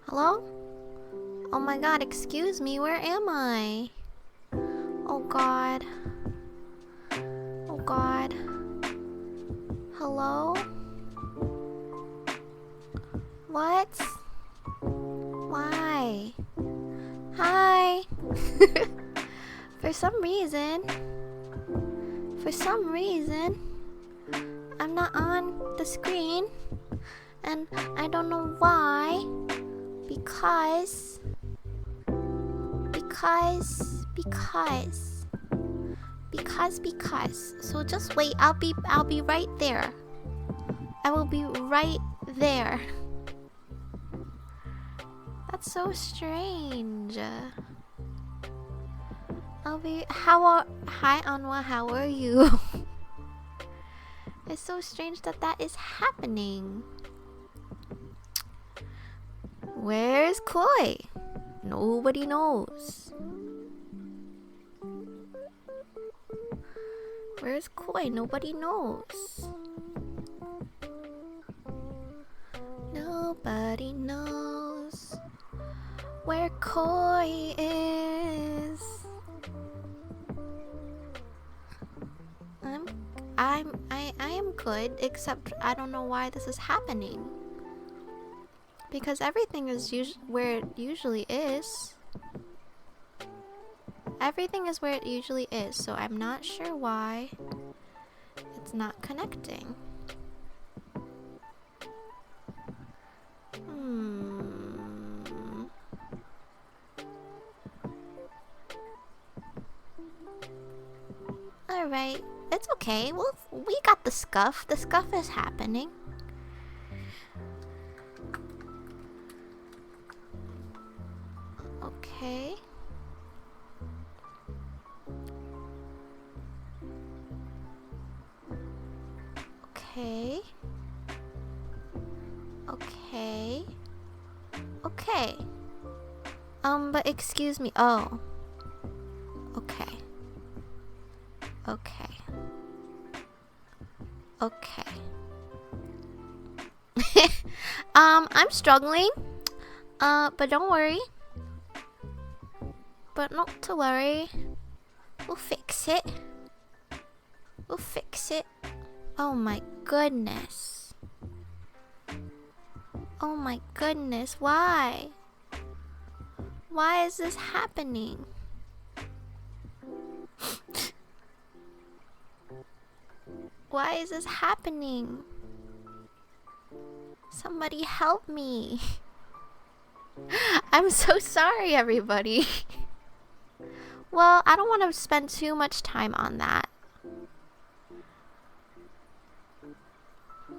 Hello? Oh my god, excuse me, where am I? Oh god. Oh god. Hello? What? Why? Hi! For some reason, I'm not on the screen, and I don't know why. Because so just wait, I'll be right there. I will be right there. That's so strange. Hi Anwa, how are you? It's so strange that is happening. Where's Koi? Nobody knows. Where's Koi? Nobody knows. Nobody knows where Koi is. I am good, except I don't know why this is happening. Because everything is where it usually is. Everything is where it usually is, so I'm not sure why it's not connecting. Alright, it's okay. We got the scuff. The scuff is happening. Okay. Okay. Okay. Okay. But excuse me. Oh. Okay. Okay. Okay. I'm struggling. But don't worry. But not to worry. We'll fix it. We'll fix it. Oh my goodness. Oh my goodness, why? Why is this happening? Why is this happening? Somebody help me. I'm so sorry, everybody. Well, I don't want to spend too much time on that.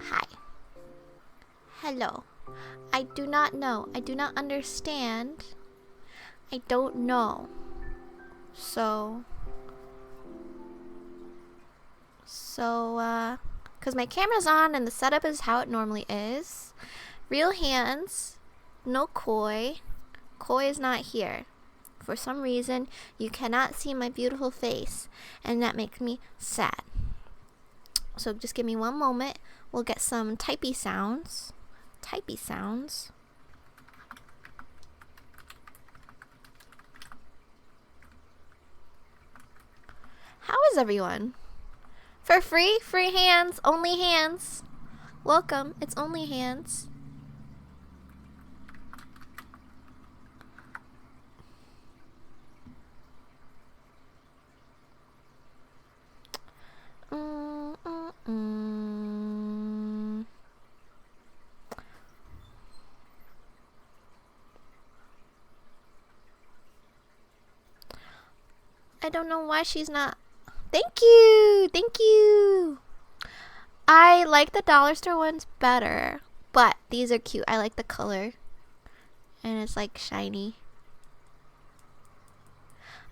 Hi. Hello. I do not know. I do not understand. I don't know. Because my camera's on and the setup is how it normally is. Real hands. No Koi. Koi is not here. For some reason, you cannot see my beautiful face, and that makes me sad. So just give me one moment. We'll get some typey sounds. Typey sounds. How is everyone? For free? Free hands. Only hands. Welcome. It's only hands. I don't know why she's not. Thank you! Thank you! I like the dollar store ones better, but these are cute. I like the color. And it's like shiny.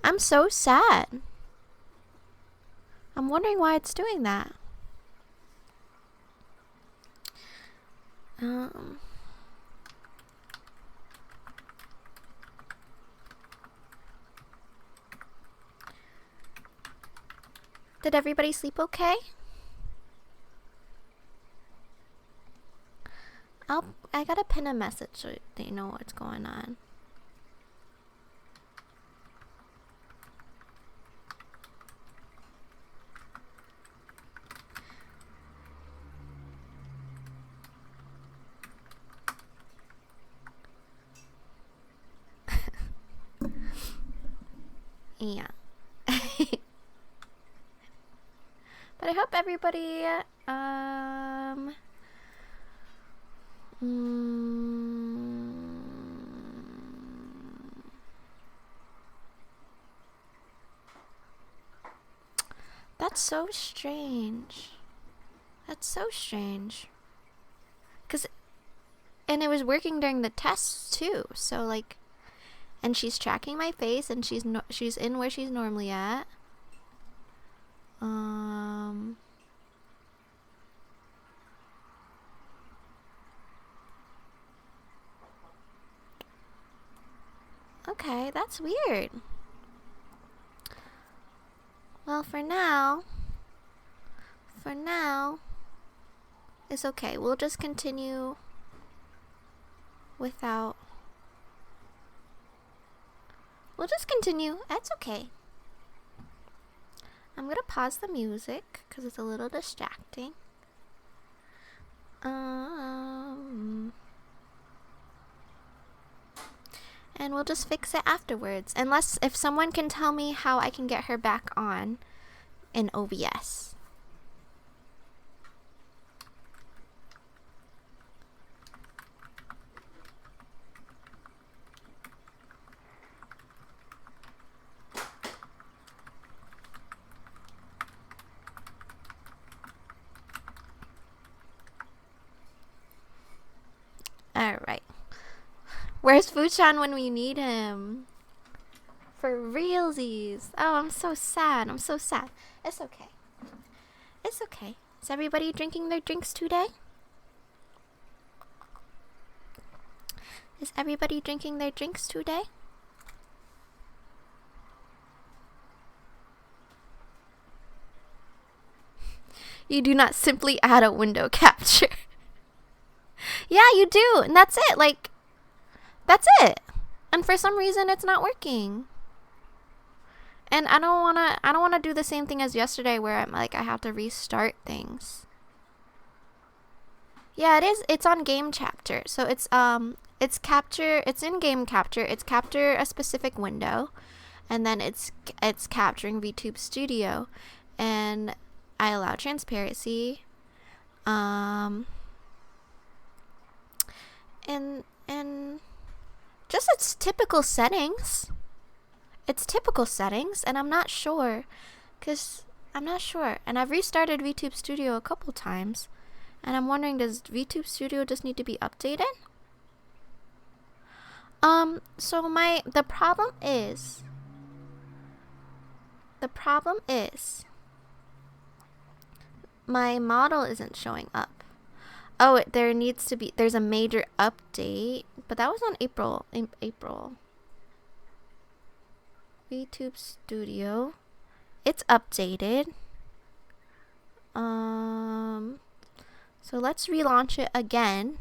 I'm so sad. I'm wondering why it's doing that. Did everybody sleep okay? I gotta pin a message so they know what's going on. Yeah. But I hope everybody That's so strange. That's so strange. And it was working during the tests too. So like, and she's tracking my face, and she's in where she's normally at. Okay, that's weird. Well, for now, it's okay. We'll just continue without. We'll just continue. That's okay. I'm gonna pause the music because it's a little distracting. And we'll just fix it afterwards. Unless if someone can tell me how I can get her back on in OBS. Alright. Where's Fuchan when we need him? For realsies. Oh, I'm so sad. I'm so sad. It's okay. It's okay. Is everybody drinking their drinks today? Is everybody drinking their drinks today? You do not simply add a window capture. Yeah, you do. And that's it. Like, that's it. And for some reason it's not working. And I don't wanna do the same thing as yesterday where I'm like I have to restart things. Yeah, it is. It's on game capture. So it's in game capture. It's capture a specific window, and then it's capturing VTube Studio. And I allow transparency. And just its typical settings. It's typical settings, and I'm not sure. And I've restarted VTube Studio a couple times, and I'm wondering, does VTube Studio just need to be updated? So the problem is my model isn't showing up. Oh, there's a major update, but that was on April. VTube Studio, it's updated. So let's relaunch it again.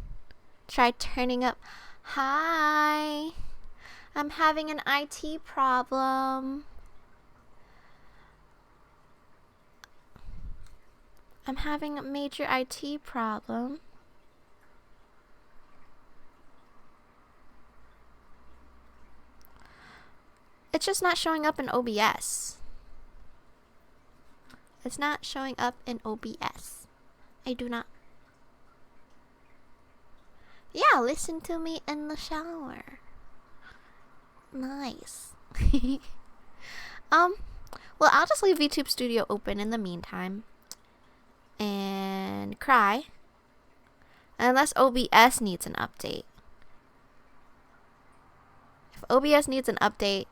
Try turning up. Hi, I'm having an IT problem. I'm having a major IT problem. It's just not showing up in OBS. It's not showing up in OBS. I do not. Yeah, listen to me in the shower. Nice. Well, I'll just leave VTube Studio open in the meantime. And cry. Unless OBS needs an update. If OBS needs an update,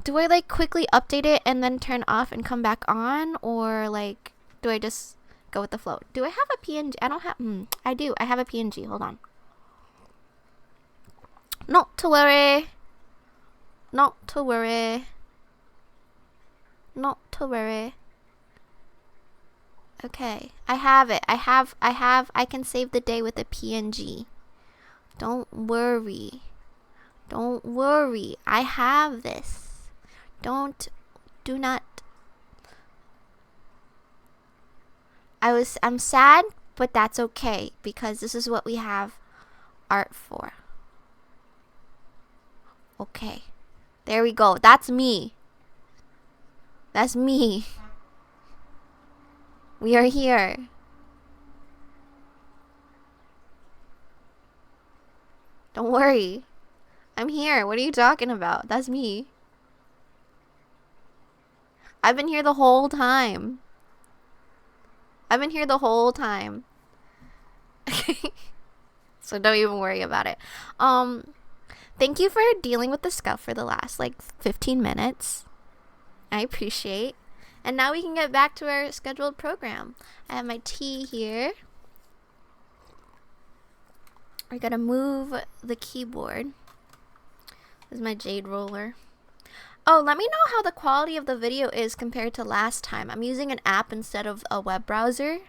do I like quickly update it and then turn off and come back on? Or like, do I just go with the flow? Do I have a PNG? I don't have, I do. I have a PNG. Hold on. Not to worry. Not to worry. Not to worry. Okay. I have it. I can save the day with a PNG. Don't worry. Don't worry. I have this. Do not. I'm sad, but that's okay because this is what we have art for. Okay. There we go. That's me. That's me. We are here. Don't worry. I'm here. What are you talking about? That's me. I've been here the whole time. So don't even worry about it. Thank you for dealing with the scuff for the last like 15 minutes. I appreciate. And now we can get back to our scheduled program. I have my tea here. We're gonna move the keyboard. This is my jade roller. Oh, let me know how the quality of the video is compared to last time. I'm using an app instead of a web browser.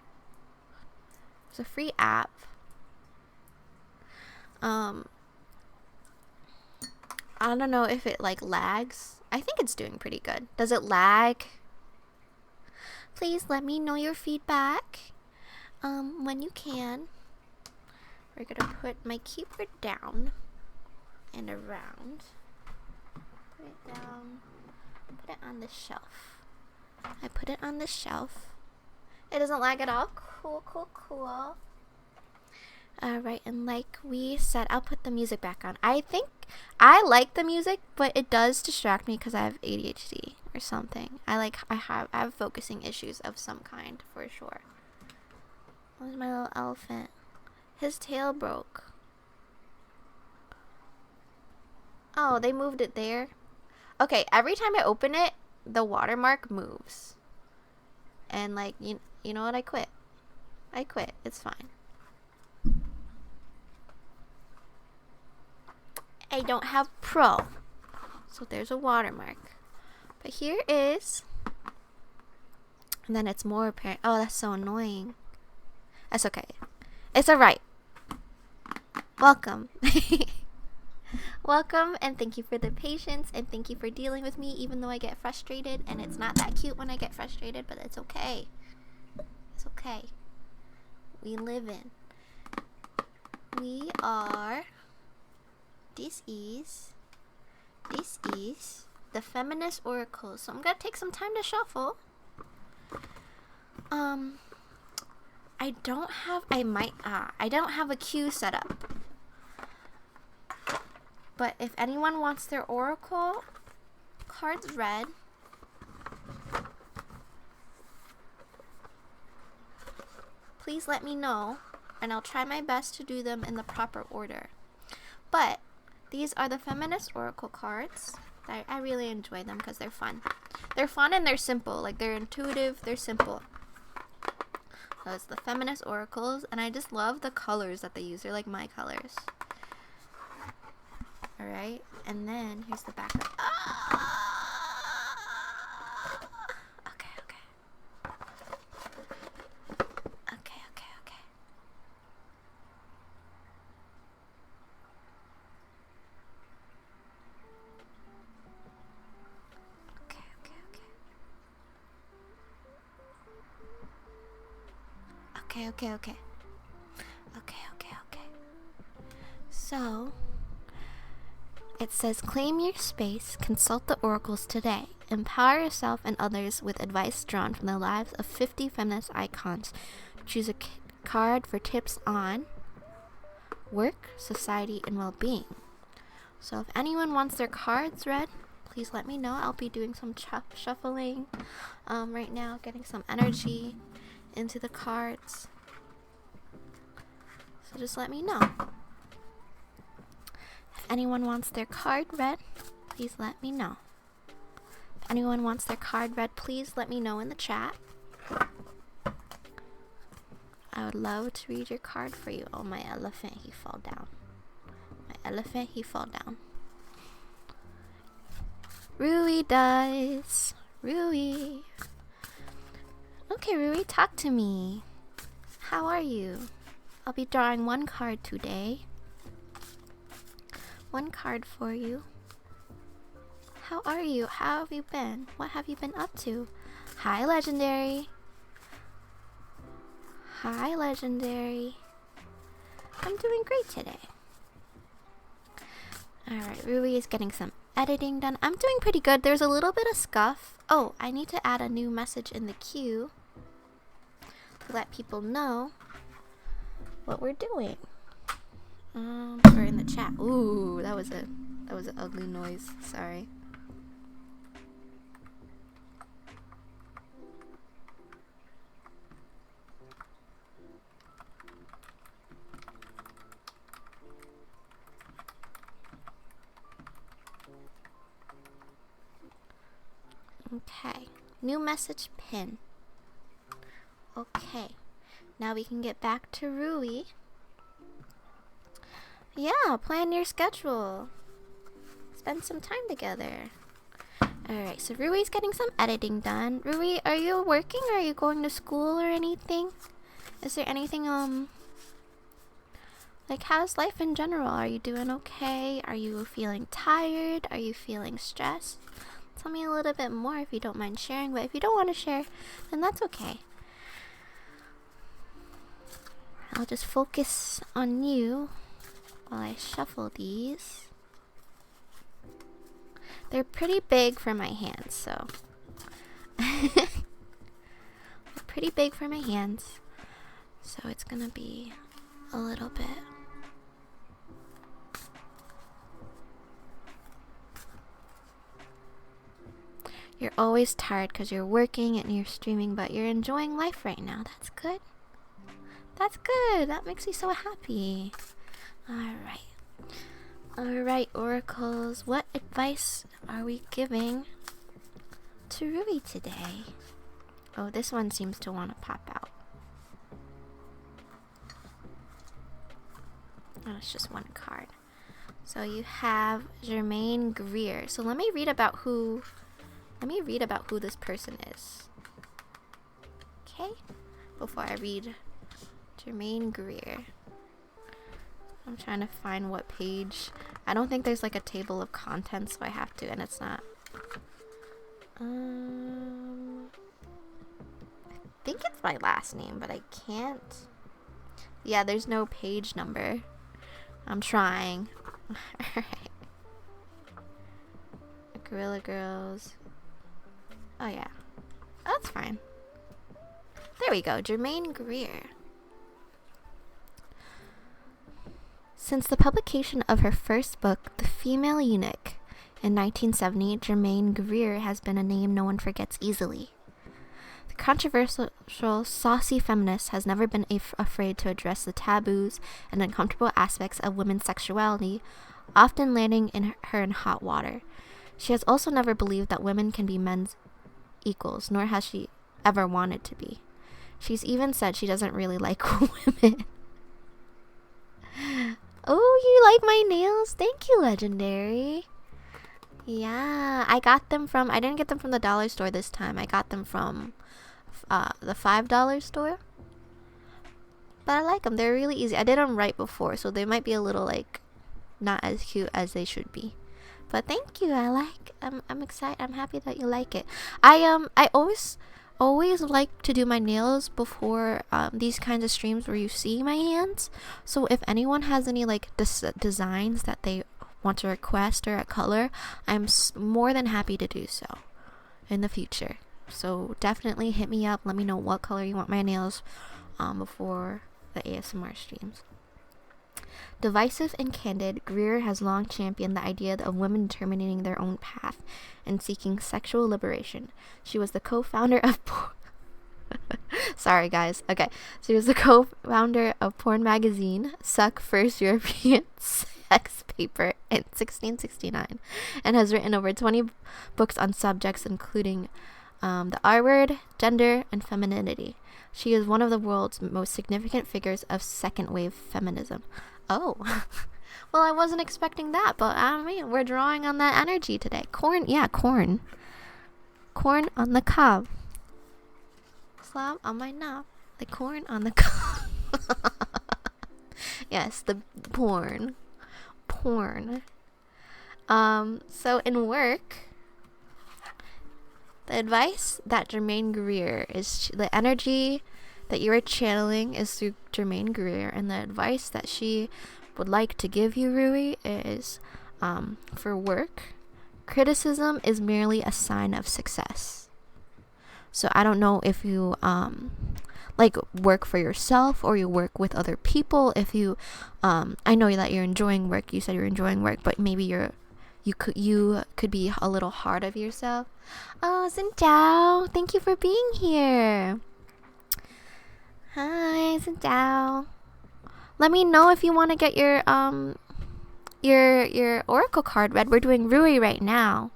It's a free app. I don't know if it like lags. I think it's doing pretty good. Does it lag? Please let me know your feedback when you can. We're gonna put my keyboard down and around. Put it down. Put it on the shelf. I put it on the shelf. It doesn't lag at all. Cool, cool, cool. Alright, and like we said, I'll put the music back on. I think I like the music, but it does distract me because I have ADHD or something. I have focusing issues of some kind for sure. Where's my little elephant? His tail broke. Oh, they moved it there. Okay, every time I open it, the watermark moves. And like, you know what? I quit. It's fine. I don't have Pro. So there's a watermark. But here is. And then it's more apparent. Oh, that's so annoying. That's okay. It's alright. Welcome. Welcome, and thank you for the patience, and thank you for dealing with me even though I get frustrated, and it's not that cute when I get frustrated, but it's okay. It's okay. We live in. We are. This is the Feminist Oracles. So I'm gonna take some time to shuffle. I don't have a queue set up. But if anyone wants their oracle cards read, please let me know, and I'll try my best to do them in the proper order. But these are the Feminist Oracle cards. I really enjoy them because they're fun. They're fun and they're simple. Like, they're intuitive, they're simple. So it's the Feminist Oracles, and I just love the colors that they use. They're like my colors. Alright, and then here's the back. Okay. Okay. So it says, claim your space, consult the oracles today, empower yourself and others with advice drawn from the lives of 50 feminist icons. Choose a card for tips on work, society, and well-being. So if anyone wants their cards read, please let me know. I'll be doing some shuffling right now, getting some energy into the cards. So just let me know. If anyone wants their card read, please let me know. If anyone wants their card read, please let me know in the chat. I would love to read your card for you. Oh, my elephant, he fall down. Rui does. Rui. Okay, Rui, talk to me. How are you? I'll be drawing one card today. One card for you. How are you? How have you been? What have you been up to? Hi, Legendary. I'm doing great today. Alright, Rui is getting some editing done. I'm doing pretty good. There's a little bit of scuff. Oh, I need to add a new message in the queue to let people know what we're doing. Or in the chat. Ooh, that was an ugly noise. Sorry. Okay, new message pin. Okay, now we can get back to Rui. Yeah, plan your schedule. Spend some time together. Alright, so Rui's getting some editing done. Rui, are you working or are you going to school or anything? Is there anything, like, how's life in general? Are you doing okay? Are you feeling tired? Are you feeling stressed? Tell me a little bit more if you don't mind sharing, but if you don't want to share, then that's okay. I'll just focus on you while I shuffle these. They're pretty big for my hands, so. They're pretty big for my hands, so it's gonna be a little bit. You're always tired because you're working and you're streaming, but you're enjoying life right now. That's good. That's good. That makes me so happy. Alright, oracles. What advice are we giving to Rui today? Oh, this one seems to want to pop out. Oh, it's just one card. So you have Germaine Greer. So let me read about who this person is. Okay? Before I read Germaine Greer. I'm trying to find what page. I don't think there's like a table of contents, so I have to, and it's not. I think it's my last name, but I can't. Yeah, there's no page number. I'm trying. Alright. Gorilla Girls. Oh yeah, that's fine. There we go. Germaine Greer. Since the publication of her first book, The Female Eunuch, in 1970, Germaine Greer has been a name no one forgets easily. The controversial, saucy feminist has never been afraid to address the taboos and uncomfortable aspects of women's sexuality, often landing her in hot water. She has also never believed that women can be men's equals, nor has she ever wanted to be. She's even said she doesn't really like women. Oh, you like my nails? Thank you, Legendary. Yeah, I didn't get them from the dollar store this time. I got them from the $5 store. But I like them. They're really easy. I did them right before, so they might be a little like not as cute as they should be. But thank you. I'm excited. I'm happy that you like it. I always like to do my nails before these kinds of streams where you see my hands. So if anyone has any like designs that they want to request or a color, I'm more than happy to do so in the future. So definitely hit me up. Let me know what color you want my nails before the ASMR streams. Divisive and candid, Greer has long championed the idea of women determining their own path and seeking sexual liberation. She was the co-founder of sorry guys. Okay. She was the co-founder of porn magazine Suck, first European sex paper in 1669, and has written over 20 books on subjects including the R word, gender, and femininity. She is one of the world's most significant figures of second wave feminism. Oh, well, I wasn't expecting that, but I mean, we're drawing on that energy today. Corn on the cob. Slob on my knob. The corn on the cob. Yes, the porn. So in work, the advice that Germaine Greer is, the energy that you are channeling is through Germaine Greer, and the advice that she would like to give you, Rui, is for work, criticism is merely a sign of success. So I don't know if you like work for yourself or you work with other people. If you I know that you're enjoying work, you said you're enjoying work, but maybe you could be a little hard of yourself. Oh, Xin thank you for being here. Hi, Xin. Let me know if you want to get your oracle card read. We're doing Rui right now.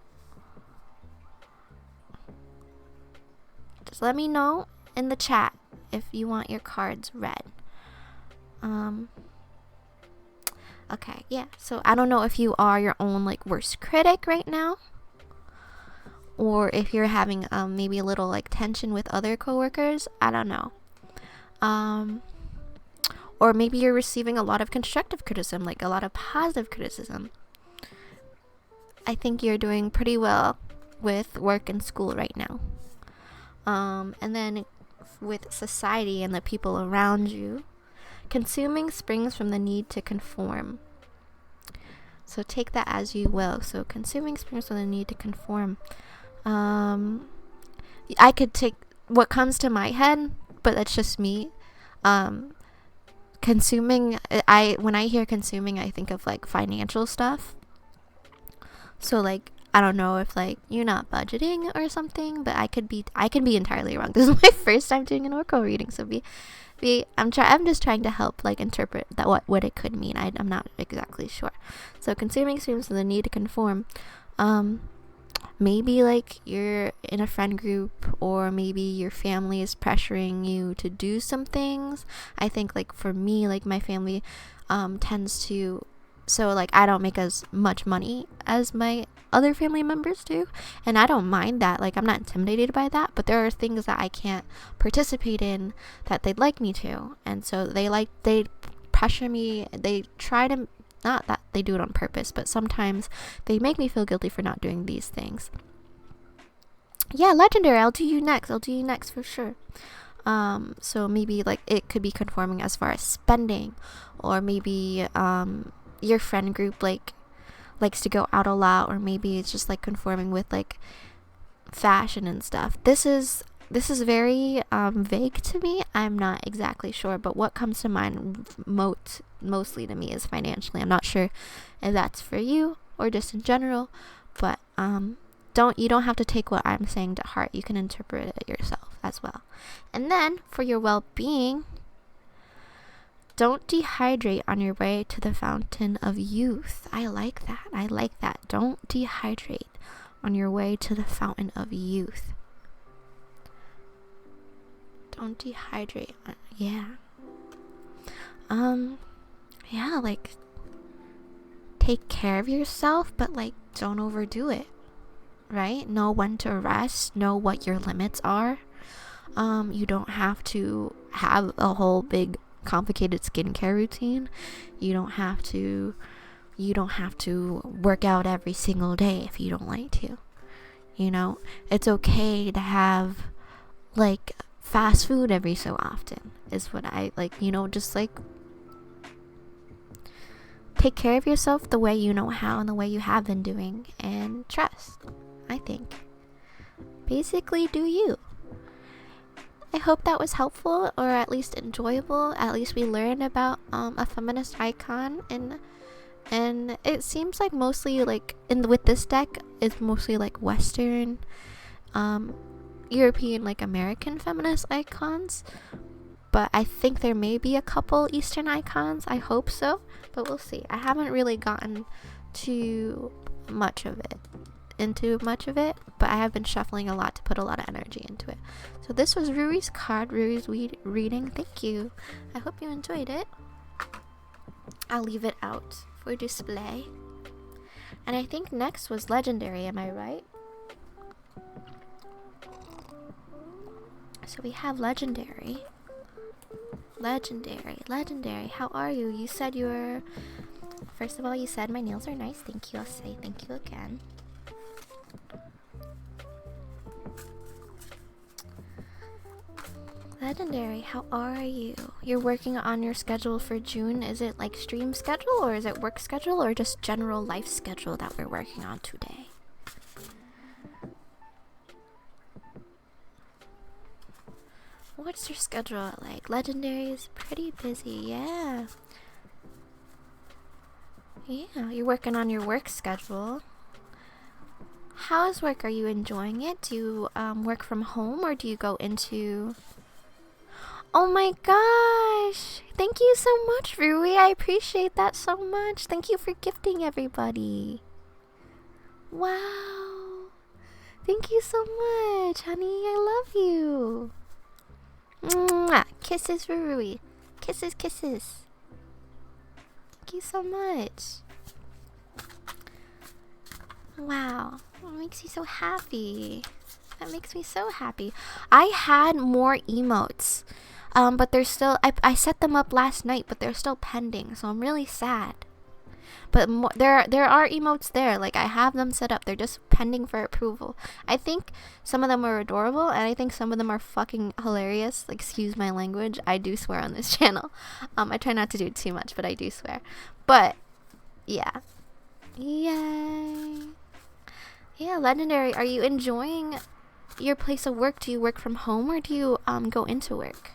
Just let me know in the chat if you want your cards read. Okay, yeah. So I don't know if you are your own like worst critic right now, or if you're having maybe a little like tension with other coworkers. I don't know. Or maybe you're receiving a lot of constructive criticism, like a lot of positive criticism. I think you're doing pretty well with work and school right now. And then with society and the people around you, consuming springs from the need to conform. So take that as you will. So consuming springs from the need to conform. I could take what comes to my head, but that's just me. Consuming, when I hear consuming, I think of like financial stuff. So like, I don't know if like you're not budgeting or something, but I can be entirely wrong. This is my first time doing an oracle reading, so I'm just trying to help like interpret that what it could mean. I'm not exactly sure. So consuming seems to the need to conform. Maybe like you're in a friend group, or maybe your family is pressuring you to do some things. I think like for me, like my family tends to, so like I don't make as much money as my other family members do, and I don't mind that. Like I'm not intimidated by that, but there are things that I can't participate in that they'd like me to, and so they pressure me. They try to, not that they do it on purpose, but sometimes they make me feel guilty for not doing these things. Yeah, Legendary, I'll do you next for sure. So maybe like it could be conforming as far as spending, or maybe your friend group, like likes to go out a lot, or maybe it's just like conforming with like fashion and stuff. This is very vague to me. I'm not exactly sure, but what comes to mind mostly to me is financially. I'm not sure if that's for you or just in general, but you don't have to take what I'm saying to heart. You can interpret it yourself as well. And then for your well-being, don't dehydrate on your way to the fountain of youth. I like that. Don't dehydrate on your way to the fountain of youth. Don't dehydrate. Like, take care of yourself, but like, don't overdo it, right? Know when to rest, know what your limits are. You don't have to have a whole big complicated skincare routine. You don't have to work out every single day if you don't like to. You know, it's okay to have like fast food every so often is what I like, you know, just like take care of yourself the way you know how and the way you have been doing, and trust. I think basically do you. I hope that was helpful, or at least enjoyable. At least we learned about a feminist icon, and it seems like mostly like with this deck, it's mostly like Western, European, like American feminist icons. But I think there may be a couple Eastern icons. I hope so, but we'll see. I haven't really gotten into much of it, but I have been shuffling a lot to put a lot of energy into it. So this was Ruri's card, Ruri's reading. Thank you. I hope you enjoyed it. I'll leave it out for display. And I think next was Legendary, am I right? So we have Legendary. Legendary, how are you? You said you were... First of all, you said my nails are nice. Thank you. I'll say thank you again. Legendary, how are you? You're working on your schedule for June. Is it like stream schedule, or is it work schedule, or just general life schedule that we're working on today? What's your schedule like? Legendary is pretty busy, yeah. Yeah, you're working on your work schedule. How's work? Are you enjoying it? Do you work from home, or do you go into... Oh my gosh! Thank you so much, Rui. I appreciate that so much. Thank you for gifting everybody. Wow. Thank you so much, honey. I love you. Mwah. Kisses for Rui. Kisses. Thank you so much. Wow. That makes me so happy. That makes me so happy. I had more emotes. But they're still... I set them up last night, but they're still pending. So I'm really sad. But there are emotes there. Like, I have them set up. They're just pending for approval. I think some of them are adorable, and I think some of them are fucking hilarious. Like, excuse my language. I do swear on this channel. I try not to do it too much, but I do swear. But, yeah. Yay. Yeah, Legendary, are you enjoying your place of work? Do you work from home, or do you go into work?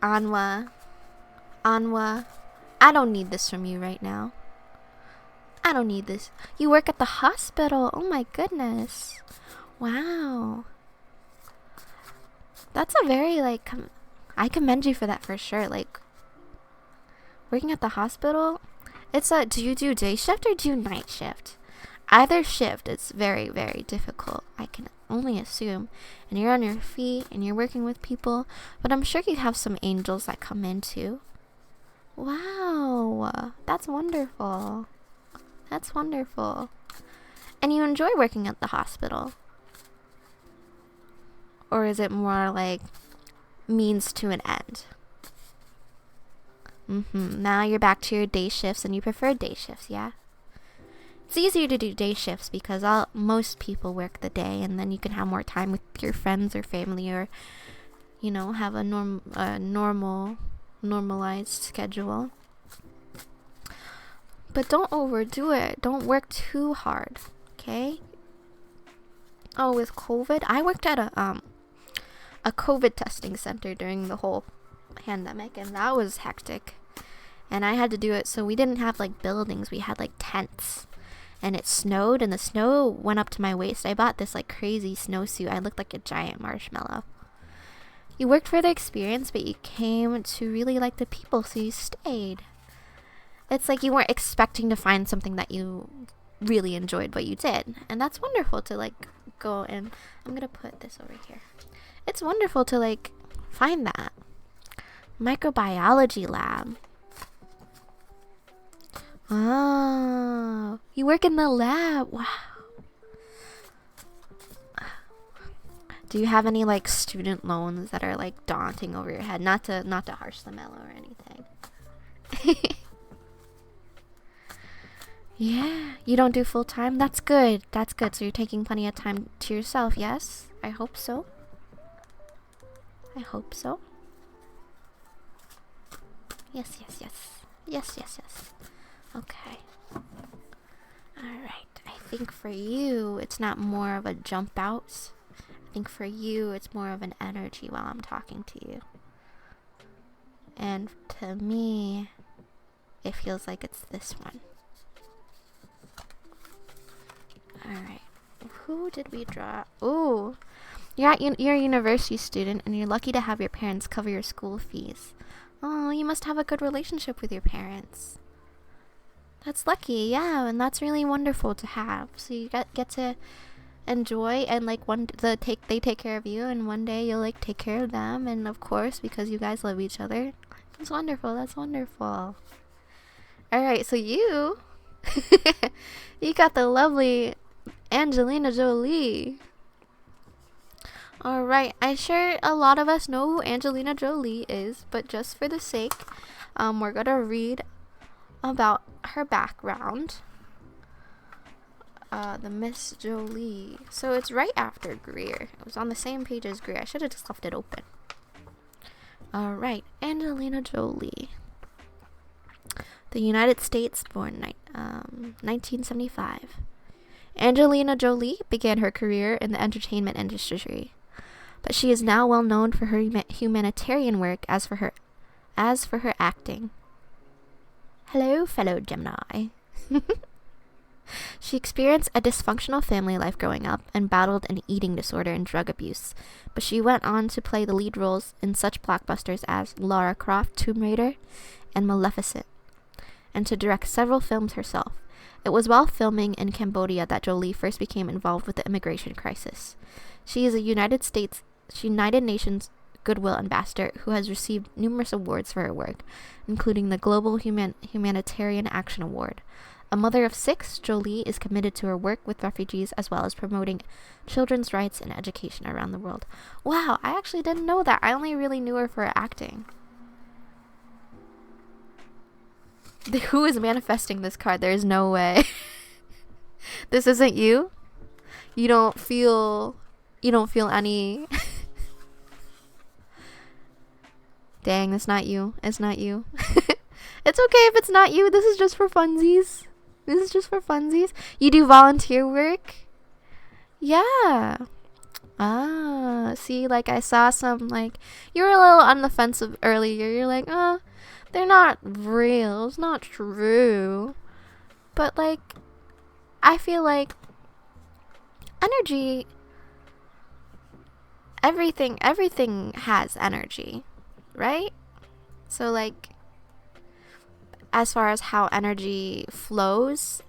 Anwa, I don't need this from you right now. I don't need this. You work at the hospital. Oh my goodness. Wow. That's a very, like, I commend you for that for sure. Like, working at the hospital, it's a, do you do day shift or do you night shift? Either shift, it's very, very difficult. I can only assume. And you're on your feet and you're working with people, but I'm sure you have some angels that come in too. Wow, that's wonderful. That's wonderful. And you enjoy working at the hospital? Or is it more like means to an end? Now you're back to your day shifts, and you prefer day shifts, yeah? It's easier to do day shifts because most people work the day, and then you can have more time with your friends or family, or, you know, have a normalized schedule. But don't overdo it. Don't work too hard. Okay? Oh, with COVID, I worked at a COVID testing center during the whole pandemic, and that was hectic. And I had to do it, so we didn't have like buildings, we had like tents. And it snowed, and the snow went up to my waist. I bought this like crazy snowsuit. I looked like a giant marshmallow. You worked for the experience, but you came to really like the people, so you stayed. It's like you weren't expecting to find something that you really enjoyed, but you did. And that's wonderful to like go and... I'm gonna put this over here. It's wonderful to like find that. Microbiology lab. Oh, you work in the lab. Wow. Do you have any like student loans that are like daunting over your head? Not to harsh the mellow or anything. Yeah, you don't do full time? That's good. That's good. So you're taking plenty of time to yourself, yes? I hope so. I hope so. Yes, yes, yes. Yes, yes, yes. Okay. Alright. I think for you, it's not more of a jump out. I think for you, it's more of an energy while I'm talking to you. And to me, it feels like it's this one. Alright. Who did we draw? Ooh. You're a university student, and you're lucky to have your parents cover your school fees. Oh, you must have a good relationship with your parents. That's lucky, yeah, and that's really wonderful to have. So you get to enjoy, and like they take care of you, and one day you'll like take care of them, and of course, because you guys love each other. That's wonderful. That's wonderful. Alright, so you you got the lovely Angelina Jolie. Alright, I'm sure a lot of us know who Angelina Jolie is, but just for the sake, we're gonna read about her background. The Miss Jolie. So it's right after Greer. It was on the same page as Greer. I should have just left it open. Alright, Angelina Jolie. The United States, born 1975. Angelina Jolie began her career in the entertainment industry, but she is now well known for her humanitarian work as for her acting. Hello, fellow Gemini. She experienced a dysfunctional family life growing up and battled an eating disorder and drug abuse, but she went on to play the lead roles in such blockbusters as Lara Croft, Tomb Raider, and Maleficent, and to direct several films herself. It was while filming in Cambodia that Jolie first became involved with the immigration crisis. She is a United Nations Goodwill Ambassador who has received numerous awards for her work, including the Global Humanitarian Action Award. A mother of 6, Jolie is committed to her work with refugees as well as promoting children's rights and education around the world. Wow, I actually didn't know that. I only really knew her for her acting. Who is manifesting this card? There is no way. This isn't you? You don't feel any... Dang, it's not you. It's not you. It's okay if it's not you. This is just for funsies. This is just for funsies. You do volunteer work? Yeah. Ah, see, like I saw some, like, you were a little on the fence earlier. You're like, they're not real. It's not true. But, like, I feel like energy, everything has energy, right? So, like, as far as how energy flows,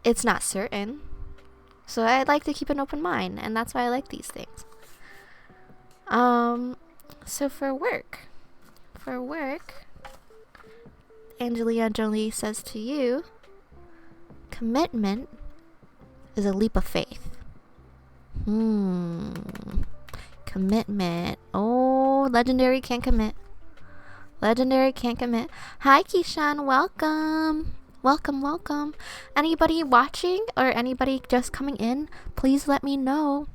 it's not certain. So I like to keep an open mind, and that's why I like these things. So for work, Angelina Jolie says to you, commitment is a leap of faith. Commitment. Oh, legendary can't commit. Legendary can't commit. Hi, Keishan. Welcome. Welcome. Anybody watching or anybody just coming in, please let me know.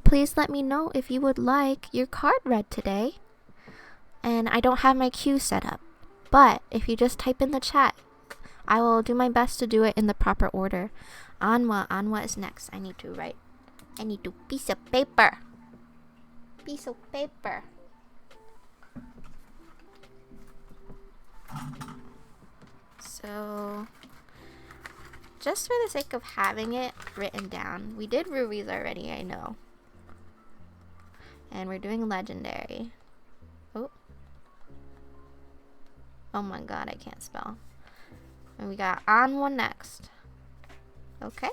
Please let me know if you would like your card read today. And I don't have my queue set up. But if you just type in the chat, I will do my best to do it in the proper order. Anwa is next. I need to piece of paper. So, just for the sake of having it written down, we did rubies already, I know. And we're doing legendary. Oh my god, I can't spell. And we got Anwa next. Okay.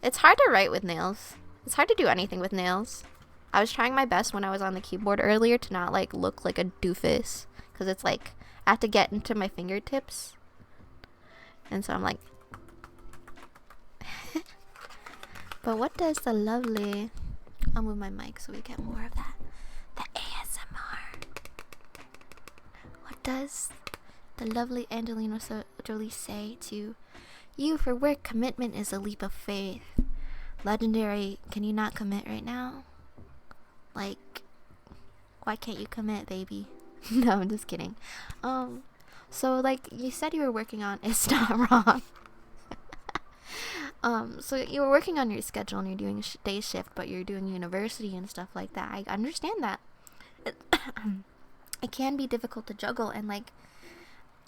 It's hard to write with nails. It's hard to do anything with nails. I was trying my best when I was on the keyboard earlier to not like look like a doofus, because it's like I have to get into my fingertips, and so I'm like but what does the lovely, I'll move my mic so we get more of that, the ASMR. What does the lovely Angelina Jolie say to you? For work, commitment is a leap of faith. Legendary, can you not commit right now? Like, why can't you commit, baby? No, I'm just kidding. So like you said you were working on, it's not wrong. So you were working on your schedule and you're doing day shift, but you're doing university and stuff like that. I understand that. It can be difficult to juggle, and like,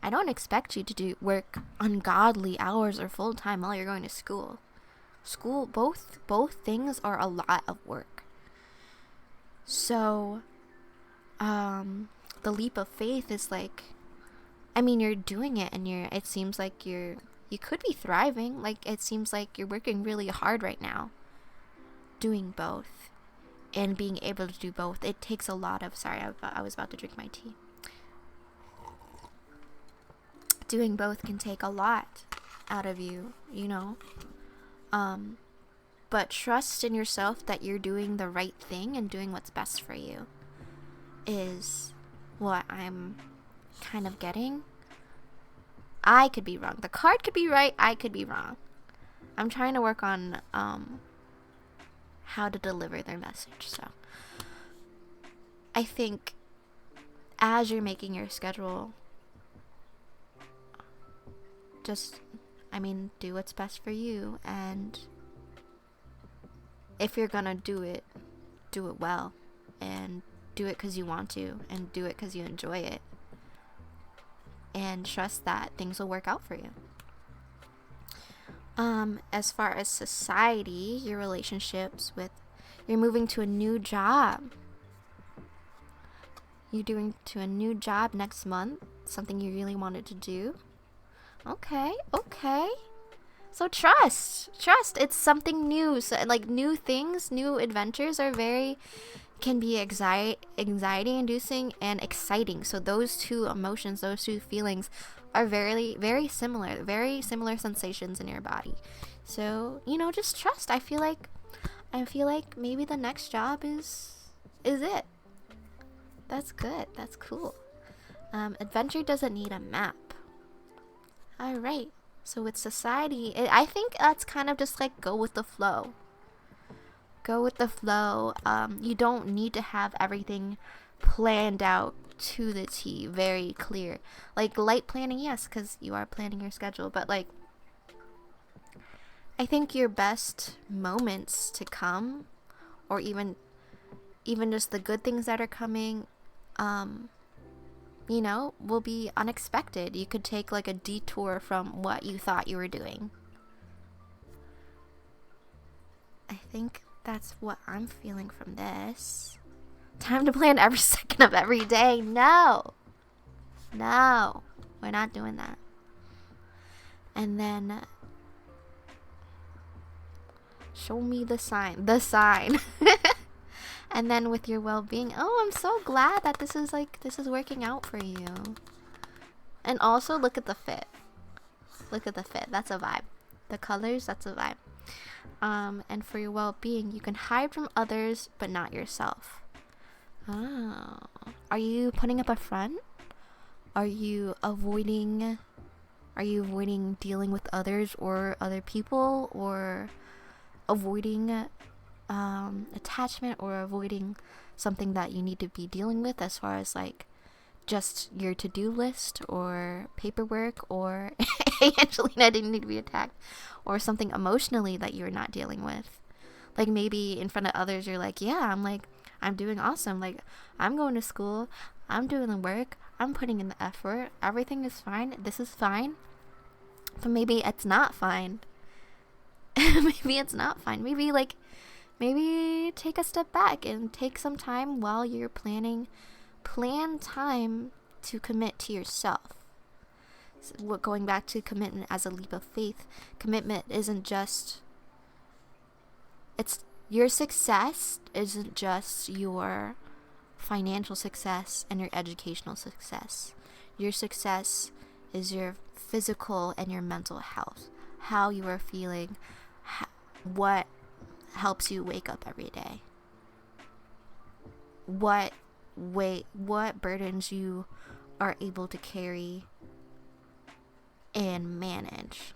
I don't expect you to work ungodly hours or full time while you're going to school. Both things are a lot of work. So, the leap of faith is like, I mean, you're doing it, and it seems like you could be thriving. Like, it seems like you're working really hard right now, doing both, and being able to do both. It takes a lot of, sorry, I was about to drink my tea. Doing both can take a lot out of you, you know? But trust in yourself that you're doing the right thing and doing what's best for you is what I'm kind of getting. I could be wrong. The card could be right. I could be wrong. I'm trying to work on how to deliver their message. So I think as you're making your schedule, just, do what's best for you, and if you're gonna do it well, and do it because you want to, and do it because you enjoy it, and trust that things will work out for you. As far as society, your relationships with, you're moving to a new job. You're doing to a new job next month, something you really wanted to do. Okay. So trust. It's something new. So, like, new things, new adventures can be anxiety inducing and exciting. So those two emotions, those two feelings are very, very similar sensations in your body. So, just trust. I feel like maybe the next job is it. That's good. That's cool. Adventure doesn't need a map. All right. So with society, I think that's kind of just like go with the flow. You don't need to have everything planned out to the T, very clear. Like light planning, yes, because you are planning your schedule. But like, I think your best moments to come, or even just the good things that are coming, will be unexpected. You could take like a detour from what you thought you were doing. I think that's what I'm feeling from this. Time to plan every second of every day. No, we're not doing that. And then show me the sign. And then with your well-being, I'm so glad that this is working out for you. And also look at the fit. That's a vibe. The colors, that's a vibe. And for your well-being, you can hide from others but not yourself. Are you putting up a front? Are you avoiding dealing with others or other people, or avoiding attachment, or avoiding something that you need to be dealing with, as far as like just your to-do list or paperwork, or hey, Angelina, I didn't need to be attacked, or something emotionally that you're not dealing with. Like maybe in front of others you're like, yeah, I'm doing awesome, like I'm going to school, I'm doing the work, I'm putting in the effort, everything is fine, this is fine. But maybe it's not fine. Maybe it's not fine. Maybe take a step back and take some time while you're planning. Plan time to commit to yourself. So going back to commitment as a leap of faith, commitment isn't just, your success isn't just your financial success and your educational success. Your success is your physical and your mental health. How you are feeling, what helps you wake up every day, what burdens you are able to carry and manage.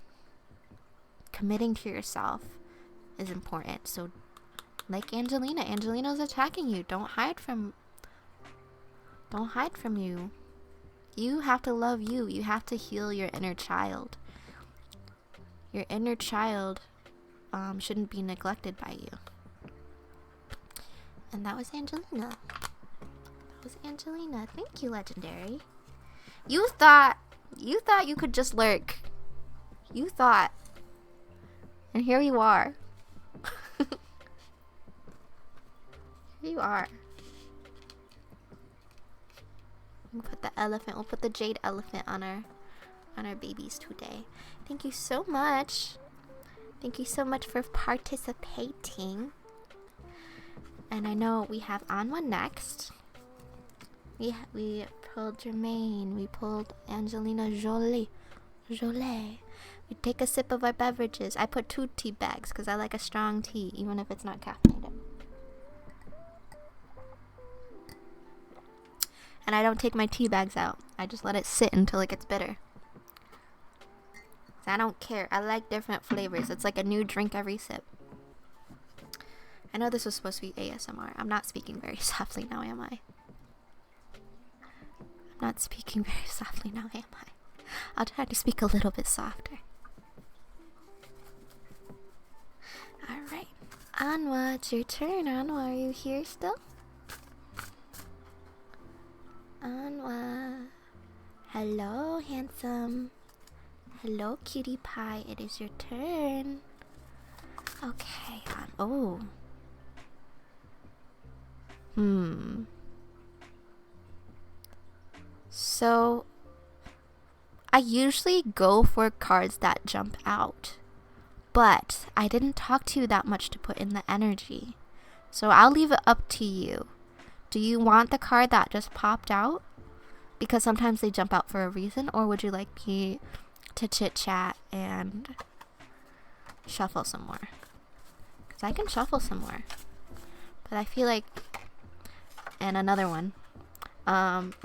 Committing to yourself is important. So like Angelina's attacking you. Don't hide from you. You have to love you. You have to heal your inner child. Your inner child shouldn't be neglected by you. And that was Angelina. Thank you, Legendary. You thought you could just lurk. You thought. And here you are. Here you are. We'll put the jade elephant on our babies today. Thank you so much. Thank you so much for participating. And I know we have Anwa next. We pulled Jermaine. We pulled Angelina Jolie. We take a sip of our beverages. I put 2 tea bags because I like a strong tea, even if it's not caffeinated. And I don't take my tea bags out. I just let it sit until it gets bitter. I don't care. I like different flavors. It's like a new drink every sip. I know this was supposed to be ASMR. I'm not speaking very softly now, am I? I'm not speaking very softly now, am I? I'll try to speak a little bit softer. Alright. Anwa, it's your turn. Anwa, are you here still? Anwa. Hello, handsome. Hello, cutie pie. It is your turn. Okay. Oh. So, I usually go for cards that jump out. But I didn't talk to you that much to put in the energy. So I'll leave it up to you. Do you want the card that just popped out? Because sometimes they jump out for a reason. Or would you like me to chit chat and shuffle some more? Because I can shuffle some more. But I feel like... And another one.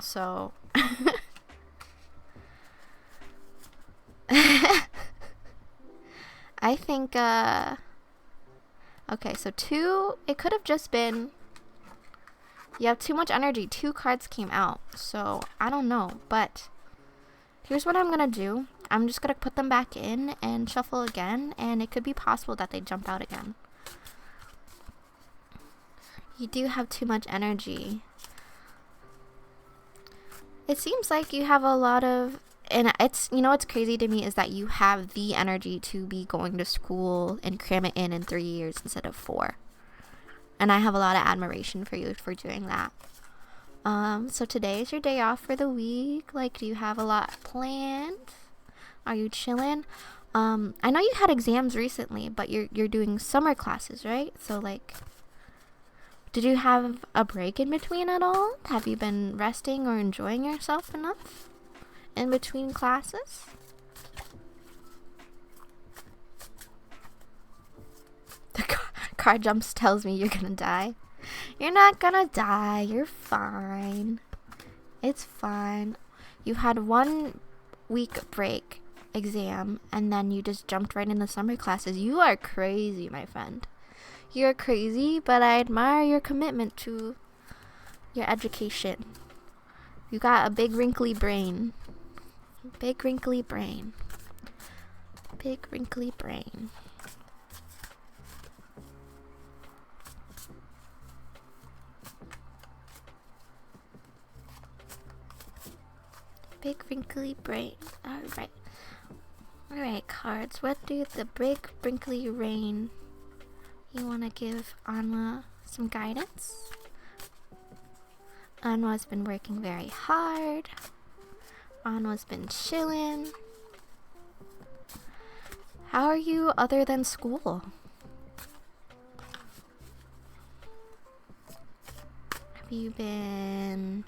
So... I think, okay, so 2, it could have just been, you have too much energy, 2 cards came out, so I don't know, but here's what I'm gonna do. I'm just gonna put them back in and shuffle again, and it could be possible that they jump out again. You do have too much energy. It seems like you have a lot of, and it's, you know what's crazy to me is that you have the energy to be going to school and cram it in 3 years instead of 4. And I have a lot of admiration for you for doing that. So today is your day off for the week. Like, do you have a lot planned? Are you chilling? I know you had exams recently, but you're doing summer classes, right? So like, did you have a break in between at all? Have you been resting or enjoying yourself enough in between classes? The card jumps tells me you're gonna die. You're not gonna die. You're fine. It's fine. You had 1 week break exam and then you just jumped right into summer classes. You are crazy, my friend. You're crazy, but I admire your commitment to your education. You got a big wrinkly brain. Big wrinkly brain. Big wrinkly brain. Big wrinkly brain. Alright. Alright, cards. What do the big wrinkly rain? You want to give Anwa some guidance? Anwa's been working very hard. Anwa's been chilling. How are you other than school? Have you been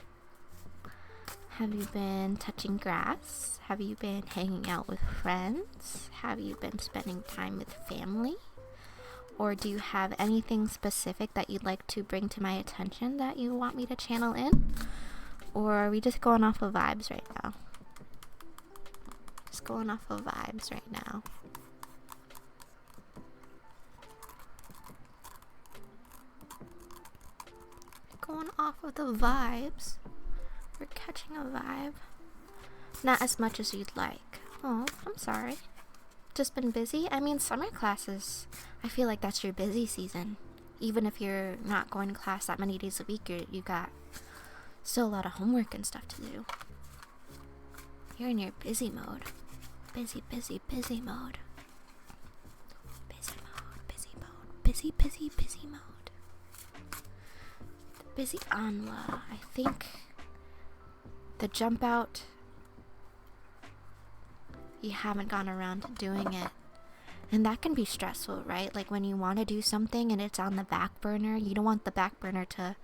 touching grass? Have you been hanging out with friends? Have you been spending time with family? Or do you have anything specific that you'd like to bring to my attention that you want me to channel in? Or are we just going off of vibes right now? Just going off of vibes right now. Going off of the vibes. We're catching a vibe. Not as much as you'd like. Oh, I'm sorry. Just been busy? I mean, summer classes. I feel like that's your busy season. Even if you're not going to class that many days a week, you got still a lot of homework and stuff to do. You're in your busy mode. Busy, busy, busy mode. Busy mode, busy mode. Busy, busy, busy mode. Busy Anwa. I think the jump out, you haven't gone around to doing it. And that can be stressful, right? Like when you want to do something and it's on the back burner, you don't want the back burner to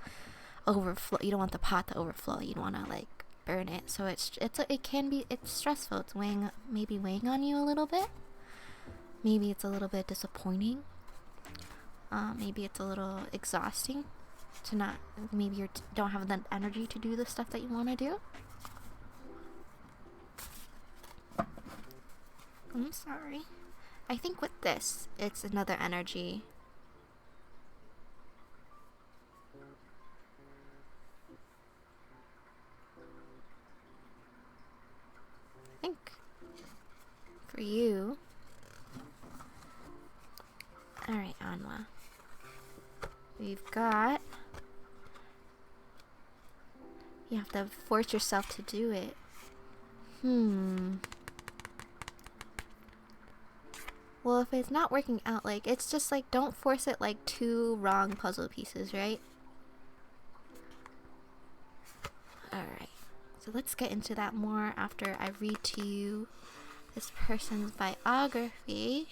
overflow. You don't want the pot to overflow. You don't want to like burn it. So it's stressful. It's maybe weighing on you a little bit. Maybe it's a little bit disappointing. Maybe it's a little exhausting to not. Maybe you don't have the energy to do the stuff that you want to do. I'm sorry. I think with this, it's another energy. I think for you. Alright, Anwa. We've got. You have to force yourself to do it. Well, if it's not working out, like, it's just like, don't force it like two wrong puzzle pieces, right? Alright, so let's get into that more after I read to you this person's biography.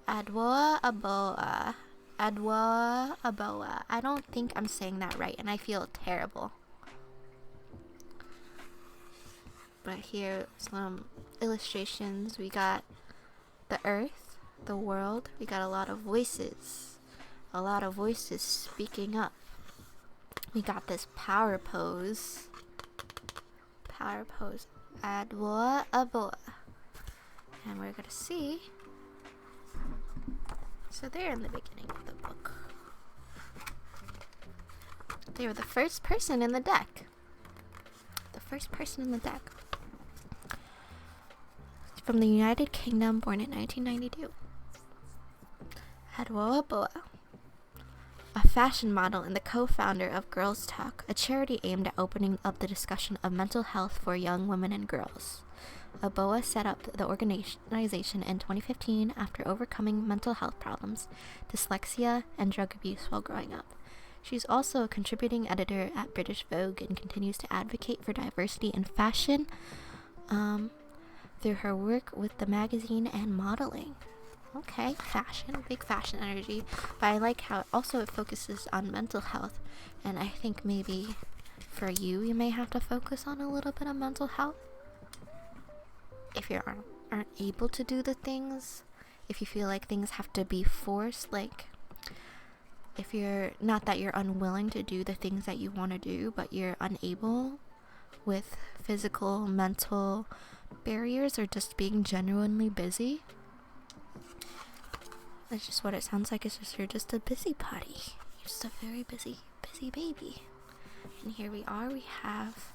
Adwoa Aboa. Adwoa Aboa. I don't think I'm saying that right, and I feel terrible. But here, some illustrations. We got the earth, the world. We got a lot of voices. A lot of voices speaking up. We got this power pose. Power pose. Adwoa Aboa. And we're gonna see. So they're in the beginning of the book. They were the first person in the deck. The first person in the deck. From the United Kingdom, born in 1992. Adwoa Boa. A fashion model and the co-founder of Girls Talk, a charity aimed at opening up the discussion of mental health for young women and girls. Aboa set up the organization in 2015 after overcoming mental health problems, dyslexia, and drug abuse while growing up. She's also a contributing editor at British Vogue and continues to advocate for diversity in fashion through her work with the magazine and modeling. Okay, fashion, big fashion energy. But I like how it focuses on mental health, and I think maybe for you may have to focus on a little bit of mental health. If you aren't able to do the things, if you feel like things have to be forced, like if you're not that you're unwilling to do the things that you want to do, but you're unable with physical, mental barriers or just being genuinely busy. That's just what it sounds like. It's just you're just a busybody. You're just a very busy baby. And here we are. We have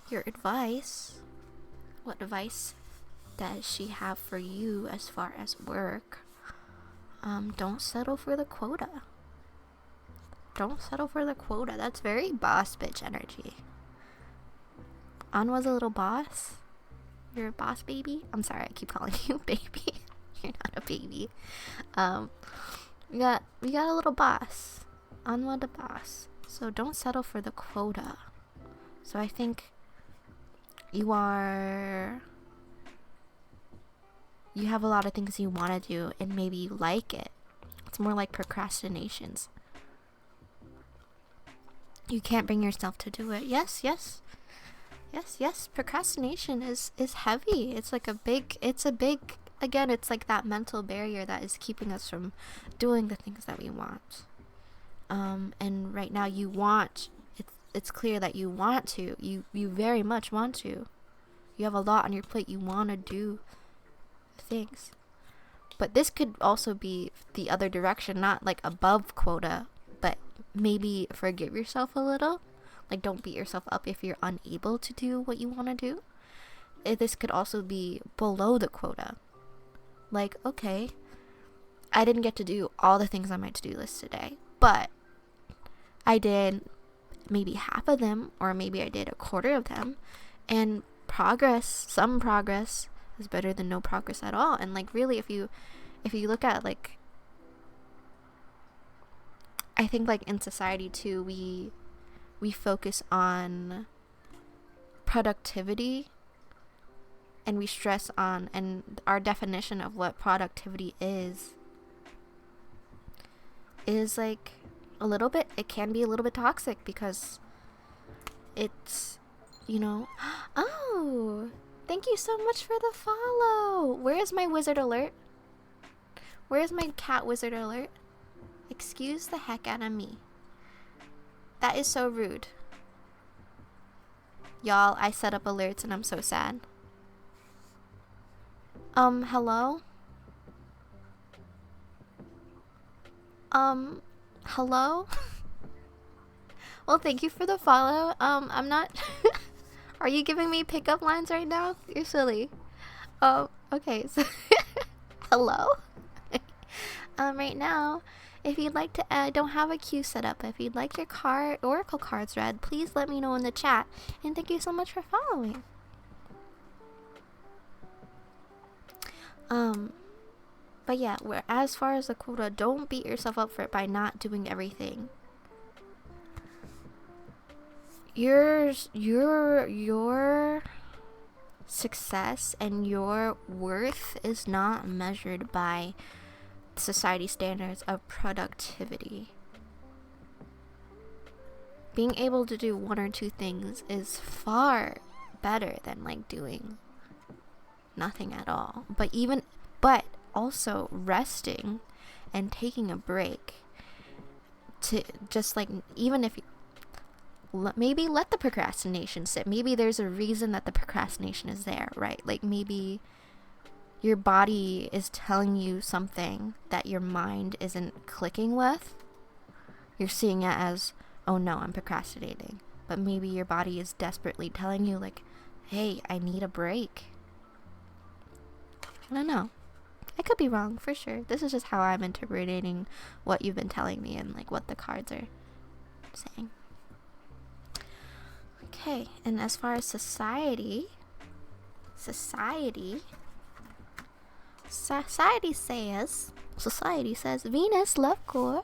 your advice. What advice does she have for you as far as work? Don't settle for the quota. Don't settle for the quota. That's very boss bitch energy. Anwa's a little boss. You're a boss baby. I'm sorry, I keep calling you baby. You're not a baby. We got a little boss. Anwa the boss. So don't settle for the quota. So I think you have a lot of things you want to do, and maybe you like it. It's more like procrastinations. You can't bring yourself to do it. Yes. Procrastination is heavy. It's like again, it's like that mental barrier that is keeping us from doing the things that we want. And right now it's clear that you want to. You very much want to. You have a lot on your plate. You want to do things. But this could also be the other direction, not like above quota, but maybe forgive yourself a little. Like, don't beat yourself up if you're unable to do what you want to do. This could also be below the quota. Like, okay, I didn't get to do all the things on my to-do list today, but I did maybe half of them, or maybe I did a quarter of them, and some progress is better than no progress at all. And like, really, if you look at, like, I think like in society too, we focus on productivity, and we stress on, and our definition of what productivity is like it can be a little bit toxic, because it's, oh, thank you so much for the follow. Where is my wizard alert? Where is my cat wizard alert? Excuse the heck out of me. That is so rude. Y'all, I set up alerts and I'm so sad. Hello? Hello? Well, thank you for the follow. I'm not... Are you giving me pickup lines right now? You're silly. Okay, so... Hello? Right now, if you'd like to, I don't have a queue set up. If you'd like your Oracle cards read, please let me know in the chat. And thank you so much for following. But yeah, as far as the quota, don't beat yourself up for it by not doing everything. Your success and your worth is not measured by society standards of productivity. Being able to do one or two things is far better than like doing nothing at all. But also resting and taking a break to just like, even if maybe let the procrastination sit. Maybe there's a reason that the procrastination is there, right? Like maybe your body is telling you something that your mind isn't clicking with. You're seeing it as, oh no, I'm procrastinating. But maybe your body is desperately telling you like, hey, I need a break. I don't know. I could be wrong, for sure. This is just how I'm interpreting what you've been telling me and like what the cards are saying. Okay, and as far as society says, Venus Love Core,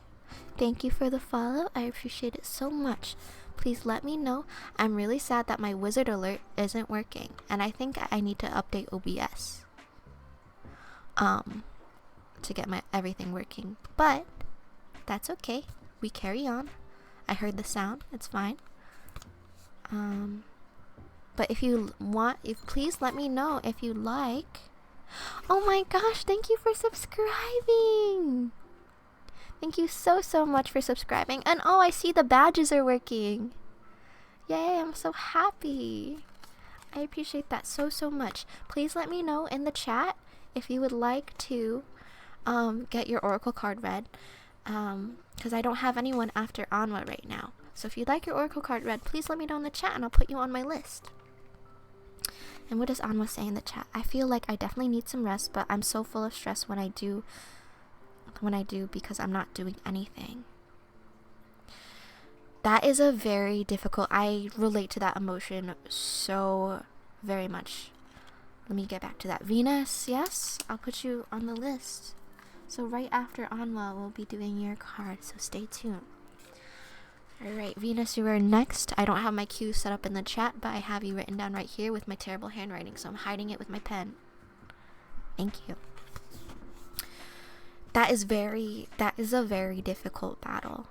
thank you for the follow. I appreciate it so much. Please let me know. I'm really sad that my wizard alert isn't working, and I think I need to update OBS to get my everything working. But that's okay. We carry on. I heard the sound. It's fine. But if you want, please let me know if you like. Oh my gosh, thank you for subscribing. Thank you so much for subscribing. And oh, I see the badges are working. Yay, I'm so happy. I appreciate that so much. Please let me know in the chat if you would like to get your Oracle card read. Because I don't have anyone after Anwa right now. So if you'd like your Oracle card read, please let me know in the chat and I'll put you on my list. And what does Anwa say in the chat? I feel like I definitely need some rest, but I'm so full of stress when I do because I'm not doing anything. That is a very difficult, I relate to that emotion so very much. Let me get back to that. Venus, yes, I'll put you on the list. So right after Anwa, we'll be doing your card, so stay tuned. Alright, Venus, you are next. I don't have my cue set up in the chat, but I have you written down right here with my terrible handwriting, so I'm hiding it with my pen. Thank you. That is a very difficult battle.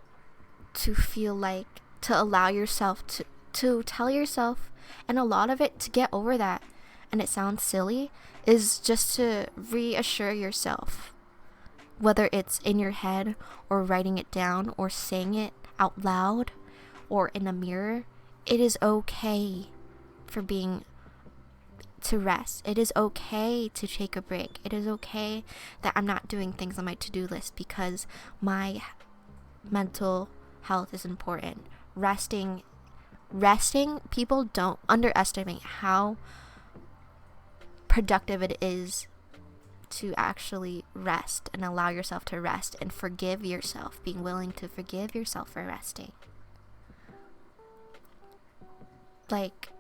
To feel like, to allow yourself to tell yourself, and a lot of it, to get over that, and it sounds silly, is just to reassure yourself. Whether it's in your head, or writing it down, or saying it out loud, or in a mirror, it is okay to rest. It is okay to take a break. It is okay that I'm not doing things on my to-do list because my mental health is important. Resting, people don't underestimate how productive it is to actually rest and allow yourself to rest and forgive yourself, being willing to forgive yourself for resting. Like,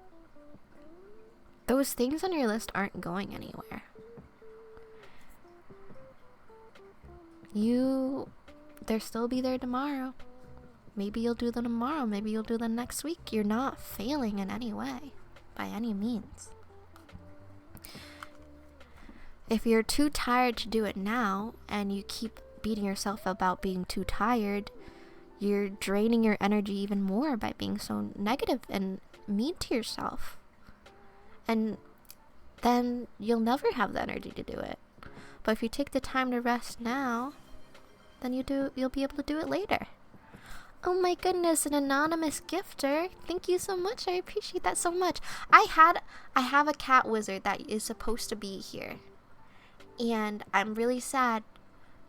those things on your list aren't going anywhere. They'll still be there tomorrow. Maybe you'll do them tomorrow, maybe you'll do them next week. You're not failing in any way, by any means. If you're too tired to do it now, and you keep beating yourself about being too tired, you're draining your energy even more by being so negative and mean to yourself. And then you'll never have the energy to do it. But if you take the time to rest now, then you'll be able to do it later. Oh my goodness, an anonymous gifter. Thank you so much. I appreciate that so much. I have a cat wizard that is supposed to be here. And I'm really sad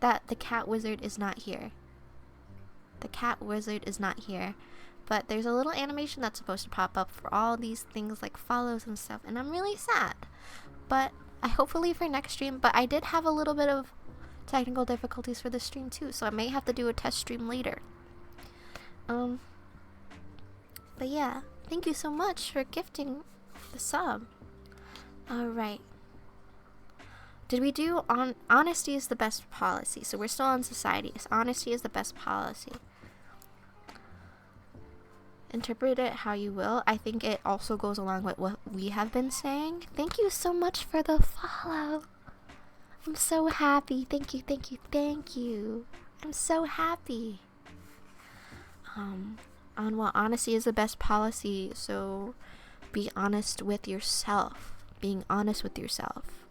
that the cat wizard is not here. The cat wizard is not here. But there's a little animation that's supposed to pop up for all these things like follows and stuff. And I'm really sad. But I hopefully for next stream. But I did have a little bit of technical difficulties for this stream too. So I may have to do a test stream later. But yeah, thank you so much for gifting the sub. Alright. Did we do honesty is the best policy? So we're still on society. So honesty is the best policy. Interpret it how you will. I think it also goes along with what we have been saying. Thank you so much for the follow. I'm so happy. Thank you, thank you, thank you. I'm so happy. On what honesty is the best policy. So be honest with yourself. Being honest with yourself.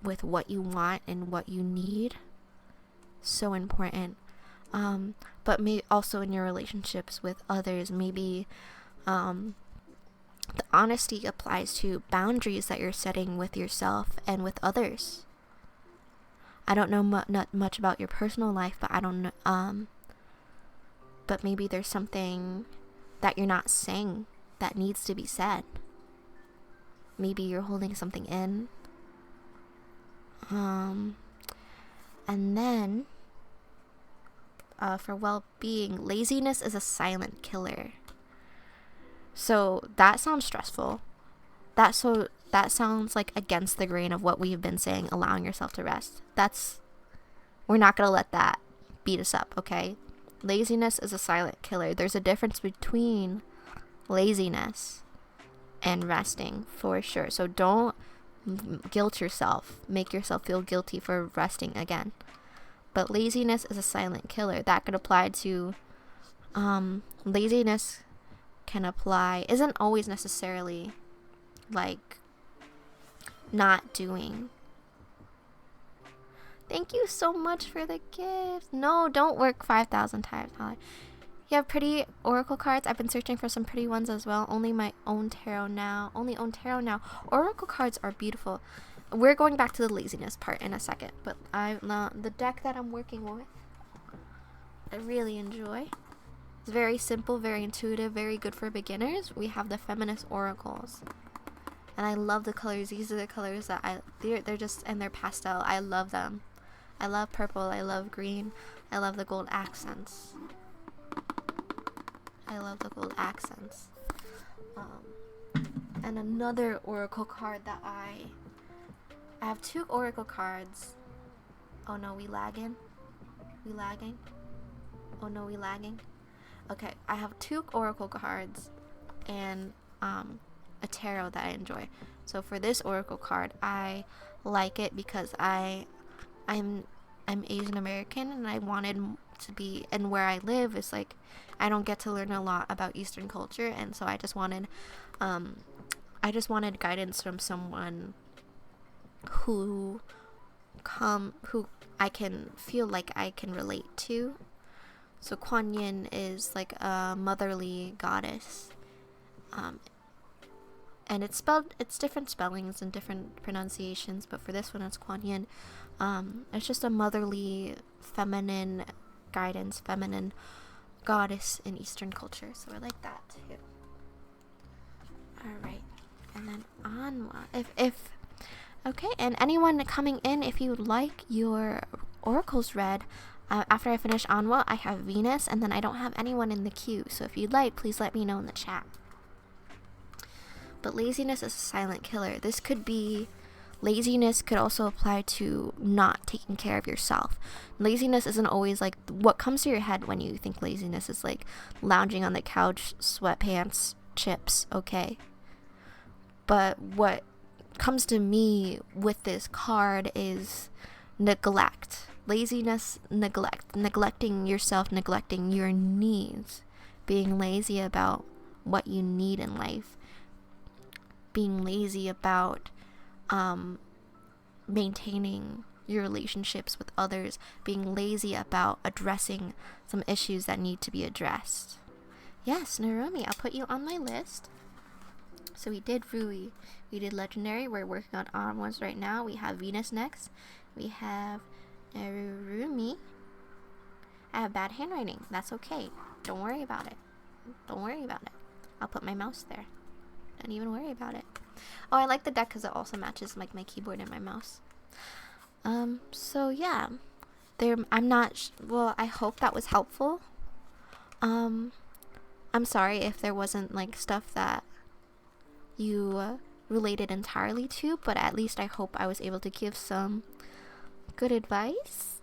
With what you want and what you need. So important. But maybe also in your relationships with others. Maybe the honesty applies to boundaries that you're setting with yourself and with others. I don't know not much about your personal life, but I don't know. But maybe there's something that you're not saying that needs to be said. Maybe you're holding something in. And then, for well-being, laziness is a silent killer. So that sounds stressful. That sounds like against the grain of what we've been saying, allowing yourself to rest. We're not gonna let that beat us up, okay? Laziness is a silent killer. There's a difference between laziness and resting, for sure. So don't guilt yourself. Make yourself feel guilty for resting again. But laziness is a silent killer. That could apply to laziness isn't always necessarily like not doing. Thank you so much for the gift. No, don't work 5,000 times. You have pretty oracle cards. I've been searching for some pretty ones as well. Only own tarot now. Oracle cards are beautiful. We're going back to the laziness part in a second. But the deck that I'm working with, I really enjoy. It's very simple, very intuitive, very good for beginners. We have the Feminist Oracles. And I love the colors. These are the colors that they're just, and they're pastel. I love them. I love purple. I love green. I love the gold accents. I love the gold accents. And another oracle card that I have 2 oracle cards. Oh no, we lagging? We lagging? Oh no, we lagging? Okay, I have 2 oracle cards and a tarot that I enjoy. So for this oracle card, I like it because I'm Asian American, and I wanted to be, and where I live is like I don't get to learn a lot about Eastern culture, and so I just wanted guidance from someone who I can feel like I can relate to. So Kuan Yin is like a motherly goddess, and it's different spellings and different pronunciations, but for this one it's Kuan Yin. It's just a motherly, feminine guidance, feminine goddess in Eastern culture, so I like that too. Alright, and then Anwa. Okay, and anyone coming in, if you would like your oracles read, after I finish Anwa, I have Venus, and then I don't have anyone in the queue, so if you'd like, please let me know in the chat. But laziness is a silent killer. Laziness could also apply to not taking care of yourself. Laziness isn't always like, what comes to your head when you think laziness is like lounging on the couch, sweatpants, chips, okay? But what comes to me with this card is neglect. Laziness, neglecting yourself, neglecting your needs, being lazy about what you need in life, being lazy about maintaining your relationships with others, being lazy about addressing some issues that need to be addressed. Yes, Narumi, I'll put you on my list. So we did Rui, we did Legendary, we're working on onwards right now. We have Venus next, we have Narumi. I have bad handwriting, that's okay, don't worry about it. I'll put my mouse there, don't even worry about it. Oh, I like the deck because it also matches like my keyboard and my mouse. So yeah, well, I hope that was helpful. I'm sorry if there wasn't like stuff that you related entirely to, but at least I hope I was able to give some good advice.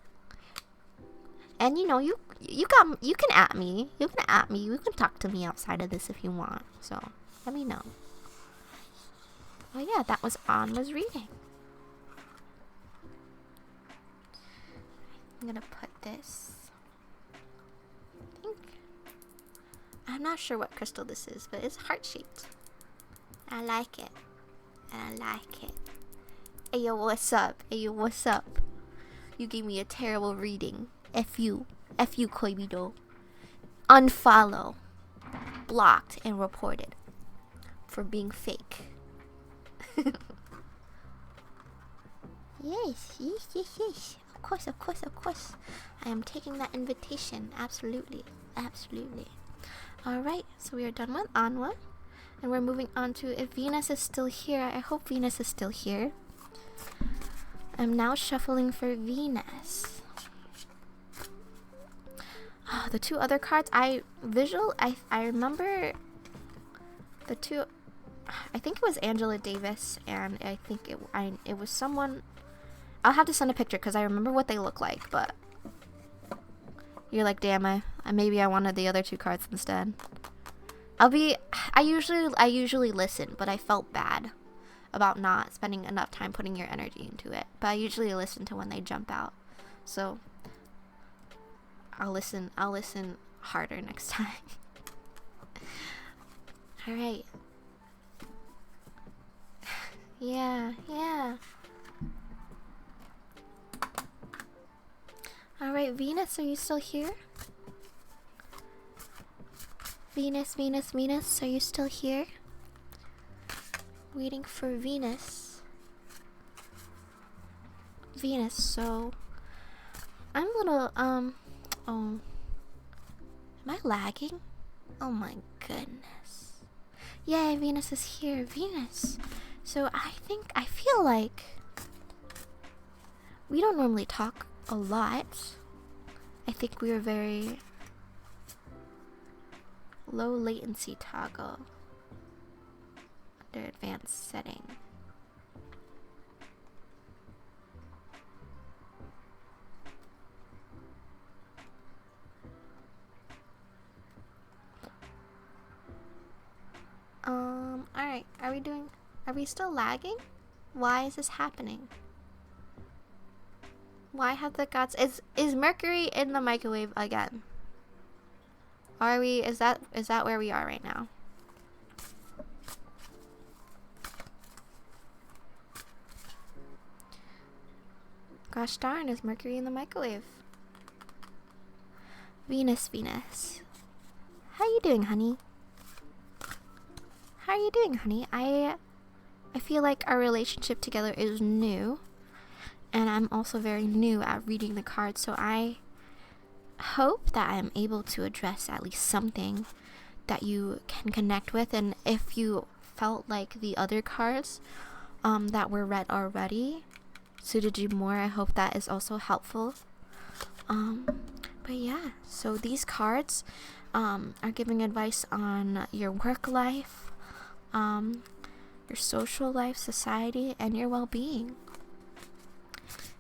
And you know, you can at me, you can talk to me outside of this if you want, so let me know. Oh yeah, that was Anma's reading. I'm gonna put this. I'm not sure what crystal this is, but it's heart-shaped. I like it. Hey yo, what's up? You gave me a terrible reading. F you, Koibito. Unfollow. Blocked and reported. For being fake. Yes. Of course. I am taking that invitation. Absolutely. Alright, so we are done with Anwa. And we're moving on to if Venus is still here. I hope Venus is still here. I'm now shuffling for Venus. Oh, the 2 other cards, I remember the 2. I think it was Angela Davis, and I think it was someone. I'll have to send a picture because I remember what they look like, but you're like, damn, maybe I wanted the other 2 cards instead. I usually listen, but I felt bad about not spending enough time putting your energy into it. But I usually listen to when they jump out, so I'll listen harder next time. All right. Yeah. Alright, Venus, are you still here? Venus, are you still here? Waiting for Venus. So I'm a little, oh. Am I lagging? Oh my goodness. Yay, Venus is here. Venus. So I feel like we don't normally talk a lot. I think we are very low latency toggle under advanced setting. Alright, are we still lagging? Why is this happening? Why have the gods, is Mercury in the microwave again? Is that where we are right now? Gosh darn, is Mercury in the microwave? Venus. How you doing, honey? How are you doing, honey? I feel like our relationship together is new. And I'm also very new at reading the cards, so I hope that I'm able to address at least something that you can connect with. And if you felt like the other cards that were read already suited you more, I hope that is also helpful. But yeah, so these cards are giving advice on your work life, your social life, society, and your well-being.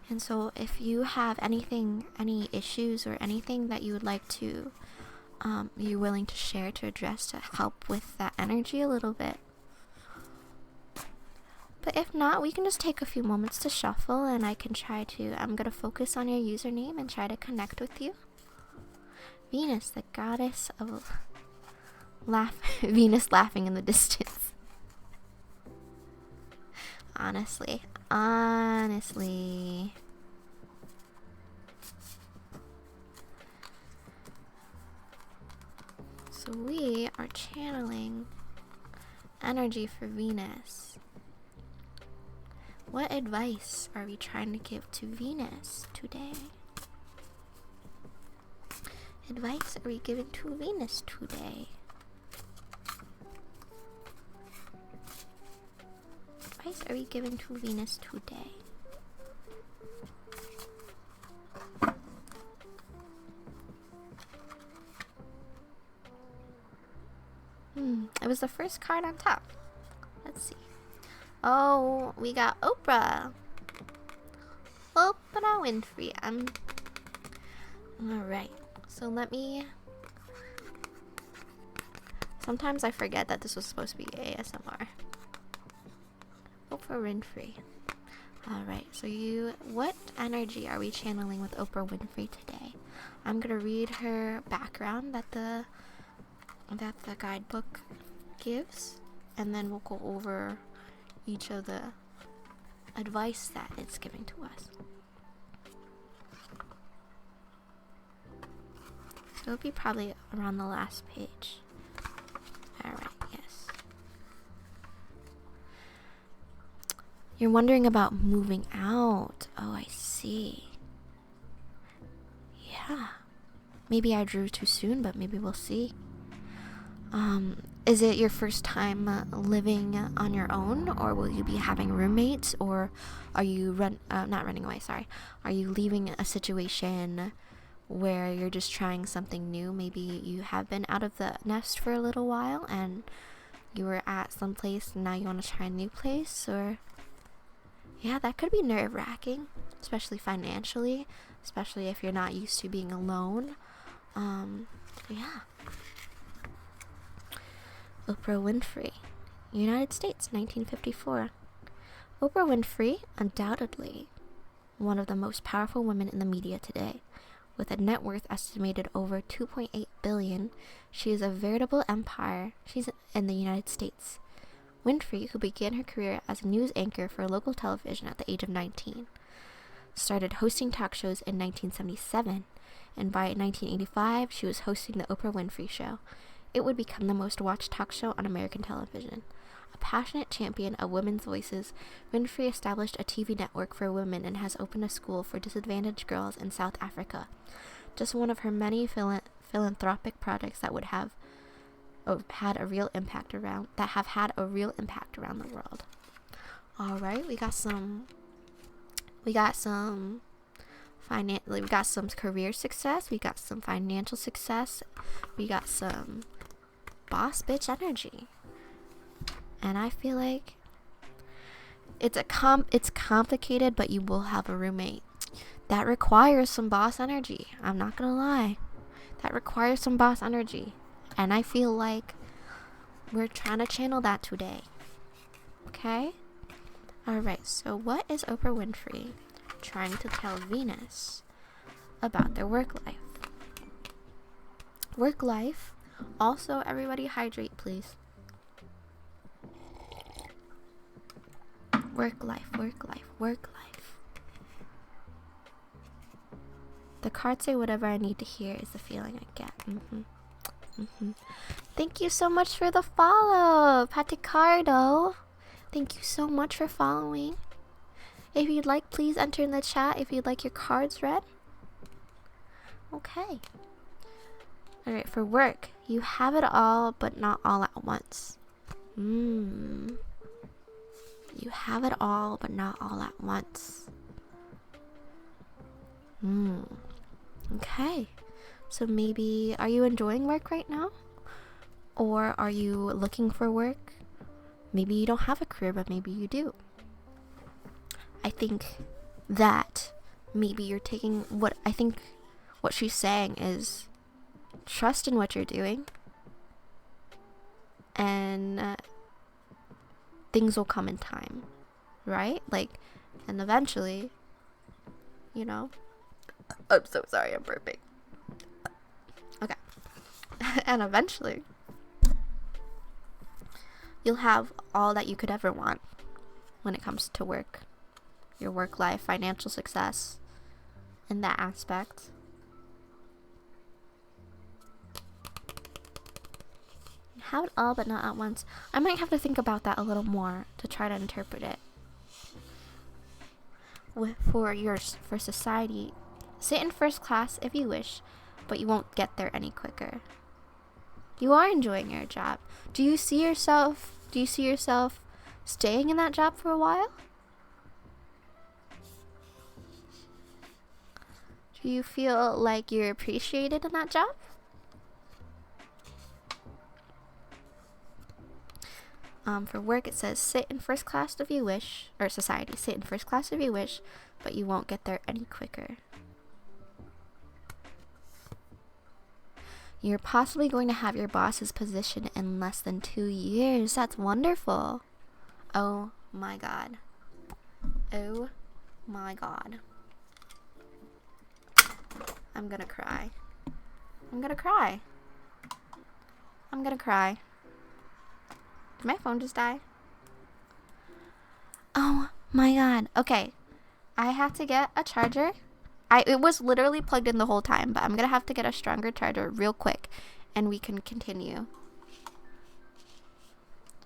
And so if you have any issues or anything that you would like to, you're willing to share, to address, to help with that energy a little bit. But if not, we can just take a few moments to shuffle, and I'm going to focus on your username and try to connect with you. Venus, the goddess of Venus laughing in the distance. Honestly. So we are channeling energy for Venus. What advice are we trying to give to Venus today? Advice are we giving to Venus today? Advice are we giving to Venus today? It was the first card on top. Let's see. Oh, we got Oprah. Oprah Winfrey. Alright. So sometimes I forget that this was supposed to be ASMR. Oprah Winfrey. Alright, so what energy are we channeling with Oprah Winfrey today? I'm gonna read her background that the guidebook gives, and then we'll go over each of the advice that it's giving to us. So it'll be probably around the last page. Alright, yes. You're wondering about moving out. Oh, I see. Yeah. Maybe I drew too soon, but maybe we'll see. Is it your first time living on your own, or will you be having roommates, or are you not running away, sorry. Are you leaving a situation where you're just trying something new? Maybe you have been out of the nest for a little while and you were at some place and now you want to try a new place, or yeah, that could be nerve-wracking, especially financially, especially if you're not used to being alone. Yeah. Oprah Winfrey, United States, 1954. Oprah Winfrey, undoubtedly one of the most powerful women in the media today. With a net worth estimated over $2.8 billion, she is a veritable empire. She's in the United States. Winfrey, who began her career as a news anchor for local television at the age of 19, started hosting talk shows in 1977, and by 1985, she was hosting the Oprah Winfrey Show. It would become the most watched talk show on American television. A passionate champion of women's voices, Winfrey established a TV network for women and has opened a school for disadvantaged girls in South Africa. Just one of her many philanthropic projects that have had a real impact around the world. All right, we got some career success, we got some financial success, we got some boss bitch energy. And I feel like it's complicated, but you will have a roommate. That requires some boss energy. I'm not gonna lie. That requires some boss energy. And I feel like we're trying to channel that today. Okay? Alright, so what is Oprah Winfrey trying to tell Venus about their work life? Work life. Also, everybody hydrate, please. Work life, work life, work life. The cards say whatever I need to hear is the feeling I get. Thank you so much for the follow, Paticardo. Thank you so much for following. If you'd like, please enter in the chat if you'd like your cards read. Okay. Alright, for work, you have it all, but not all at once. You have it all, but not all at once. Okay. So maybe, are you enjoying work right now? Or are you looking for work? Maybe you don't have a career, but maybe you do. I think that maybe you're taking what she's saying is trust in what you're doing, and things will come in time, right? Like, and eventually, you know. I'm so sorry, I'm burping. Okay. And eventually, you'll have all that you could ever want when it comes to work. Your work life, financial success, in that aspect. Have it all, but not at once. I might have to think about that a little more to try to interpret it. For society, sit in first class if you wish, but you won't get there any quicker. You are enjoying your job. Do you see yourself staying in that job for a while? Do you feel like you're appreciated in that job? For work, it says sit in first class if you wish, or society, sit in first class if you wish, but you won't get there any quicker. You're possibly going to have your boss's position in less than 2 years. That's wonderful. Oh my god. Oh my god. I'm gonna cry. I'm gonna cry. I'm gonna cry. Did my phone just die? Oh my god. Okay. I have to get a charger. It was literally plugged in the whole time, but I'm gonna have to get a stronger charger real quick, and we can continue.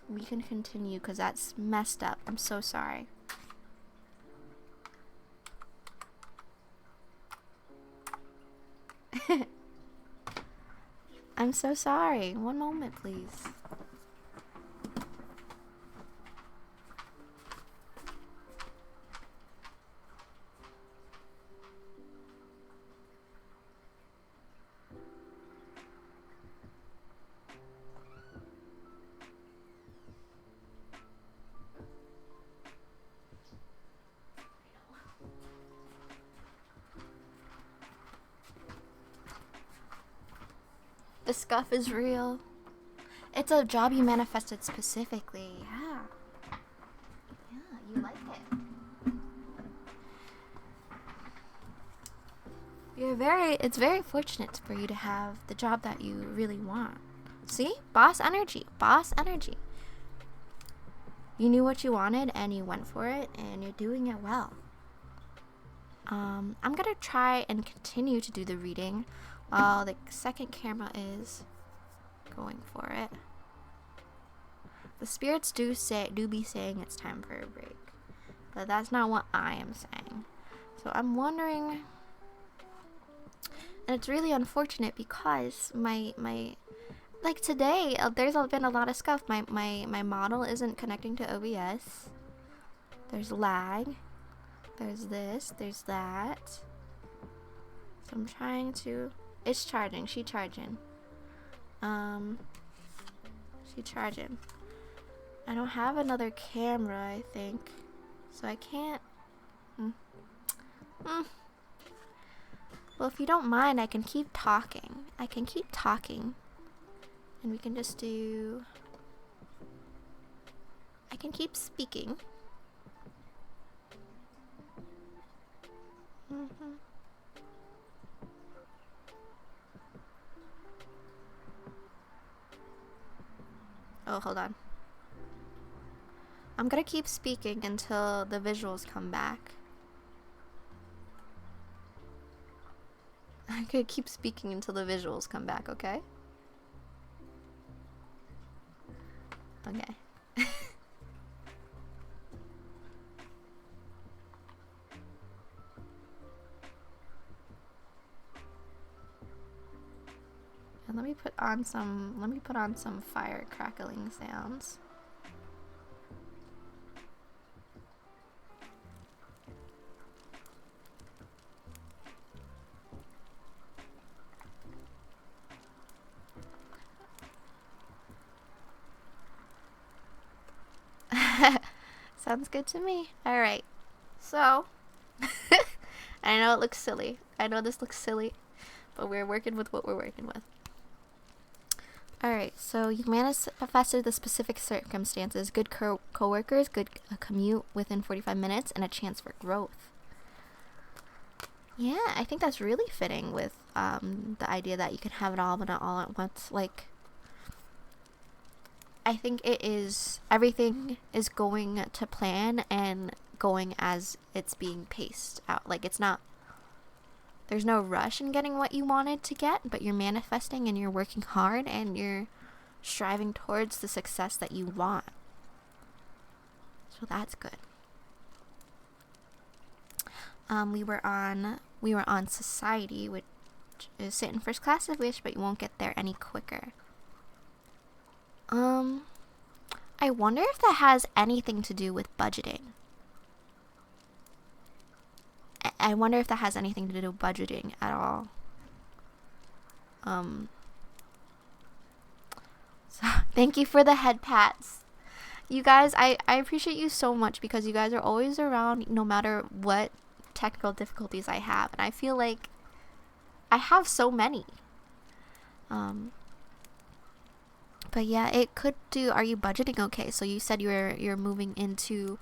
We can continue, because that's messed up. I'm so sorry. I'm so sorry. One moment, please. The scuff is real. It's a job you manifested specifically. Yeah. Yeah, you like it. It's very fortunate for you to have the job that you really want. See? Boss energy. Boss energy. You knew what you wanted and you went for it, and you're doing it well. I'm gonna try and continue to do the reading while the second camera is going for it. The spirits do be saying it's time for a break, but that's not what I am saying. So I'm wondering, and it's really unfortunate because my like today there's been a lot of scuff. My model isn't connecting to OBS. There's lag. There's this. There's that. So I'm trying to... It's charging. She charging. She charging. I don't have another camera, I think. So I can't... Well, if you don't mind, I can keep talking. And we can just do... I can keep speaking. Oh, hold on. I'm gonna keep speaking until the visuals come back. I'm gonna keep speaking until the visuals come back, okay? Okay. And let me put on some fire crackling sounds. Sounds good to me. Alright. So, I know it looks silly. I know this looks silly, but we're working with what we're working with. Alright, so you manifested the specific circumstances, good co-workers, good commute within 45 minutes, and a chance for growth. Yeah, I think that's really fitting with the idea that you can have it all, but not all at once. Like, I think everything is going to plan and going as it's being paced out. Like, there's no rush in getting what you wanted to get, but you're manifesting and you're working hard and you're striving towards the success that you want. So that's good. We were on society, which is sit in first class if you wish, but you won't get there any quicker. I wonder if that has anything to do with budgeting. I wonder if that has anything to do with budgeting at all. So thank you for the head pats. You guys, I appreciate you so much because you guys are always around no matter what technical difficulties I have. And I feel like I have so many. But yeah, it could do. Are you budgeting okay? So you said you're moving into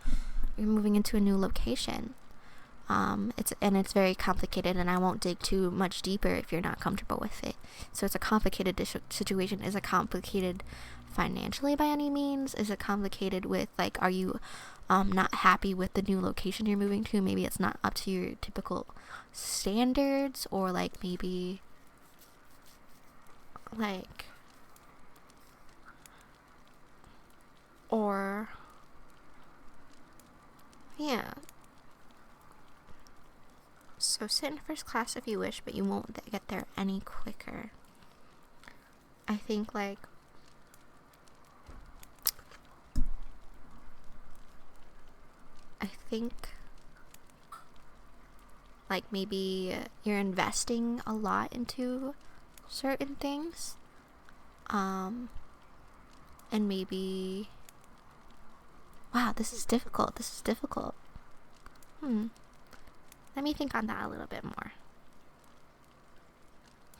a new location. It's very complicated, and I won't dig too much deeper if you're not comfortable with it. So it's a complicated situation. Is it complicated financially by any means? Is it complicated with, like, are you not happy with the new location you're moving to? Maybe it's not up to your typical standards, or like maybe like or yeah. So sit in first class if you wish, but you won't get there any quicker. I think like maybe you're investing a lot into certain things. And maybe, wow, this is difficult. Let me think on that a little bit more.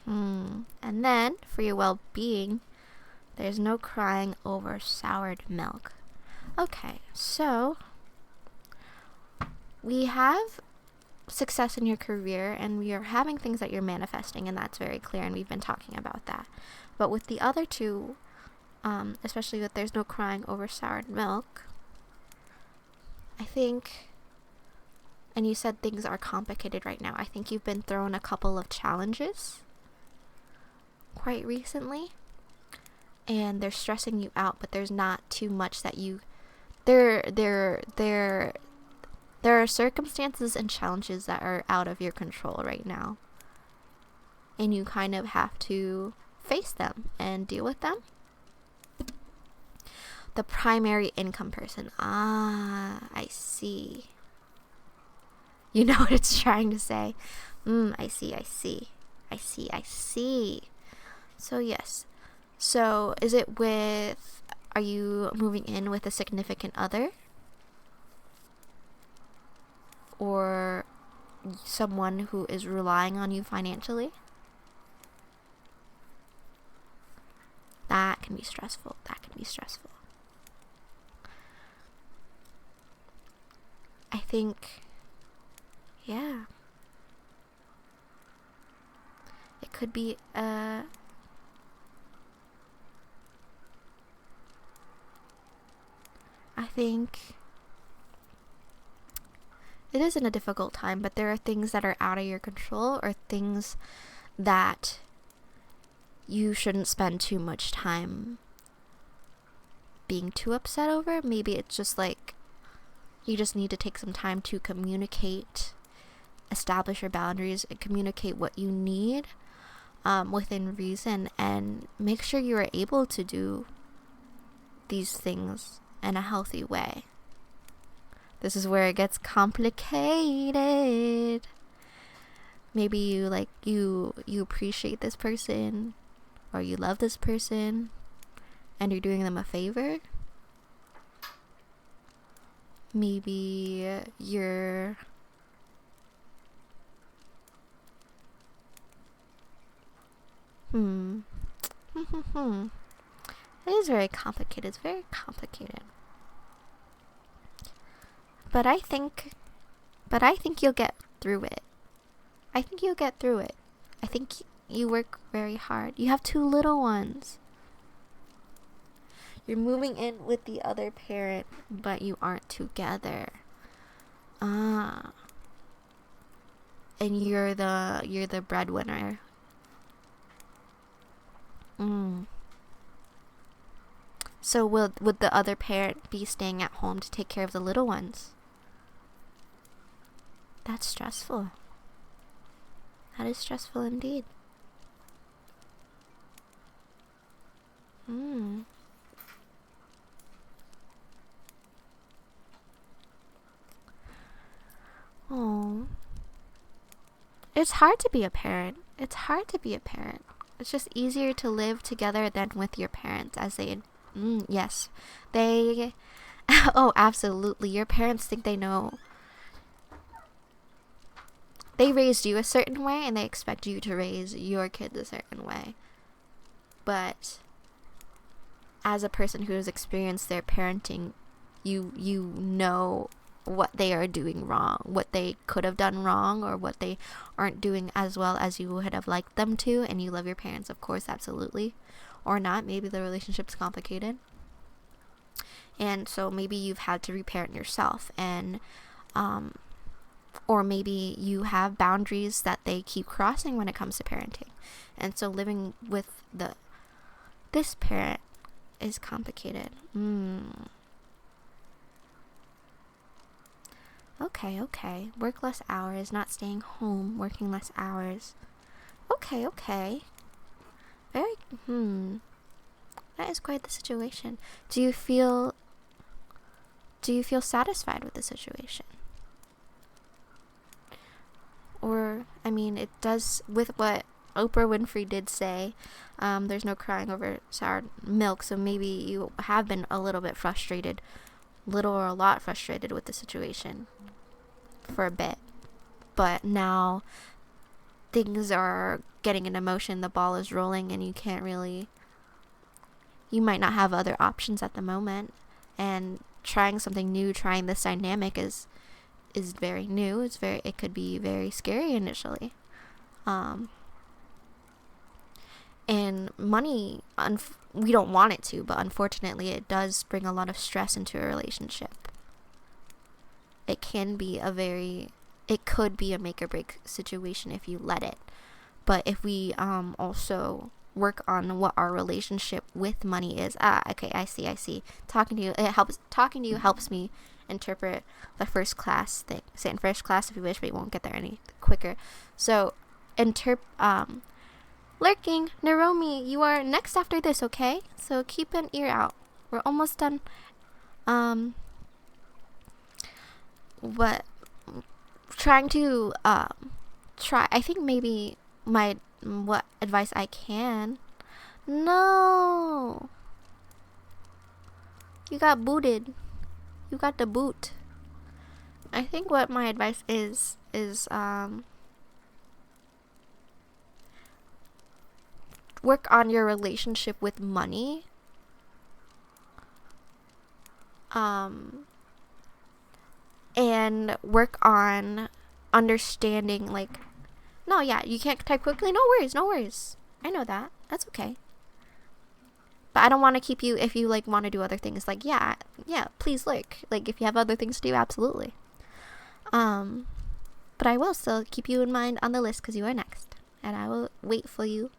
And then, for your well-being, there's no crying over soured milk. Okay, so we have success in your career, and we are having things that you're manifesting, and that's very clear, and we've been talking about that. But with the other two, especially with there's no crying over soured milk, I think... And you said things are complicated right now. I think you've been thrown a couple of challenges quite recently, and they're stressing you out, but there's not too much that you... There are circumstances and challenges that are out of your control right now, and you kind of have to face them and deal with them. the primary income person. Ah, I see. You know what it's trying to say. I see. So yes. So is it with, are you moving in with a significant other? Or someone who is relying on you financially? That can be stressful. I think, yeah. It could be I think it isn't a difficult time, but there are things that are out of your control, or things that you shouldn't spend too much time being too upset over. Maybe it's just like you just need to take some time to communicate, establish your boundaries, and communicate what you need within reason, and make sure you are able to do these things in a healthy way. This is where it gets complicated. Maybe you appreciate this person, or you love this person, and you're doing them a favor. Maybe you're it is very complicated. It's very complicated. But I think you'll get through it. I think you work very hard. You have 2 little ones. You're moving in with the other parent, but you aren't together. And you're the breadwinner. So would the other parent be staying at home to take care of the little ones? That's stressful. That is stressful indeed. Oh. It's hard to be a parent. It's just easier to live together than with your parents, as they yes. They oh, absolutely. Your parents think they know. They raised you a certain way, and they expect you to raise your kids a certain way. But as a person who has experienced their parenting, you know what they are doing wrong, what they could have done wrong, or what they aren't doing as well as you would have liked them to. And you love your parents, of course, absolutely. Or not. Maybe the relationship's complicated, and so maybe you've had to reparent yourself, and or maybe you have boundaries that they keep crossing when it comes to parenting, and so living with this parent is complicated. Okay. Work less hours, not staying home, working less hours. Okay. Very, that is quite the situation. Do you feel satisfied with the situation? Or, I mean, it does, with what Oprah Winfrey did say, there's no crying over sour milk, so maybe you have been a little bit frustrated, little or a lot frustrated with the situation for a bit. But now things are getting into motion, the ball is rolling, and you might not have other options at the moment. And trying something new, trying this dynamic is very new. It could be very scary initially. And money, we don't want it to, but unfortunately it does bring a lot of stress into a relationship. It could be a make or break situation if you let it. But if we also work on what our relationship with money is. Okay, I see. Talking to you helps me interpret the first class thing. Say in first class if you wish, but you won't get there any quicker. So lurking, Naromi, you are next after this, okay? So keep an ear out. We're almost done. What trying to try I think maybe what advice I can. No, you got booted. You got the boot. I think what my advice is work on your relationship with money. And work on understanding, like, no, yeah, you can't type quickly. No worries. I know that. That's okay. But I don't want to keep you if you, like, want to do other things. Like, yeah, please lurk. Like, if you have other things to do, absolutely. But I will still keep you in mind on the list because you are next. And I will wait for you.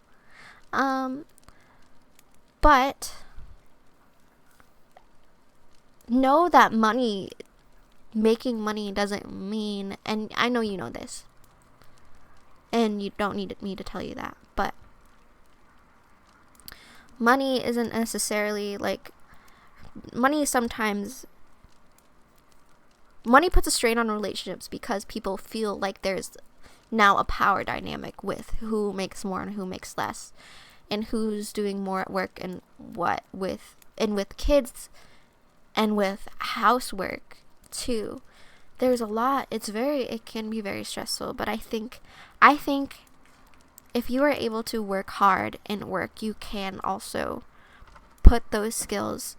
But know that making money doesn't mean, and I know you know this, and you don't need me to tell you that, but money isn't necessarily like, money puts a strain on relationships because people feel like there's now a power dynamic with who makes more and who makes less, and who's doing more at work and what with kids and with housework too. There's a lot. It can be very stressful, but I think if you are able to work hard in work, you can also put those skills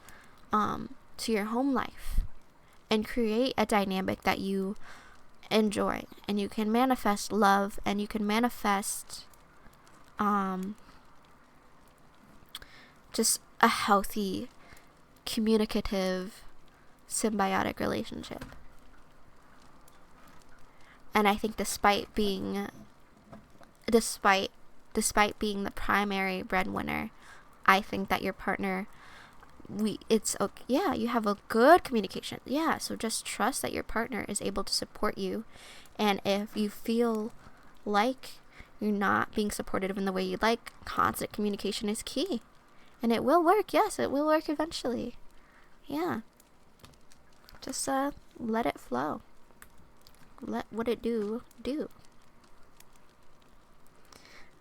to your home life and create a dynamic that you enjoy, and you can manifest love, and you can manifest just a healthy, communicative, symbiotic relationship. And I think despite being the primary breadwinner, I think that your partner, it's okay. Yeah, you have a good communication. Yeah, so just trust that your partner is able to support you. And if you feel like you're not being supported in the way you'd like, constant communication is key. And it will work. Yes, it will work eventually. Yeah. Just let it flow. Let what it do.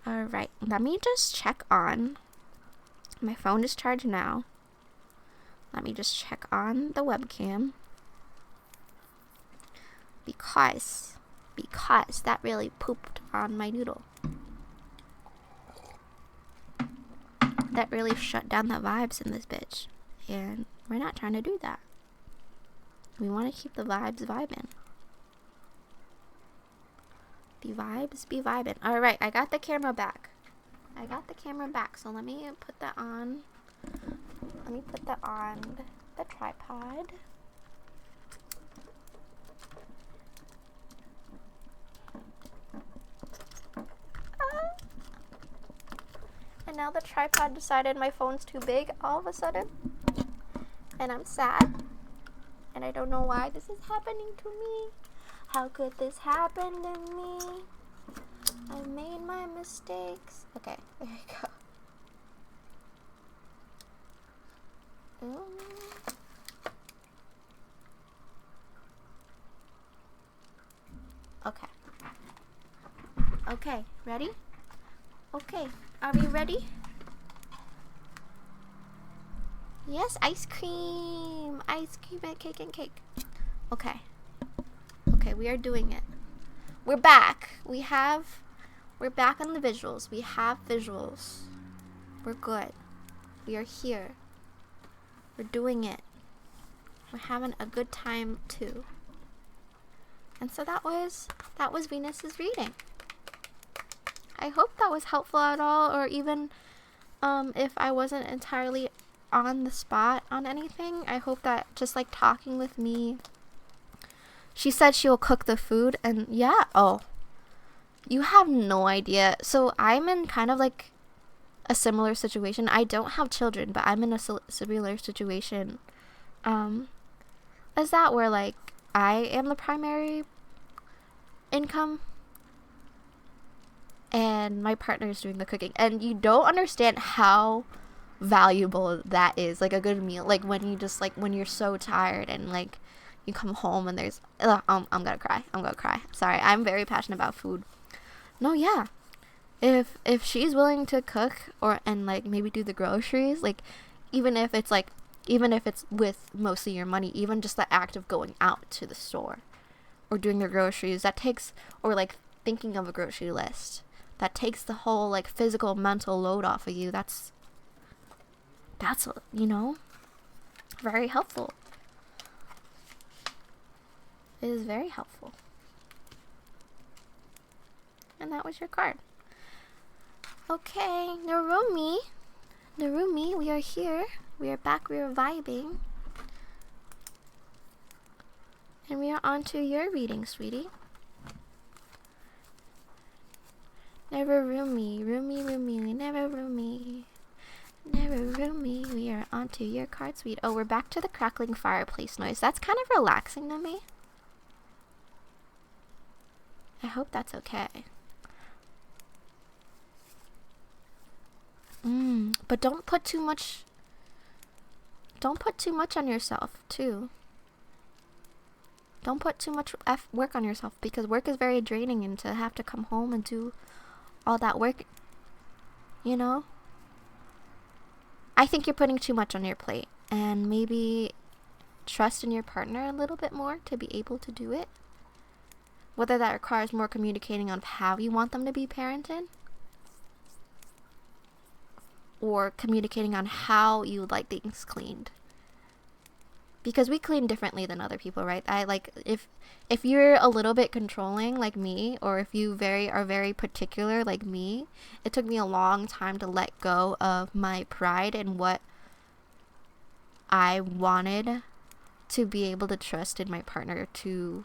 Alright, let me just check on. My phone is charged now. Let me just check on the webcam. Because that really pooped on my noodle. That really shut down the vibes in this bitch. And we're not trying to do that. We want to keep the vibes vibing. The vibes be vibing. Alright, I got the camera back. So let me put that on. The tripod. And now the tripod decided my phone's too big all of a sudden. And I'm sad. And I don't know why this is happening to me. How could this happen to me? I made my mistakes. Okay, there we go. Okay. Okay, ready? Okay, are we ready? Yes, ice cream and cake. Okay, we are doing it. We're back. We're back on the visuals. We have visuals. We're good. We are here. We're doing it. We're having a good time too. And so that was Venus's reading. I hope that was helpful at all, or even if I wasn't entirely on the spot on anything, I hope that just like talking with me. She said she'll cook the food, and yeah, you have no idea. So I'm in kind of like a similar situation. I don't have children, but I'm in a similar situation as that, where like I am the primary income and my partner is doing the cooking, and you don't understand how valuable that is. Like a good meal, like when you just like when you're so tired and like you come home and there's I'm gonna cry. Sorry, I'm very passionate about food. No, yeah, if she's willing to cook and like maybe do the groceries, like even if it's with mostly your money, even just the act of going out to the store or doing the groceries, that takes, or like thinking of a grocery list, that takes the whole like physical mental load off of you. That's very helpful. It is very helpful. And that was your card. Okay, Narumi, we are here. We are back. We are vibing. And we are on to your reading, sweetie. Never Rumi, never Rumi. We are on to your card, sweet. Oh, we're back to the crackling fireplace noise. That's kind of relaxing to me. I hope that's okay. But don't put too much on yourself, too. Don't put too much work on yourself, because work is very draining, and to have to come home and do all that work, I think you're putting too much on your plate, and maybe trust in your partner a little bit more to be able to do it. Whether that requires more communicating on how you want them to be parented, or communicating on how you would like things cleaned. Because we clean differently than other people, right? If you're a little bit controlling like me, or if you are very particular like me, it took me a long time to let go of my pride and what I wanted to be able to trust in my partner to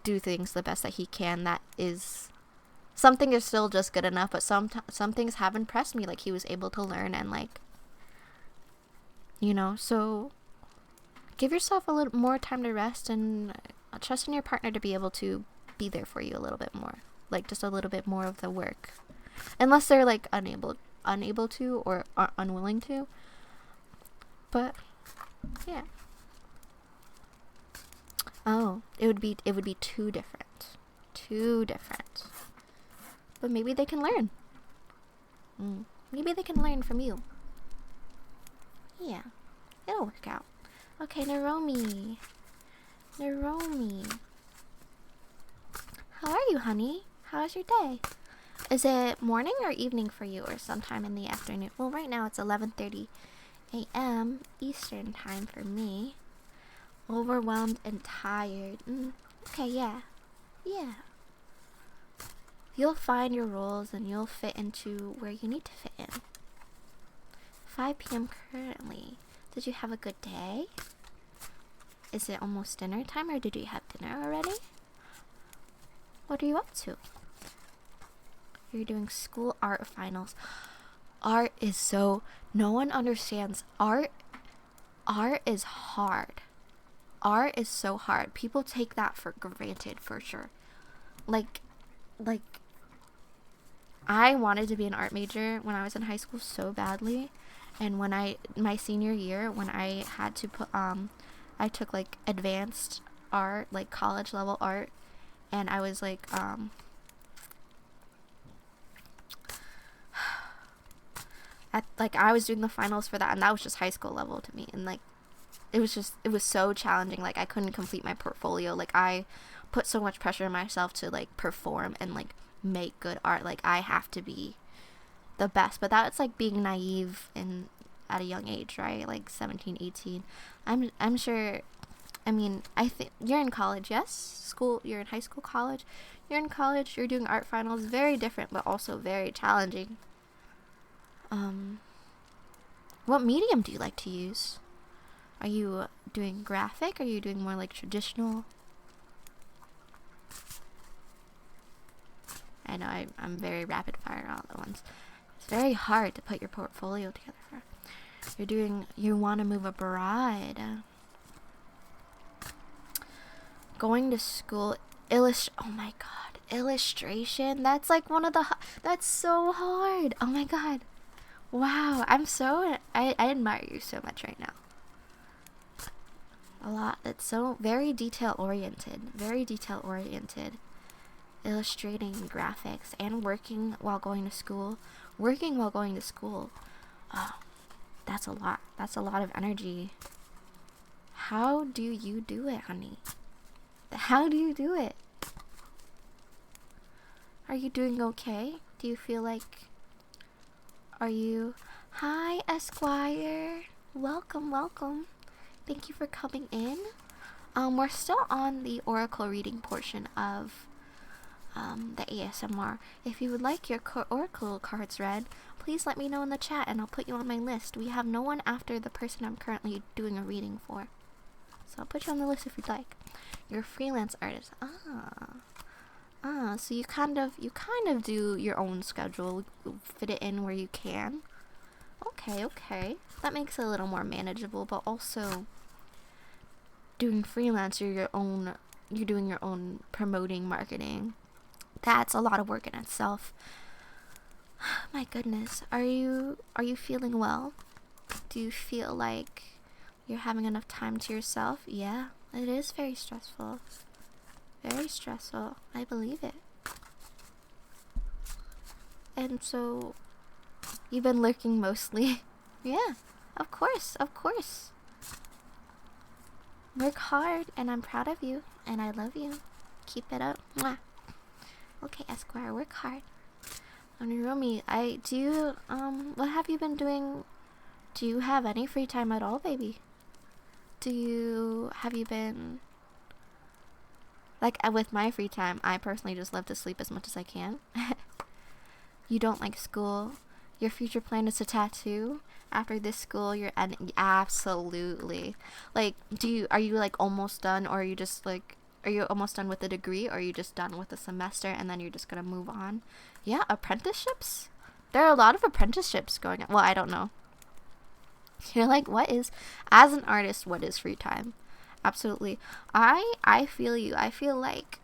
do things the best that he can. That is, something is still just good enough, but some things have impressed me, like he was able to learn, and like, so give yourself a little more time to rest, and trust in your partner to be able to be there for you a little bit more, like just a little bit more of the work, unless they're like unable to or are unwilling to. But yeah. Oh, it would be too different. But maybe they can learn. Maybe they can learn from you. Yeah, it'll work out. Okay, Naromi. How are you, honey? How's your day? Is it morning or evening for you, or sometime in the afternoon? Well, right now it's 11:30 a.m. Eastern time for me. Overwhelmed and tired. Okay, yeah. You'll find your roles and you'll fit into where you need to fit in. 5 p.m. currently. Did you have a good day? Is it almost dinner time, or did you have dinner already? What are you up to? You're doing school art finals. Art is so... No one understands. Art is hard. Art is so hard. People take that for granted, for sure. Like... I wanted to be an art major when I was in high school so badly. And when my senior year, when I had to put... I took, like, advanced art, like, college level art. And I was, like, I was doing the finals for that, and that was just high school level to me. And, like, it was so challenging. Like, I couldn't complete my portfolio. Like, I put so much pressure on myself to, like, perform and, like, make good art. Like, I have to be the best. But that's, like, being naive at a young age, right? Like, 17, 18. I'm sure... I mean, I think you're in college, yes? You're in high school, college. You're in college, you're doing art finals. Very different, but also very challenging. What medium do you like to use? Are you doing graphic? Are you doing more like traditional? I know I'm very rapid fire all at once. It's very hard to put your portfolio together. You want to move abroad. Going to school, oh my god, illustration. That's like that's so hard. Oh my god. Wow, I admire you so much right now. A lot. It's so very detail oriented. Very detail oriented. Illustrating graphics and working while going to school. Working while going to school. Oh, that's a lot. That's a lot of energy. How do you do it, honey? How do you do it? Are you doing okay? Do you feel like... Are you... Hi, Esquire. Welcome, welcome. Thank you for coming in. We're still on the oracle reading portion of the ASMR. If you would like your oracle cards read, please let me know in the chat and I'll put you on my list. We have no one after the person I'm currently doing a reading for. So I'll put you on the list if you'd like. You're a freelance artist. So you kind of do your own schedule, fit it in where you can. Okay. That makes it a little more manageable, but also doing freelance, you're doing your own promoting, marketing. That's a lot of work in itself. My goodness. Are you feeling well? Do you feel like you're having enough time to yourself? Yeah, it is very stressful. Very stressful. I believe it. And so, you've been lurking mostly. Yeah, of course. Work hard, and I'm proud of you, and I love you. Keep it up. Mwah. Okay, Esquire, work hard. Romy, what have you been doing? Do you have any free time at all, baby? Have you been... Like, with my free time, I personally just love to sleep as much as I can. You don't like school. Your future plan is to tattoo. After this school, you're absolutely. Like, are you like almost done, or are you just like, are you almost done with the degree, or are you just done with the semester and then you're just gonna move on? Yeah, apprenticeships. There are a lot of apprenticeships going on. Well, I don't know. You're like, as an artist, what is free time? Absolutely. I feel you. I feel like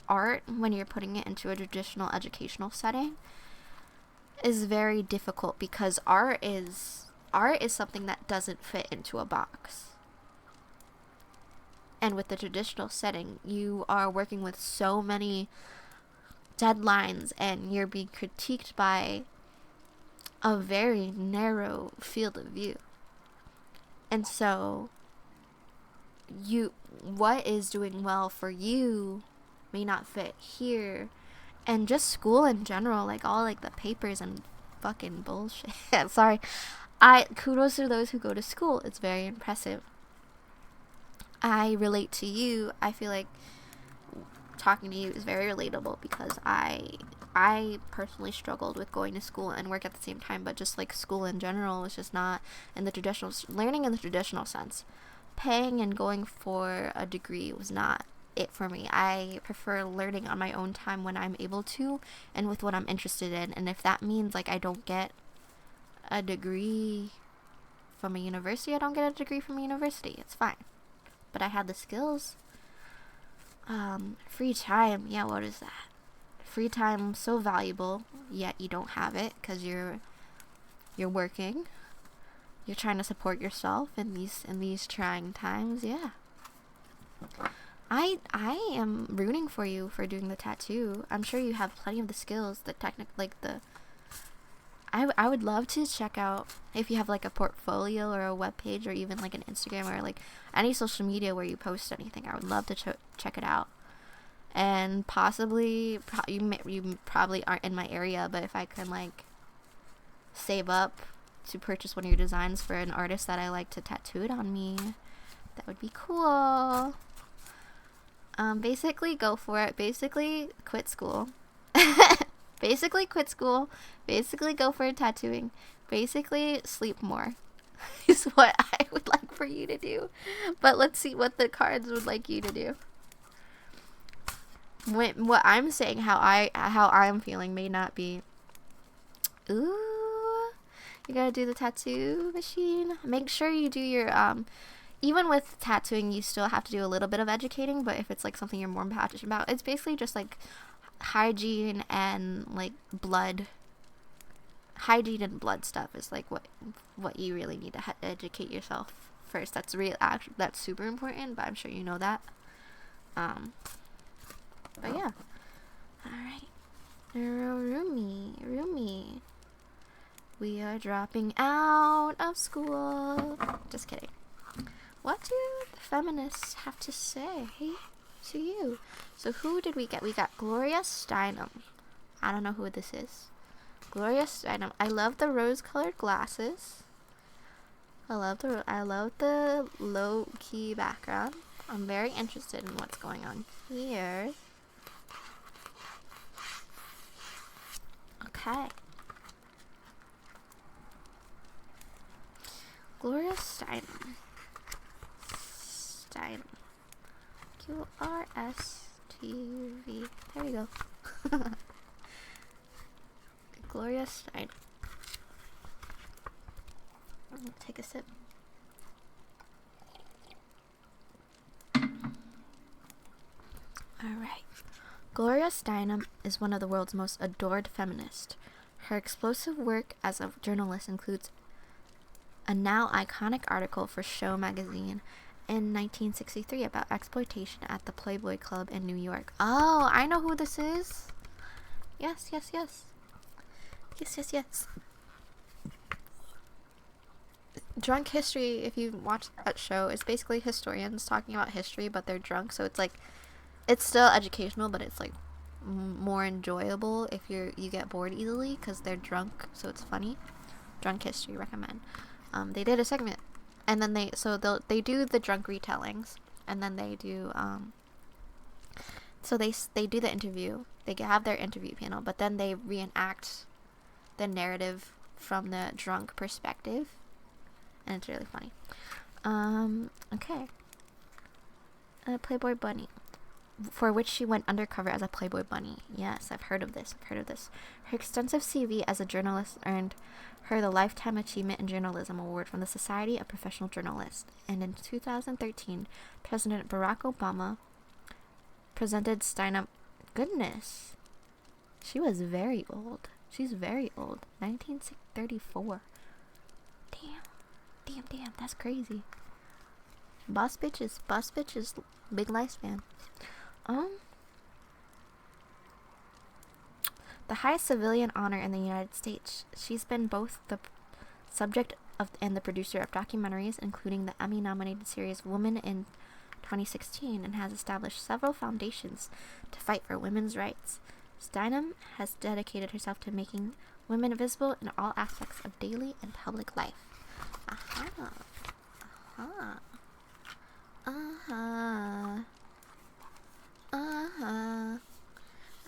art, when you're putting it into a traditional educational setting, is very difficult because art is something that doesn't fit into a box. And with the traditional setting, you are working with so many deadlines and you're being critiqued by a very narrow field of view. And so what is doing well for you may not fit here. And just school in general, like all like the papers and fucking bullshit. Sorry. Kudos to those who go to school. It's very impressive. I relate to you. I feel like talking to you is very relatable because I personally struggled with going to school and work at the same time, but just like school in general was just not in the traditional, learning in the traditional sense. Paying and going for a degree was not it for me. I prefer learning on my own time when I'm able to and with what I'm interested in. And if that means like I don't get a degree from a university, I don't get a degree from a university. It's fine. But I had the skills. Free time. Yeah, what is that? Free time, so valuable, yet you don't have it because you're working. You're trying to support yourself in these trying times. Yeah. I am rooting for you for doing the tattoo. I'm sure you have plenty of the skills, the I would love to check out if you have like a portfolio or a webpage or even like an Instagram or like any social media where you post anything. I would love to check it out. And possibly you probably aren't in my area, but if I can like save up to purchase one of your designs for an artist that I like to tattoo it on me, that would be cool. Basically go for it. Basically quit school. Basically quit school. Basically go for tattooing. Basically sleep more is what I would like for you to do. But let's see what the cards would like you to do. What I'm saying, how I'm feeling may not be. Ooh, you gotta do the tattoo machine. Make sure you do your even with tattooing, you still have to do a little bit of educating, but if it's like something you're more passionate about, it's basically just like hygiene and like blood hygiene and blood stuff is like what you really need to educate yourself first. That's that's super important, but I'm sure you know that. But yeah. Alright. Rumi. We are dropping out of school. Just kidding. What do the feminists have to say to you? So who did we get? We got Gloria Steinem. I don't know who this is. Gloria Steinem. I love the rose-colored glasses. I love the low-key background. I'm very interested in what's going on here. Okay. Gloria Steinem. Q-R-S-T-U-V. There you go. Gloria Steinem. I'm gonna take a sip. Alright. Gloria Steinem is one of the world's most adored feminists. Her explosive work as a journalist includes a now iconic article for Show magazine in 1963 about exploitation at the Playboy Club in New York. Oh, I know who this is. Yes. Drunk history, if you watch that show, is basically historians talking about history, but they're drunk, so it's like, it's still educational, but it's like more enjoyable if you get bored easily because they're drunk, so it's funny. Drunk history, recommend. They did a segment, and then they do the drunk retellings, and then they do so they do the interview. They have their interview panel, but then they reenact the narrative from the drunk perspective, and it's really funny. Okay. Playboy Bunny, for which she went undercover as a Playboy Bunny. Yes, I've heard of this. Her extensive CV as a journalist earned her the Lifetime Achievement in Journalism Award from the Society of Professional Journalists. And in 2013, President Barack Obama presented Steinem. Goodness. She was very old. She's very old. 1934. Damn, that's crazy. Boss bitches, big lifespan. The highest civilian honor in the United States. She's been both the subject of and the producer of documentaries, including the Emmy-nominated series Woman in 2016, and has established several foundations to fight for women's rights. Steinem has dedicated herself to making women visible in all aspects of daily and public life.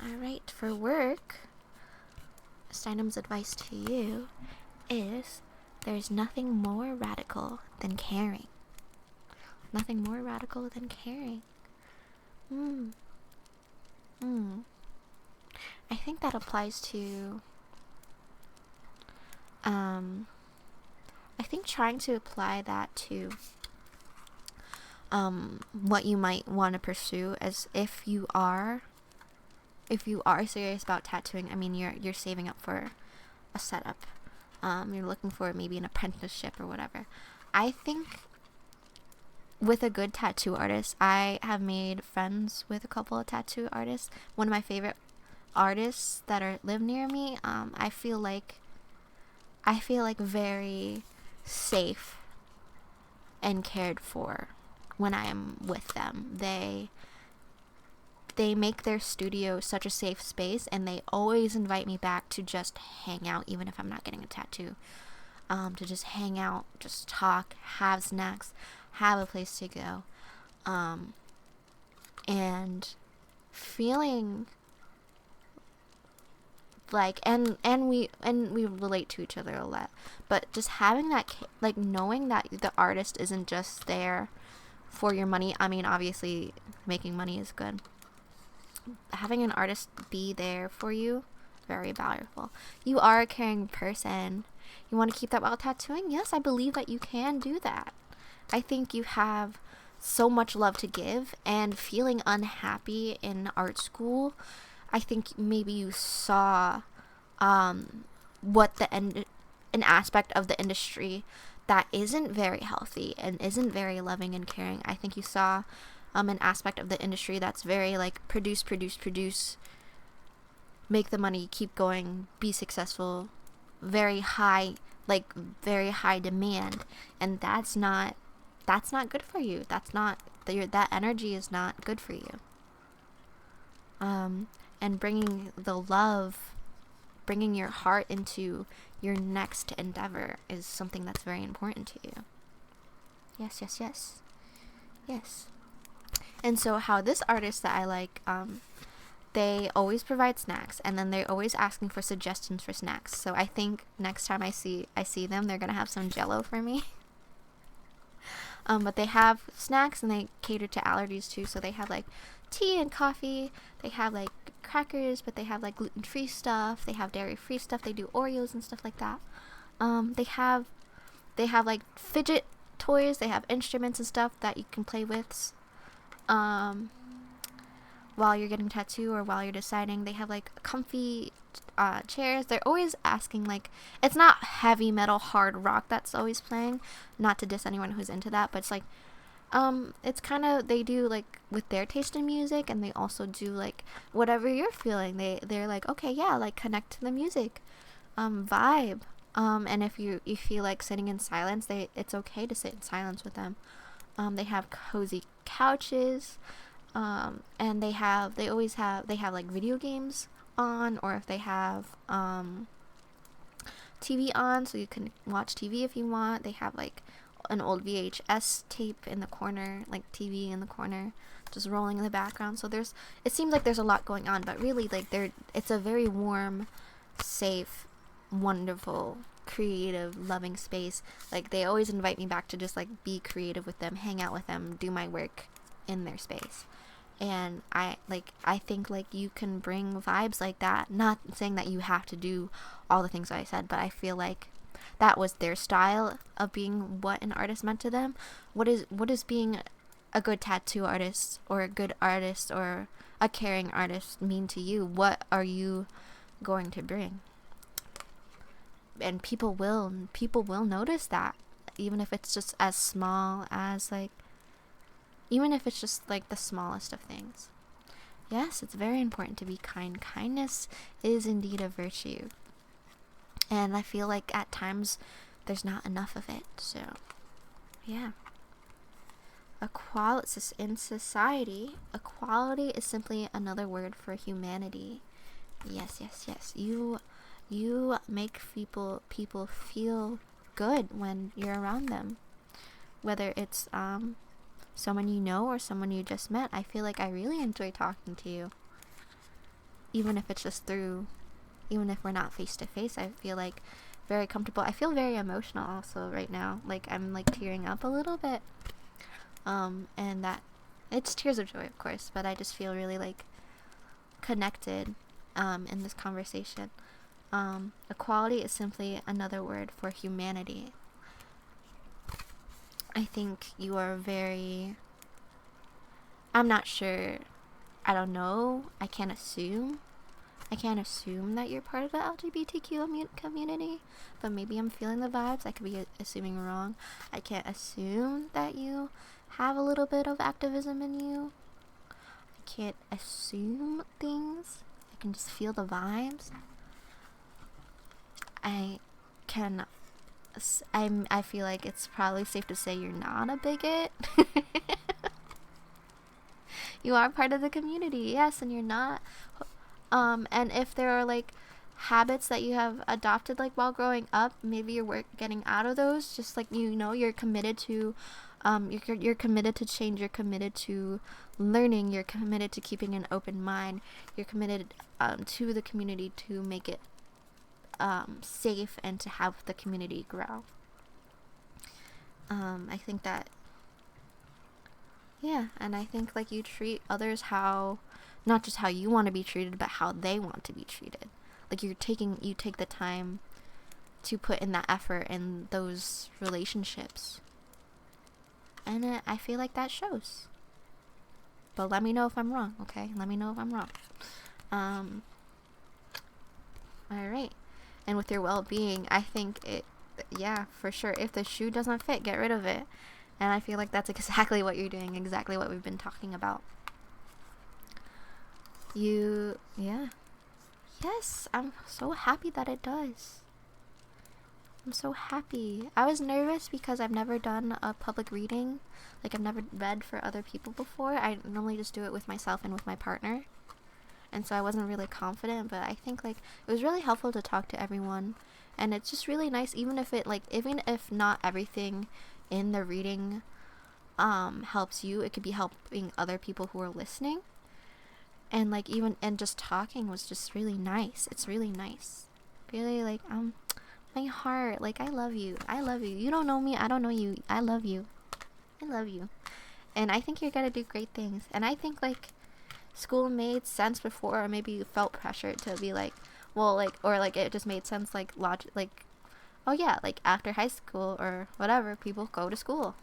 Alright, for work, Steinem's advice to you is there's nothing more radical than caring. Nothing more radical than caring. I think that applies to I think trying to apply that to what you might want to pursue, as if you are serious about tattooing. I mean, you're saving up for a setup. You're looking for maybe an apprenticeship or whatever. I think with a good tattoo artist, I have made friends with a couple of tattoo artists. One of my favorite artists that live near me, I feel like very safe and cared for when I am with them. They make their studio such a safe space, and they always invite me back to just hang out, even if I'm not getting a tattoo. To just hang out, just talk, have snacks, have a place to go, and feeling like, and we relate to each other a lot, but just having that, like, knowing that the artist isn't just there for your money. I mean, obviously making money is good. Having an artist be there for you, very valuable. You are a caring person. You want to keep that while tattooing? Yes, I believe that you can do that. I think you have so much love to give, and feeling unhappy in art school, I think maybe you saw an aspect of the industry that isn't very healthy and isn't very loving and caring. I think you saw an aspect of the industry that's very like produce, make the money, keep going, be successful, very high demand, and that's not good for you. That energy is not good for you. And bringing the love, bringing your heart into your next endeavor is something that's very important to you. Yes. And so how this artist that I like, they always provide snacks, and then they're always asking for suggestions for snacks. So I think next time I see them, they're gonna have some Jello for me. But they have snacks, and they cater to allergies too. So they have like tea and coffee. They have like crackers, but they have like gluten-free stuff. They have dairy-free stuff. They do Oreos and stuff like that. They have like fidget toys. They have instruments and stuff that you can play with. While you're getting a tattoo or while you're deciding. They have like comfy chairs. They're always asking, like, it's not heavy metal hard rock that's always playing, not to diss anyone who's into that, but it's like it's kind of, they do like with their taste in music, and they also do like whatever you're feeling. They're like, okay, yeah, like connect to the music, vibe, and if you feel like sitting in silence, it's okay to sit in silence with them. They have cozy couches, and they have like video games on, or if they have TV on, so you can watch TV if you want. They have like an old VHS tape in the corner, like TV in the corner, just rolling in the background. So it seems like there's a lot going on, but really like it's a very warm, safe, wonderful, creative, loving space. Like they always invite me back to just like be creative with them, hang out with them, do my work in their space. And I think like you can bring vibes like that, not saying that you have to do all the things I said, but I feel like that was their style of being what an artist meant to them. What is being a good tattoo artist or a good artist or a caring artist mean to you? What are you going to bring? And people will notice that, even if it's just as small as like, even if it's just like the smallest of things. Yes, it's very important to be kind. Kindness is indeed a virtue. And I feel like at times there's not enough of it. So, yeah. In society, equality is simply another word for humanity. Yes. You make people feel good when you're around them. Whether it's someone you know or someone you just met. I feel like I really enjoy talking to you. Even if we're not face to face, I feel like very comfortable. I feel very emotional also right now. Like I'm like tearing up a little bit. And that it's tears of joy, of course, but I just feel really like connected in this conversation. Equality is simply another word for humanity. I think you are I'm not sure. I don't know. I can't assume that you're part of the LGBTQ community, but maybe I'm feeling the vibes. I could be assuming wrong. I can't assume that you have a little bit of activism in you. I can't assume things. I can just feel the vibes. I feel like it's probably safe to say you're not a bigot. You are part of the community, yes, and you're not. And if there are like habits that you have adopted like while growing up, maybe you're getting out of those. Just like you're committed to, you're committed to change. You're committed to learning. You're committed to keeping an open mind. You're committed to the community to make it safe and to have the community grow. I think that, yeah, and I think like you treat others not just how you want to be treated, but how they want to be treated. Like you take the time to put in that effort in those relationships, and I feel like that shows. But let me know if I'm wrong, okay? Let me know if I'm wrong. All right. and with your well-being, I think yeah, for sure, if the shoe doesn't fit, get rid of it. And I feel like that's exactly what you're doing, exactly what we've been talking about. Yeah. Yes, I'm so happy that it does. I'm so happy. I was nervous because I've never done a public reading. Like, I've never read for other people before. I normally just do it with myself and with my partner. And so I wasn't really confident, but I think, like, it was really helpful to talk to everyone. And it's just really nice, even if not everything in the reading helps you, it could be helping other people who are listening. And like, and just talking was just really nice. It's really nice. Really, like, my heart, like, I love you. You don't know me, I don't know you. I love you. And I think you're gonna do great things. And I think, like, school made sense before, or maybe you felt pressured to be like, well, like, or like it just made sense, like, oh yeah, like, after high school or whatever, people go to school.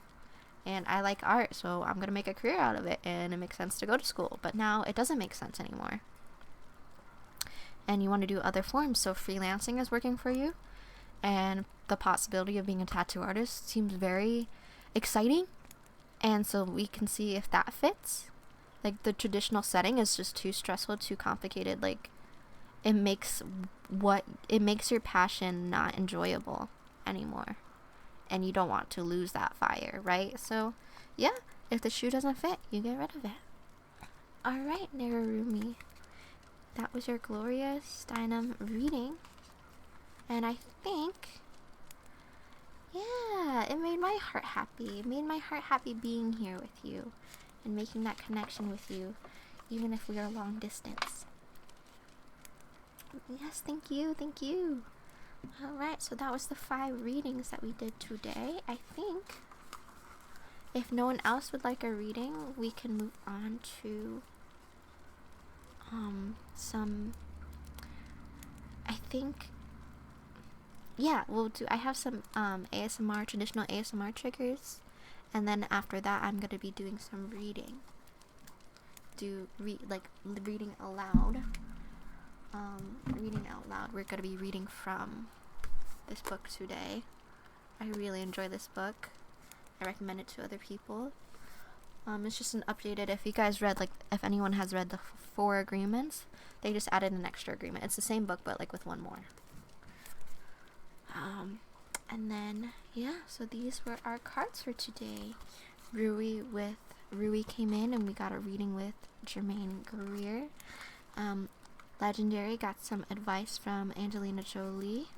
And I like art, so I'm gonna make a career out of it, and it makes sense to go to school. But now it doesn't make sense anymore. And you want to do other forms, so freelancing is working for you, and the possibility of being a tattoo artist seems very exciting. And so we can see if that fits. Like, the traditional setting is just too stressful, too complicated. Like, it makes your passion not enjoyable anymore. And you don't want to lose that fire, right? So, yeah, if the shoe doesn't fit, you get rid of it. Alright, Nararumi. That was your Gloria Steinem reading. And I think, yeah, it made my heart happy. It made my heart happy being here with you and making that connection with you, even if we are long distance. Yes, thank you. Alright, so that was the 5 readings that we did today. I think if no one else would like a reading, we can move on to I have some traditional ASMR triggers, and then after that I'm going to be doing some reading. Reading aloud. Reading out loud. We're going to be reading from this book today. I really enjoy this book. I recommend it to other people. It's just an updated, if you guys read, like, if anyone has read the 4 agreements, they just added an extra agreement. It's the same book, but, like, with 1 more. And then, yeah, so these were our cards for today. Rui came in, and we got a reading with Jermaine Greer. Legendary got some advice from Angelina Jolie.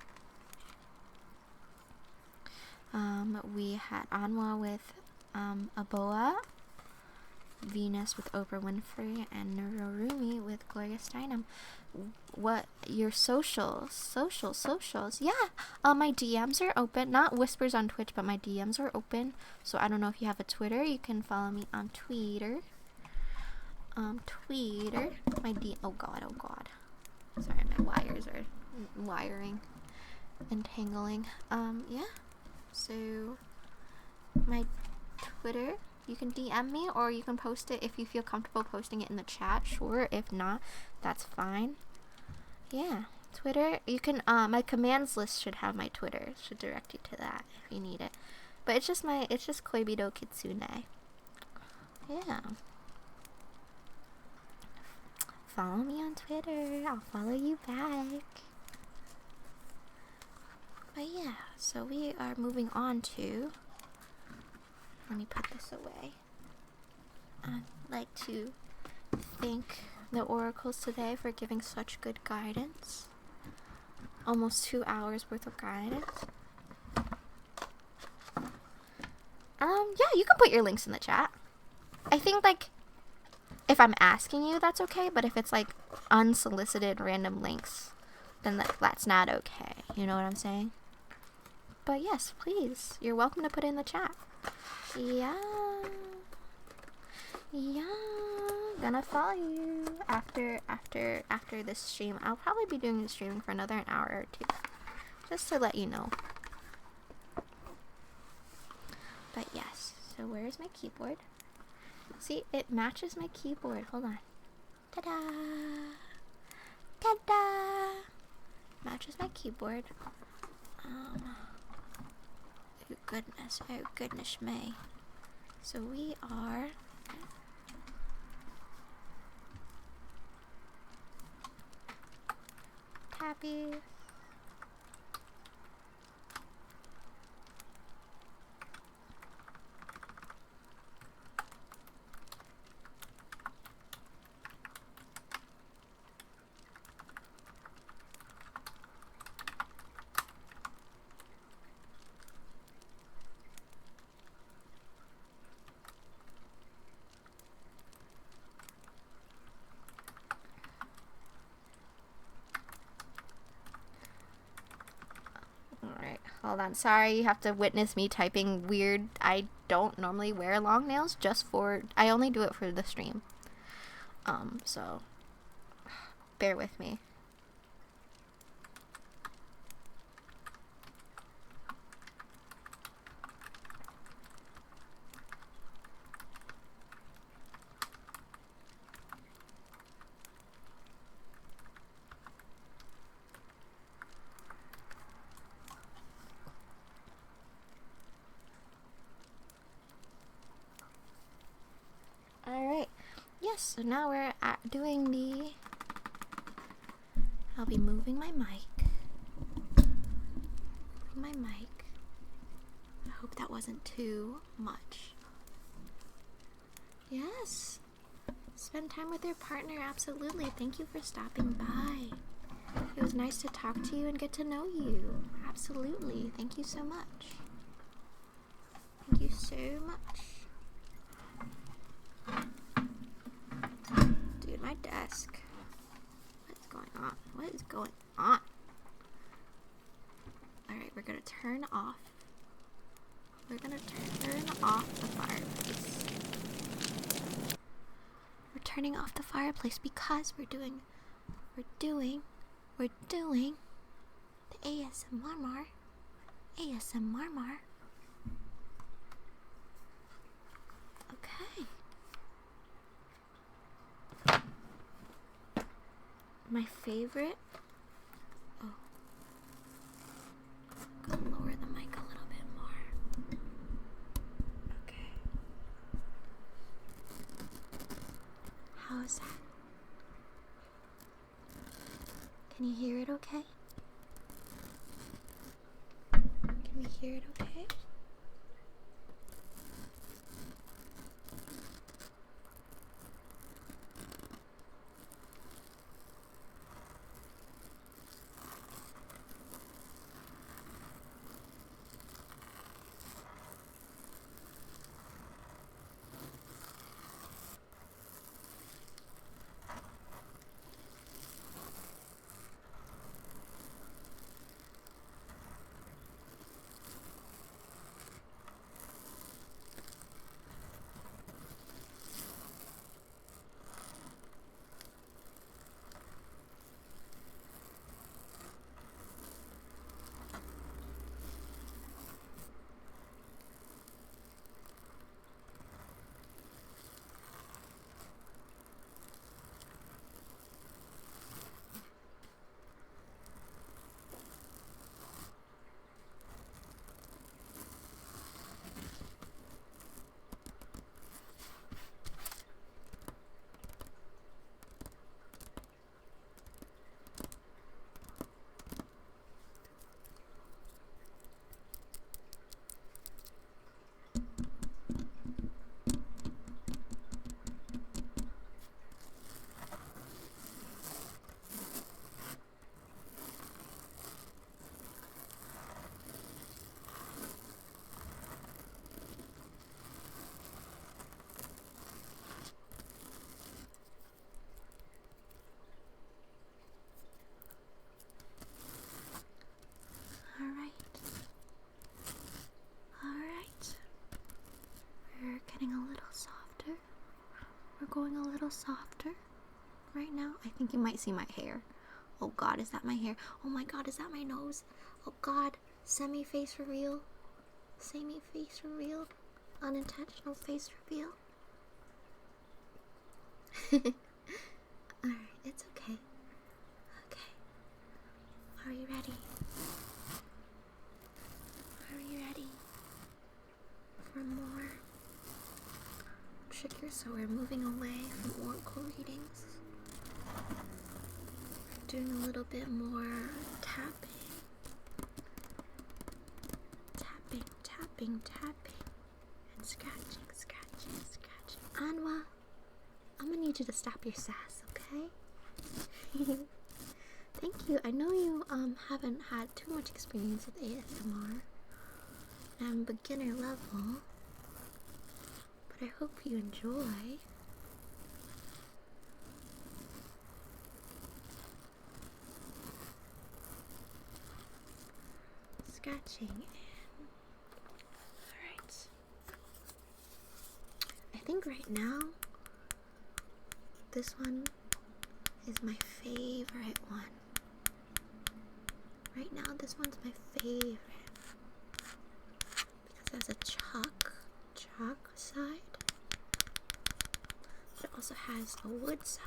We had Anwa with Aboa, Venus with Oprah Winfrey, and Nararumi with Gloria Steinem. What your socials? Yeah, my DMs are open. Not whispers on Twitch, but my DMs are open. So I don't know if you have a Twitter. You can follow me on Twitter. Oh god. Sorry, my wires are wiring and tangling. Yeah. So my Twitter, you can DM me, or you can post it if you feel comfortable posting it in the chat. Sure. If not, that's fine. Yeah. Twitter, you can my commands list should have my Twitter. It should direct you to that if you need it. But it's just Koibito Kitsune. Yeah. Follow me on Twitter. I'll follow you back. But yeah, so we are moving on to, let me put this away. I'd like to thank the oracles today for giving such good guidance. Almost 2 hours worth of guidance. Yeah, you can put your links in the chat. I think, like, if I'm asking you, that's okay, but if it's like unsolicited random links, then that's not okay. You know what I'm saying? But yes, please, you're welcome to put it in the chat. Yeah, gonna follow you after this stream. I'll probably be doing the streaming for another hour or 2, just to let you know. But yes, so where's my keyboard? See, it matches my keyboard. Hold on. Ta-da! Ta-da! matches my keyboard. Oh goodness me. So we are Tappies. Alright, hold on. Sorry, you have to witness me typing weird. I don't normally wear long nails, I only do it for the stream. So bear with me. Alright, yes, so now we're doing the... I'll be moving my mic. I hope that wasn't too much. Yes, spend time with your partner, absolutely. Thank you for stopping by. It was nice to talk to you and get to know you. Absolutely, thank you so much. Thank you so much. Dude, my desk. What is going on? What is going on? Alright, we're gonna turn off. We're gonna turn off the fireplace. We're turning off the fireplace because we're doing the ASMR. Okay. My favorite. Oh. I'm gonna lower the mic a little bit more. Okay. How is that? Can you hear it okay? Can we hear it okay? Going a little softer right now. I think you might see my hair. Oh god, is that my hair? Oh my god, is that my nose? Oh god, semi-face reveal. Semi-face reveal. Unintentional face reveal. Alright, it's okay. Okay. Are you ready? Are you ready for more triggers? So we're moving away from oracle readings. Doing a little bit more tapping. Tapping, and scratching. Anwa, I'm gonna need you to stop your sass, okay? Thank you. I know you haven't had too much experience with ASMR. I'm beginner level, but I hope you enjoy. Scratching in. Alright. I think right now this one is my favorite one. Right now this one's my favorite because there's a chalk side, but it also has a wood side.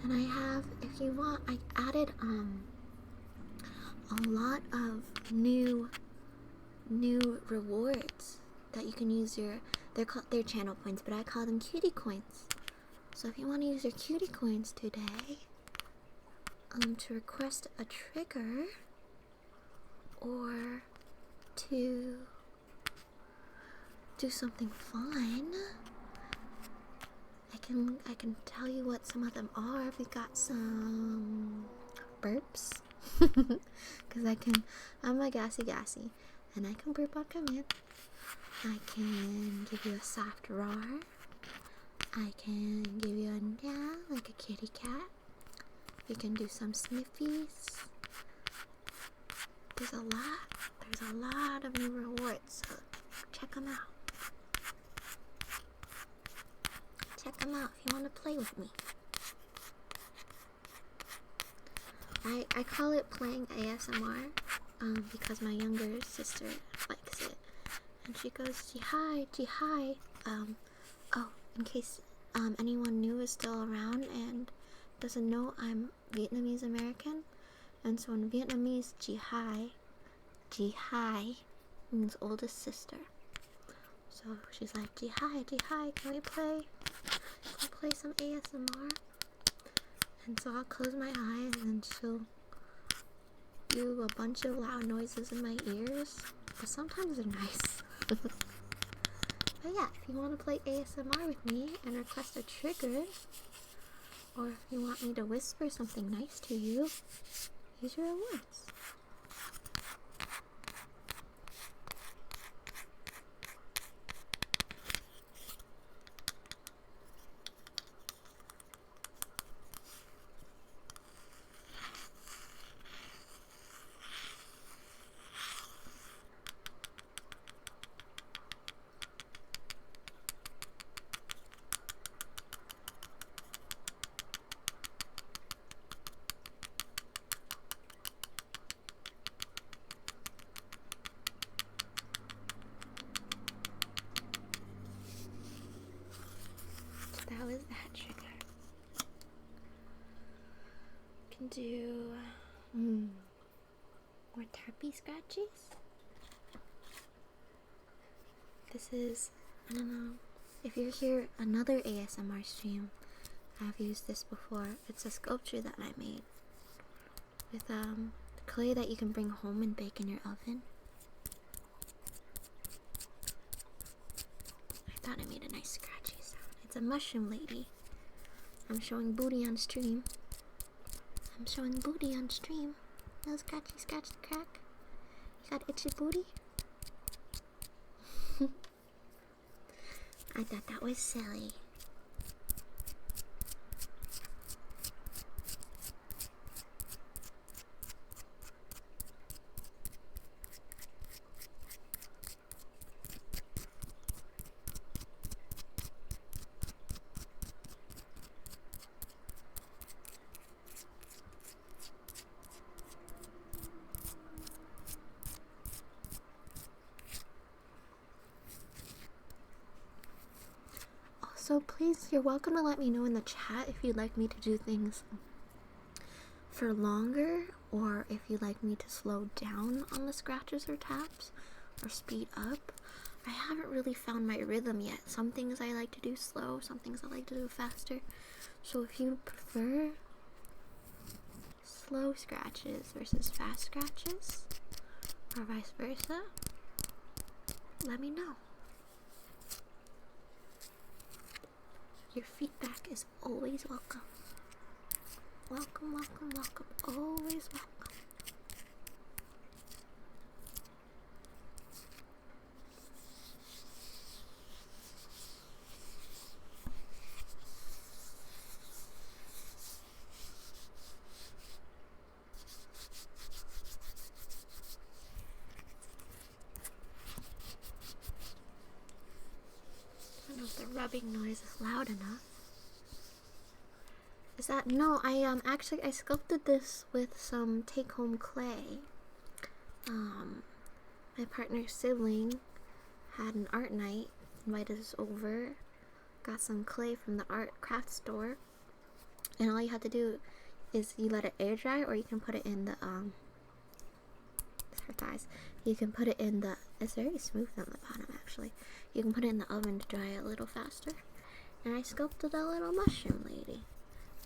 And I have, if you want, I added a lot of new rewards that you can use they're channel points, but I call them cutie coins. So if you want to use your cutie coins today, to request a trigger or to do something fun, I can tell you what some of them are. We've got some burps, because I'm a gassy, and I can burp on command. I can give you a soft roar. I can give you a meow like a kitty cat. We can do some sniffies. There's a lot of new rewards, so check them out. Check them out if you want to play with me. I call it playing ASMR because my younger sister likes it, and she goes, Jihai. Oh, in case anyone new is still around and doesn't know, I'm Vietnamese American, and so in Vietnamese, Jihai means oldest sister. So she's like, Jihai, can we play some ASMR? And so I'll close my eyes and she'll do a bunch of loud noises in my ears, but sometimes they're nice. But yeah, if you want to play ASMR with me and request a trigger, or if you want me to whisper something nice to you, use your rewards. That was that trigger. Can do more Tappies scratchies. This is, I don't know if you're here, another ASMR stream. I've used this before. It's a sculpture that I made with clay that you can bring home and bake in your oven. I thought I made a nice scratchy sound. It's a mushroom lady. I'm showing booty on stream. No scratchy scratch the crack. You got itchy booty? I thought that was silly. So please, you're welcome to let me know in the chat if you'd like me to do things for longer, or if you'd like me to slow down on the scratches or taps, or speed up. I haven't really found my rhythm yet. Some things I like to do slow, some things I like to do faster. So if you prefer slow scratches versus fast scratches, or vice versa, let me know. Your feedback is always welcome. Welcome, welcome, welcome. Always welcome. I don't know if the rubbing noise is loud enough. Is that no? Actually I sculpted this with some take-home clay. My partner's sibling had an art night, invited us over, got some clay from the art craft store, and all you have to do is you let it air dry, or you can put it in the her thighs. You can put it in the. It's very smooth on the bottom actually. You can put it in the oven to dry a little faster. And I sculpted a little mushroom lady.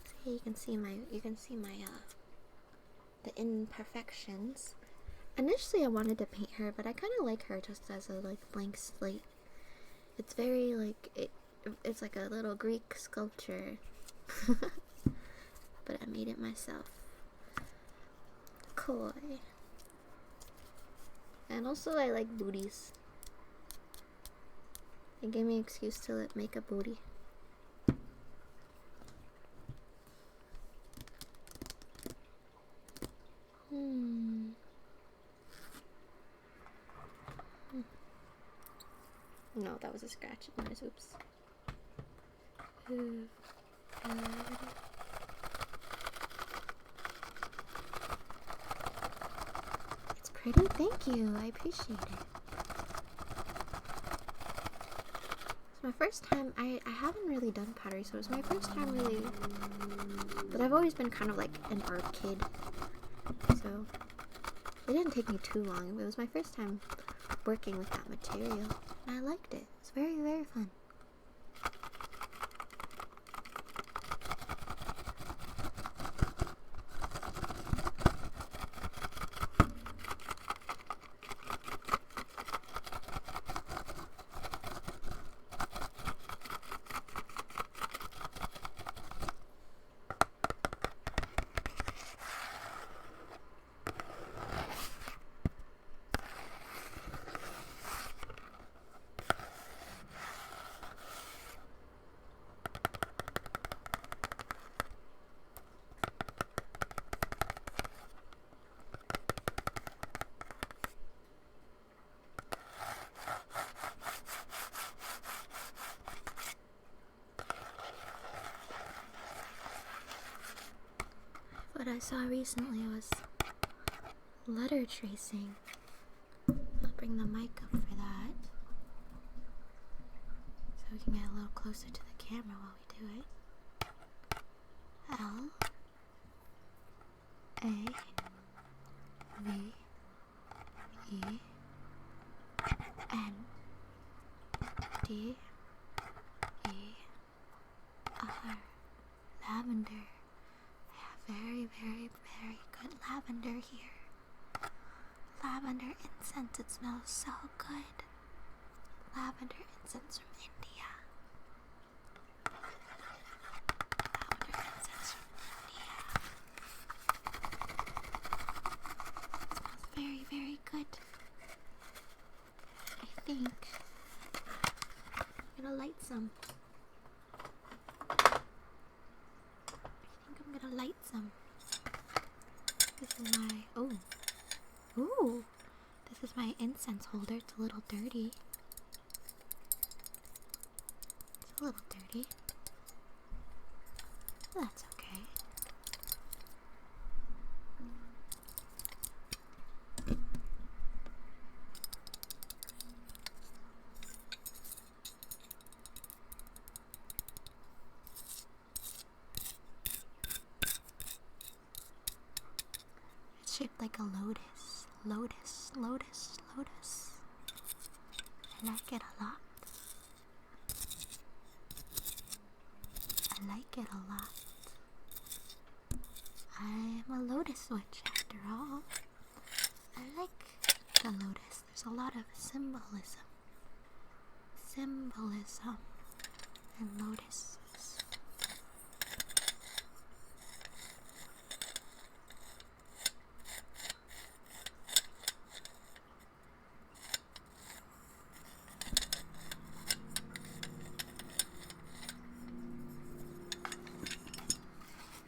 So you can see my the imperfections. Initially I wanted to paint her, but I kind of like her just as a blank slate. It's very it's like a little Greek sculpture. But I made it myself. Koi. And also I like booties. It gave me an excuse to make a booty. No, that was a scratch noise. Oops. It's pretty. Thank you. I appreciate it. It's my first time. I haven't really done pottery, so it was my first time really. But I've always been kind of like an art kid, so it didn't take me too long. It was my first time working with that material, and I liked it. It's very, very fun. What I saw recently was letter tracing. I'll bring the mic up for that, so we can get a little closer to the camera while we do it. L A V E N D E R. Lavender. Very, very, very good lavender here. Lavender incense, it smells so good. Lavender incense from India. Lavender incense from India. It smells very, very good. I think I'm gonna light some. I'm gonna light some. This is my, ooh, this is my incense holder. It's a little dirty. It's a little dirty. That's okay. It's shaped like a lotus. Lotus, lotus, lotus. I like it a lot. I like it a lot. I'm a lotus witch after all. I like the lotus. There's a lot of symbolism. Symbolism and lotuses.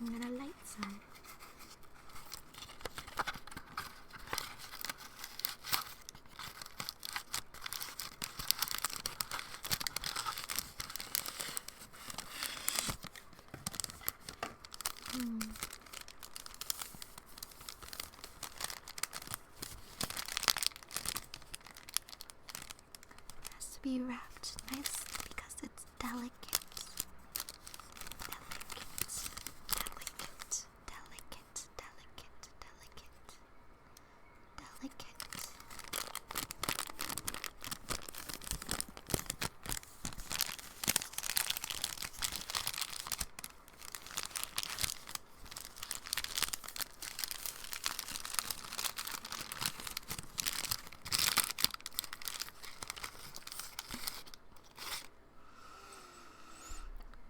I'm gonna light some. Has to be wrapped nicely because it's delicate.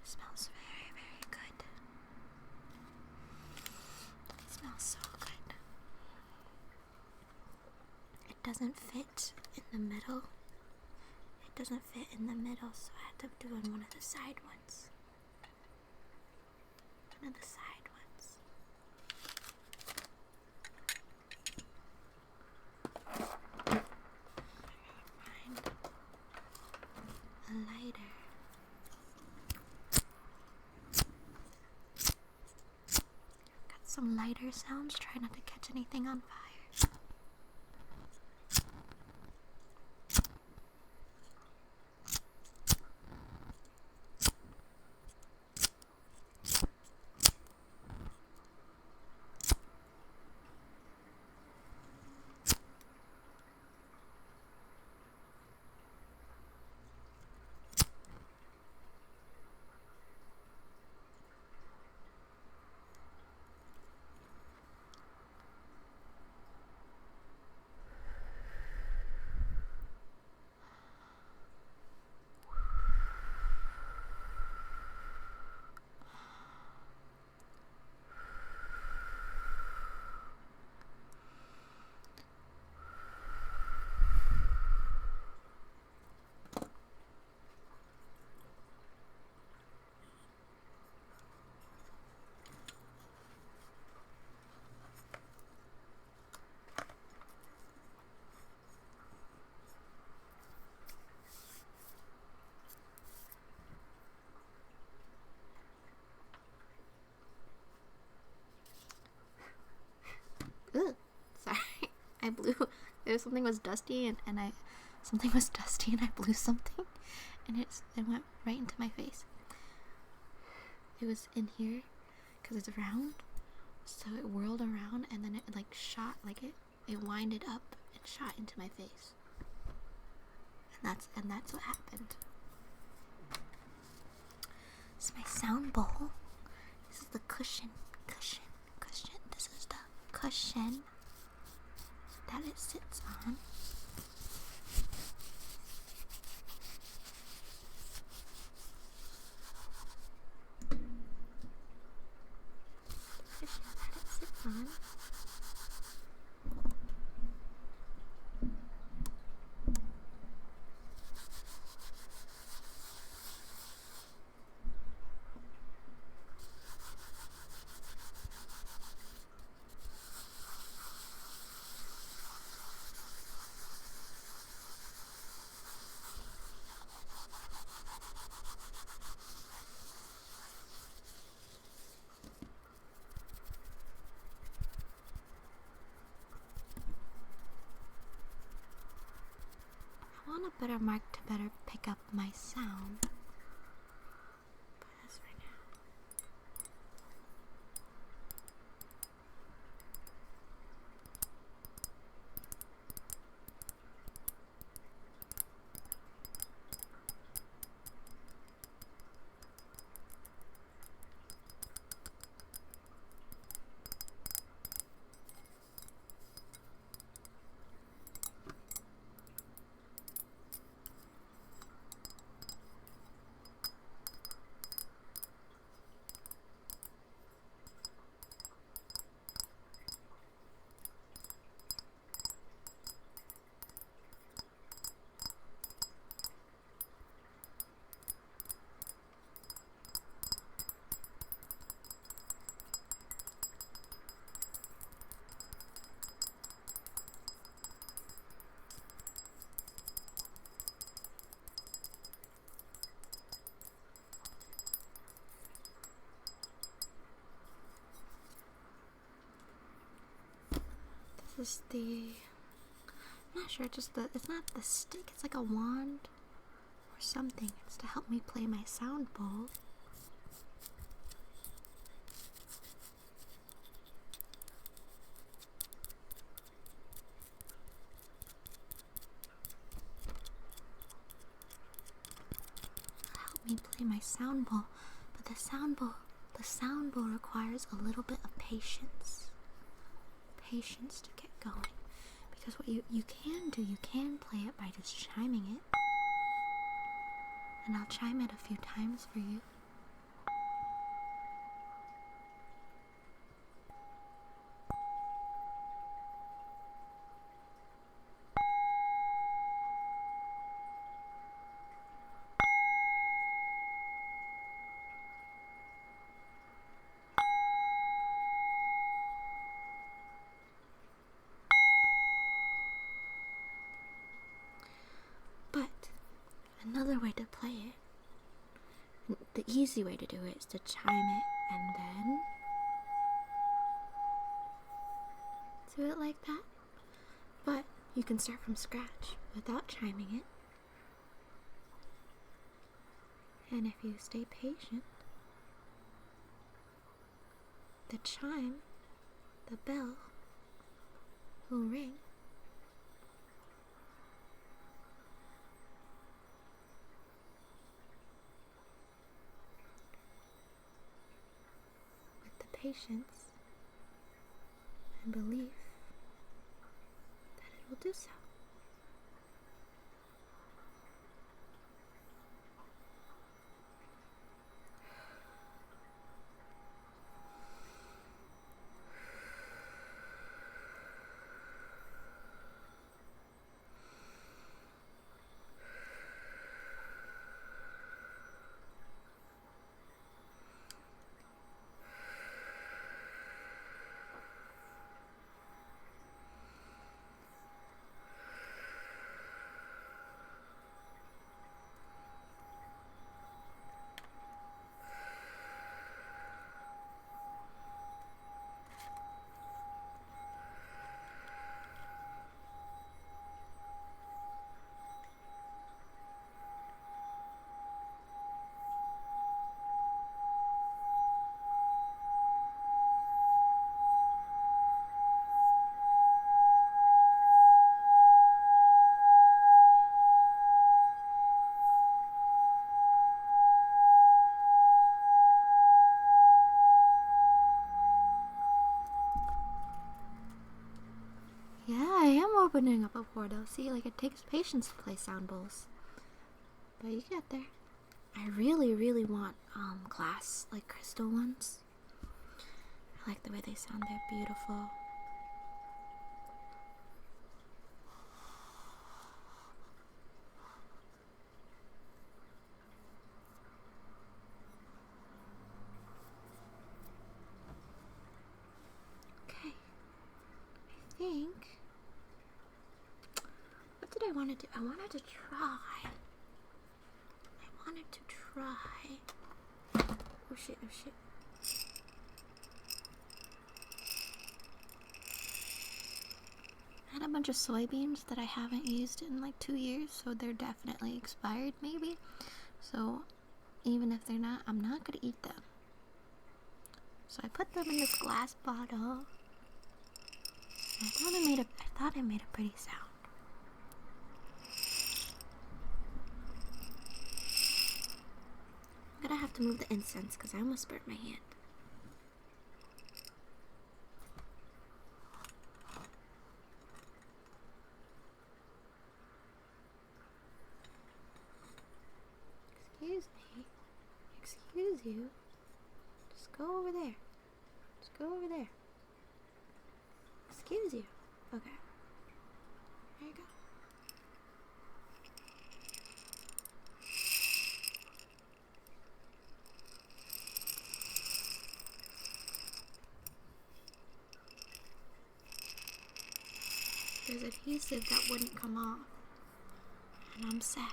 Smells very, very good. It smells so good. It doesn't fit in the middle. It doesn't fit in the middle, so I had to do it on one of the side ones. One of the side ones. Find a lighter. Some lighter sounds, try not to catch anything on fire. Ugh, sorry, I blew. Something was dusty, and something was dusty, and I blew something, and it went right into my face. It was in here, cause it's round, so it whirled around, and then it like shot, like it winded up and shot into my face, and that's what happened. This is my sound bowl. This is the cushion. This is the cushion that it sits on. Cushion that it sits on. want a better mic to better pick up my sound. But that's right now. This is the, I'm not sure, just the, it's not the stick, it's like a wand or something. It's to help me play my sound bowl. Help me play my sound bowl, but the sound bowl requires a little bit of patience. Patience to get going, because what you can do, you can play it by just chiming it, and I'll chime it a few times for you. Another way to play it, the easy way to do it, is to chime it and then do it like that. But you can start from scratch without chiming it. And if you stay patient, the chime, the bell, will ring. Patience and belief that it will do so. Yeah, I am opening up a portal. See, like, it takes patience to play sound bowls. But you get there. I really, really want glass, like crystal ones. I like the way they sound. They're beautiful. Okay. I think... What did I want to do? I wanted to try. Oh shit, oh shit. had a bunch of soybeans that I haven't used in like 2 years, so they're definitely expired maybe. So even if they're not, I'm not gonna eat them. So I put them in this glass bottle. I thought I made a pretty sound. I'm gonna have to move the incense because I almost burnt my hand. Excuse me. Excuse you. Just go over there. Just go over there. Excuse you. Okay. There you go. There's adhesive that wouldn't come off, and I'm sad.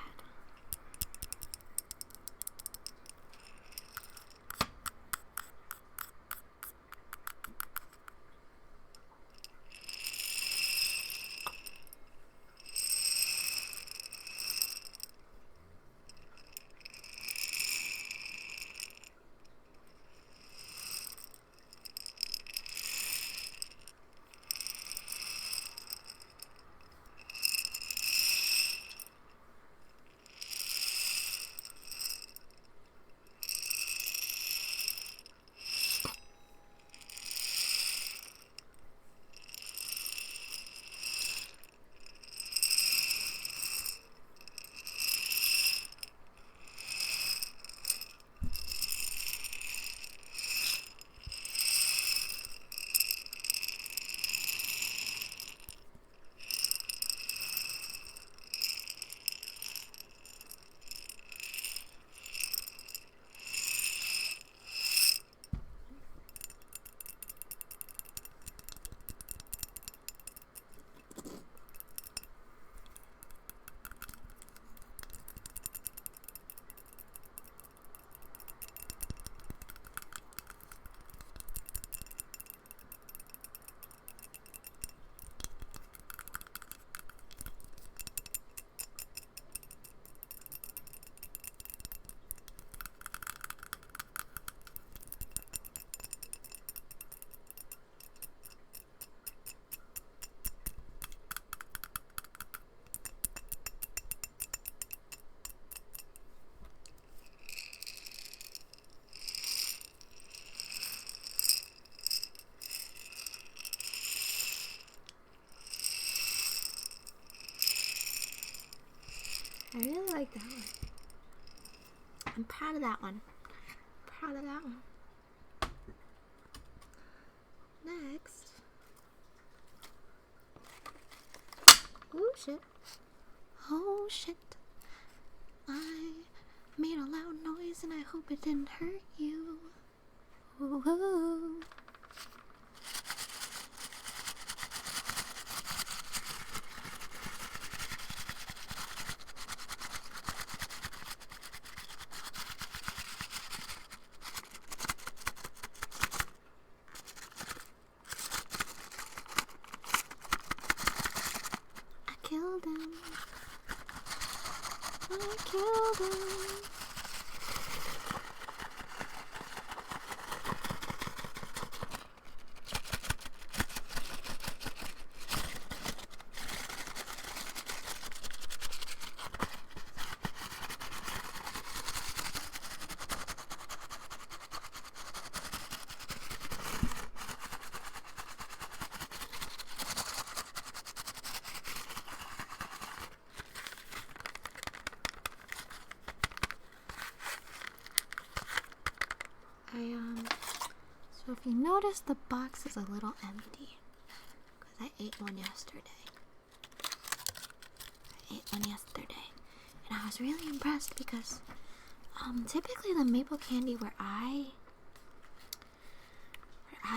I really like that one. I'm proud of that one. Proud of that one. Next. Oh shit. Oh shit. I made a loud noise and I hope it didn't hurt you. Whoa. Killed him. I killed him. So if you notice, the box is a little empty because I ate one yesterday. And I was really impressed because typically the maple candy where I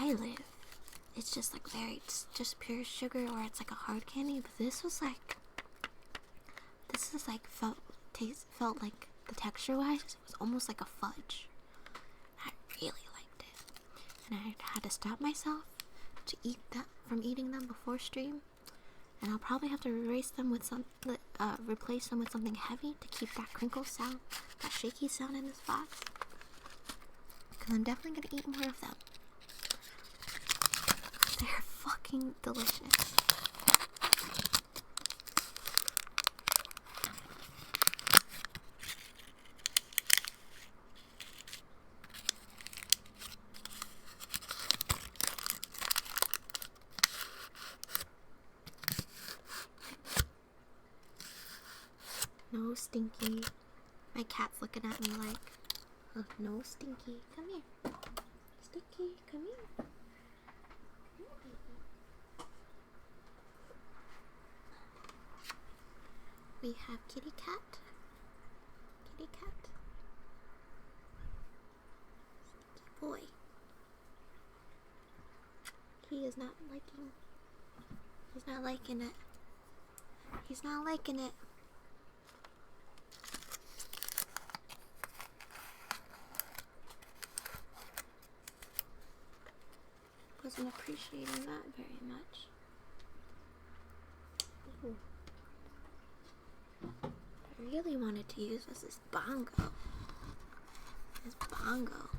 live, it's just like it's just pure sugar, or it's like a hard candy. But this is like felt like the texture wise, it was almost like a fudge. I really liked it, and I had to stop myself to eat that from eating them before stream, And I'll probably have to replace them with something heavy to keep that crinkle sound, that shaky sound in this box. Because I'm definitely gonna eat more of them. They're fucking delicious. No, Stinky. My cat's looking at me like, oh, no, Stinky. Come here. Stinky, come here. We have kitty cat. Kitty cat. Stinky boy. He is not liking. He's not liking it. He's not liking it. Wasn't appreciating that very much. Ooh. What I really wanted to use was this bongo. This bongo.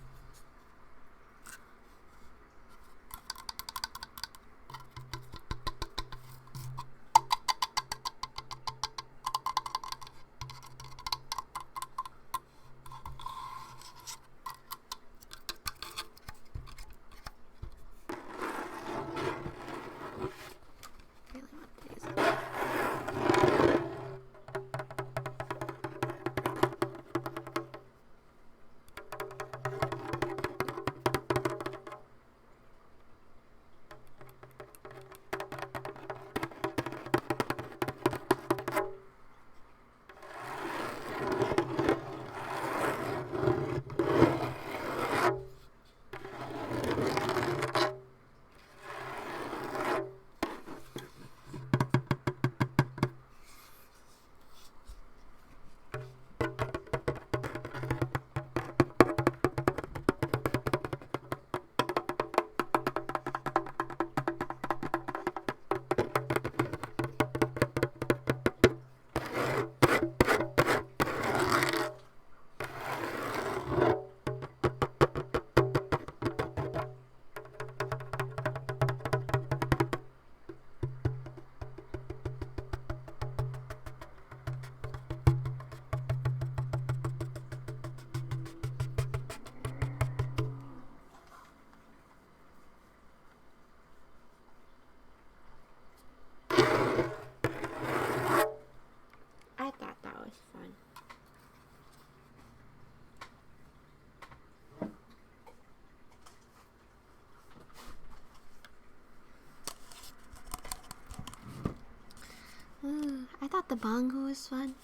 I thought the bongo was fun.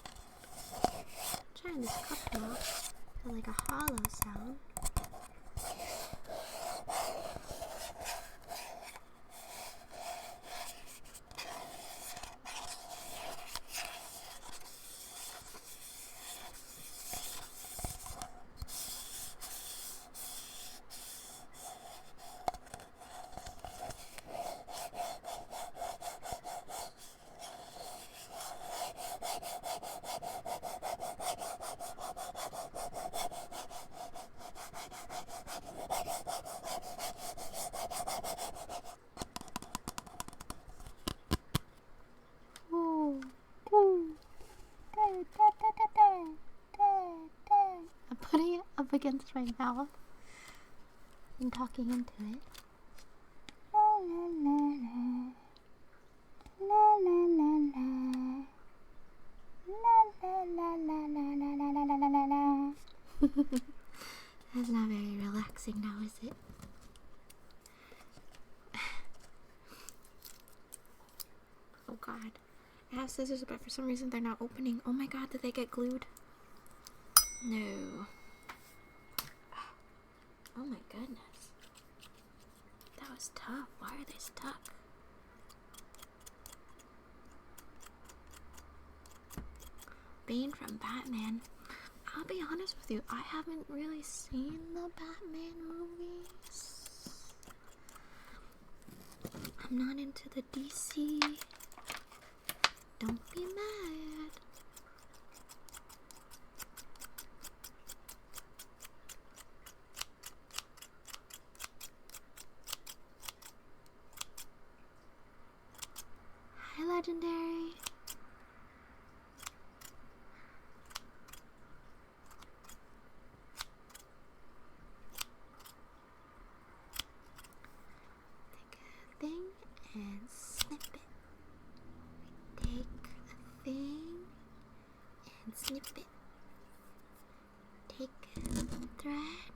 Trying this cup now. I like a hollow sound. I'm putting it up against my mouth and talking into it. La la la la. La la la la. La la la la la la la la la la. That's not very relaxing now, is it? Oh god. I have scissors, but for some reason they're not opening. Oh my god, did they get glued? No. Oh my goodness. That was tough. Why are they stuck? Bane from Batman. I'll be honest with you, I haven't really seen the Batman movies. I'm not into the DC Don't be mad. Hi, Legendary. Take a thing and snip it. Take a thing and snip it. Take a thread,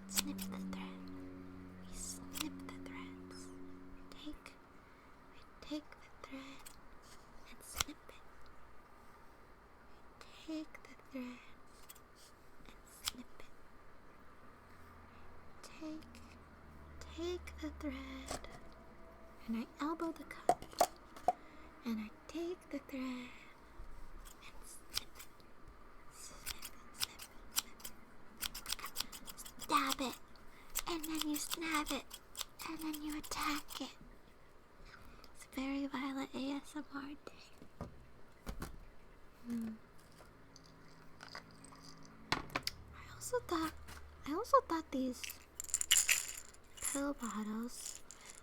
snip the thread. We snip the threads. Take the thread and snip it. Take the thread and snip it. Take the thread, and I elbow the cup, and I take the thread and snip it. Stab it, and then you snap it, and then you attack it. It's a very violent ASMR day. I also thought these pill bottles.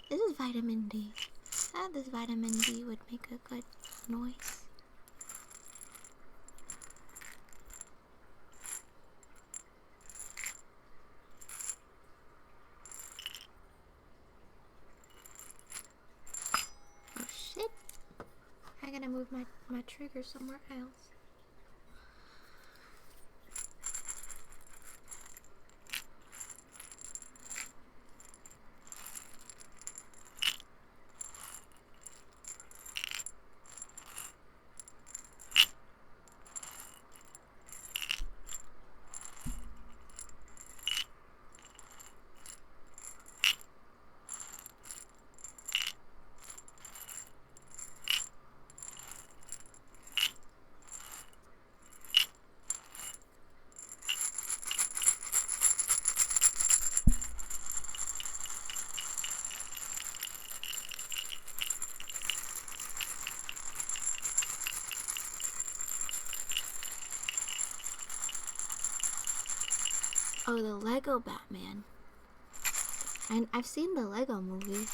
This is vitamin D. I thought this vitamin D would make a good noise. Oh shit! I gotta move my trigger somewhere else. Oh, the Lego Batman. I've seen the Lego movie.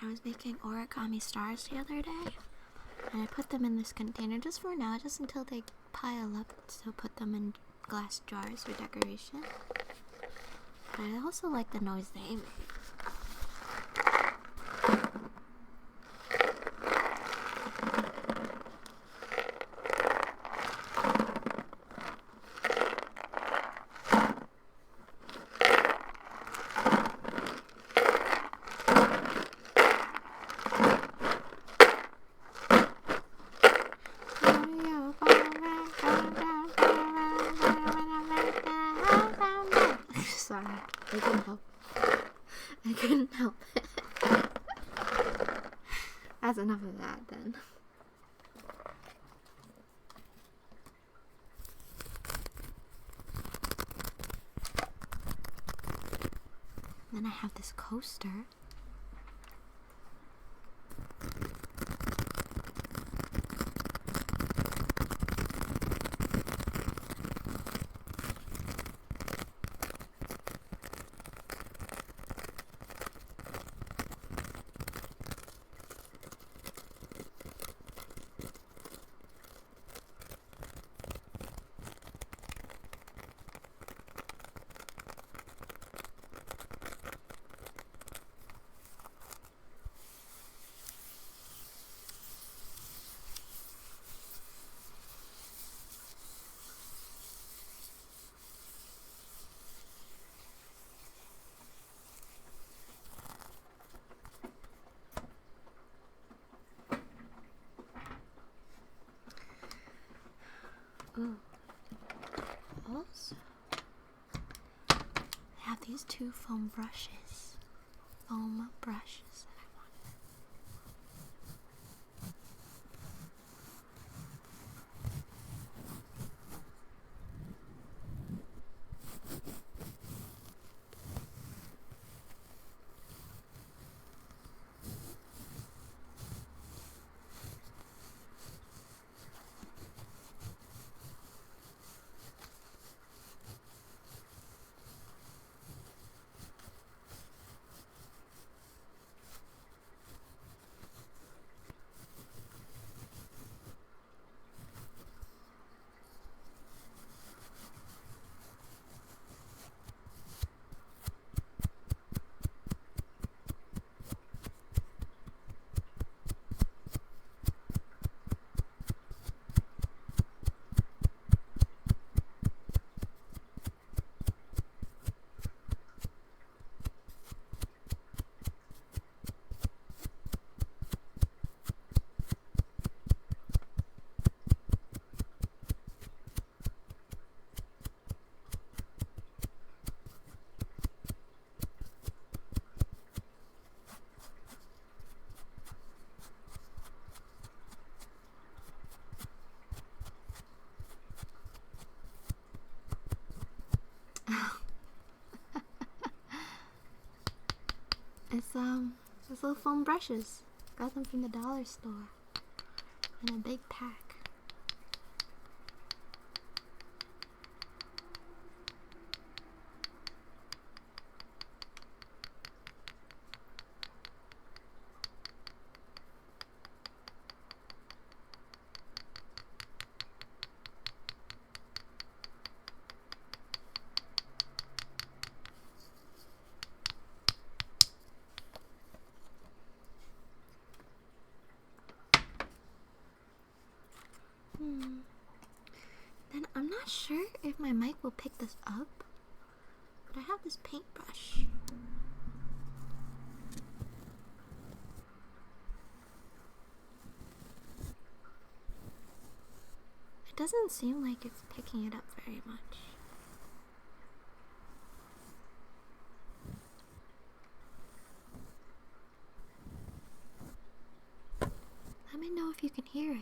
I was making origami stars the other day, and I put them in this container just for now, just until they pile up, so put them in glass jars for decoration. But I also like the noise they make. Sorry, I couldn't help it. That's enough of that then. Then I have this coaster. Ooh. Also, I have these two foam brushes. Foam brushes that Those little foam brushes. Got them from the dollar store. In a big pack. Then I'm not sure if my mic will pick this up, but I have this paintbrush. It doesn't seem like it's picking it up very much. Let me know if you can hear it.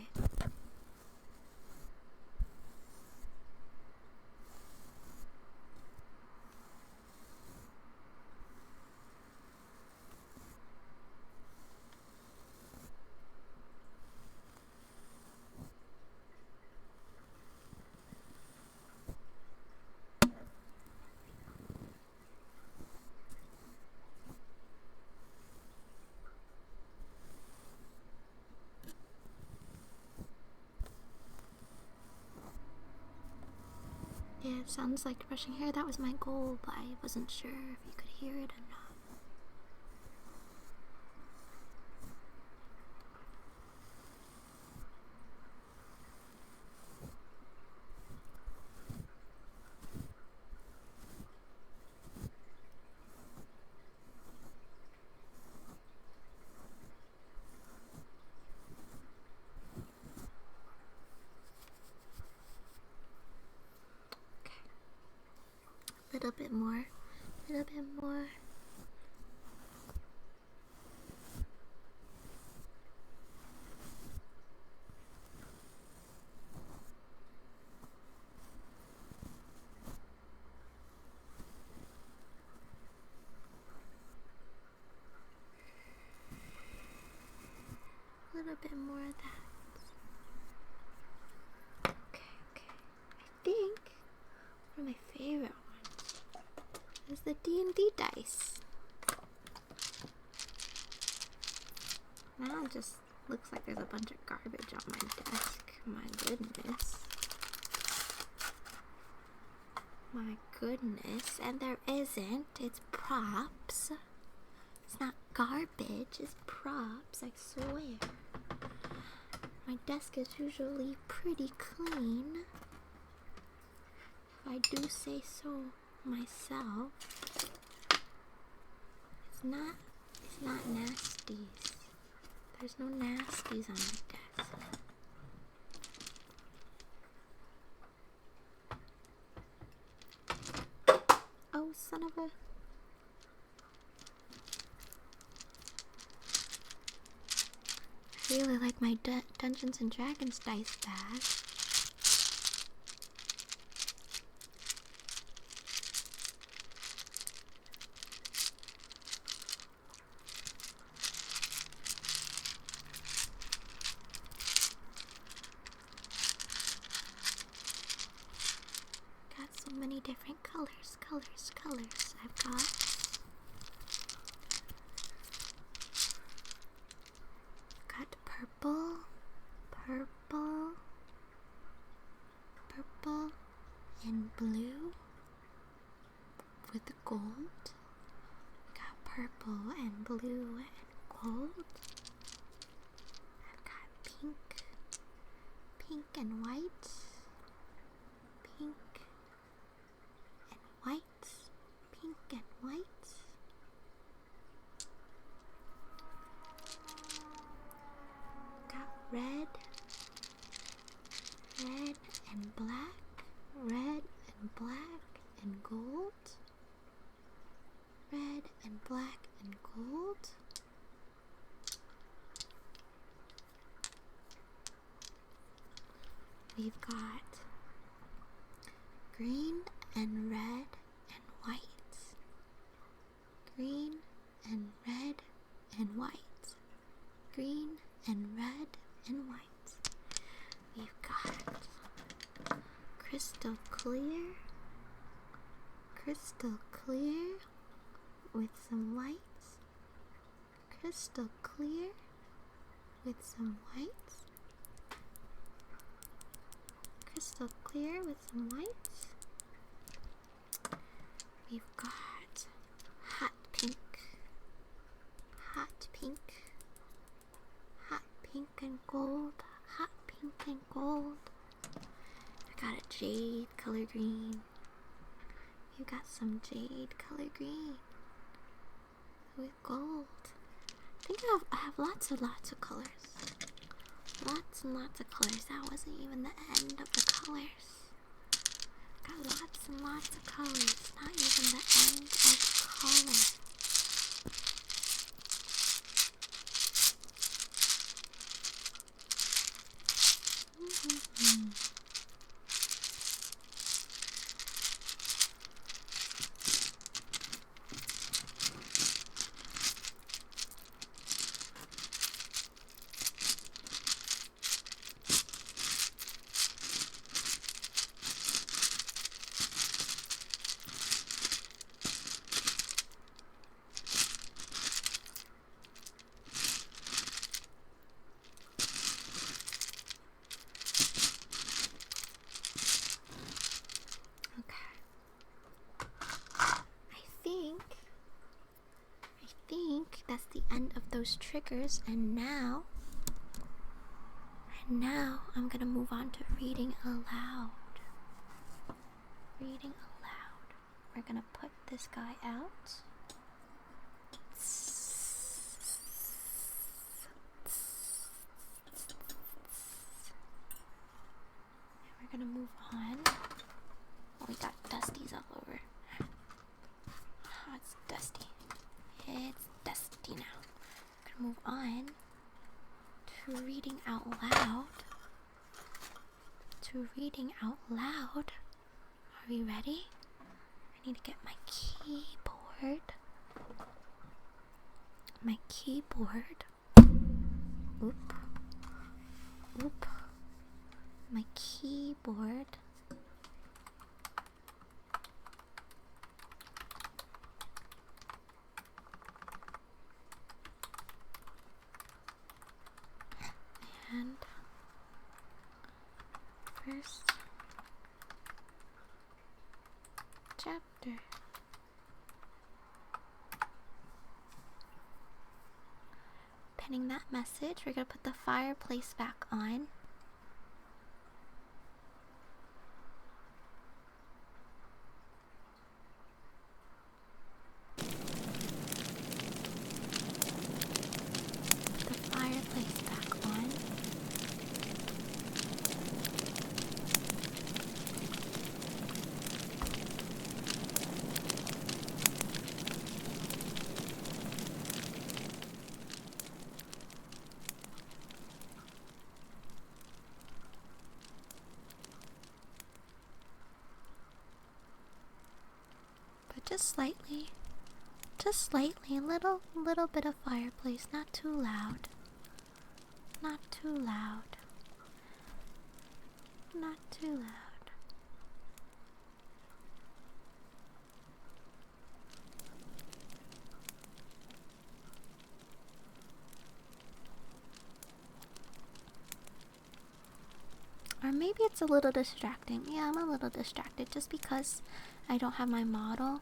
Yeah, it sounds like brushing hair. That was my goal, but I wasn't sure if you could hear it or not. A little bit more, a little bit more. A little bit more of that. Okay. I think one of my favorite is the D&D dice. Now it just looks like there's a bunch of garbage on my desk. My goodness. My goodness. And there isn't. It's props. It's not garbage. It's props, I swear. My desk is usually pretty clean, if I do say so myself. It's not nasties. There's no nasties on my desk. Oh, son of a... I really like my Dungeons and Dragons dice bag. Got so many different colors. I've got purple and blue with gold. Got purple and blue and gold. I've got pink and white, pink and white, pink and white. Got red and black, red and black and gold, red and black and gold. We've got green and red and white, green and red and white. green and red and white. We've got crystal clear with some whites, crystal clear with some whites, crystal clear with some whites. We've got hot pink and gold, hot pink and gold. I got a jade color green. You got some jade color green with gold. I think I have lots and lots of colors. Lots and lots of colors. That wasn't even the end of the colors. Got lots and lots of colors. Not even the end of the colors. I think that's the end of those triggers, and now I'm gonna move on to reading aloud. Reading aloud. We're gonna put this guy out. And we're gonna move on. Oh, we got dusties all over. Oh, it's dusty. It's dusty now. We're gonna move on to reading out loud. Are we ready? I need to get my keyboard. Oop. My keyboard. And first chapter. Pinning that message, we're gonna put the fireplace back on. Just slightly, little bit of fireplace, not too loud. Or maybe it's a little distracting. Yeah, I'm a little distracted just because I don't have my model.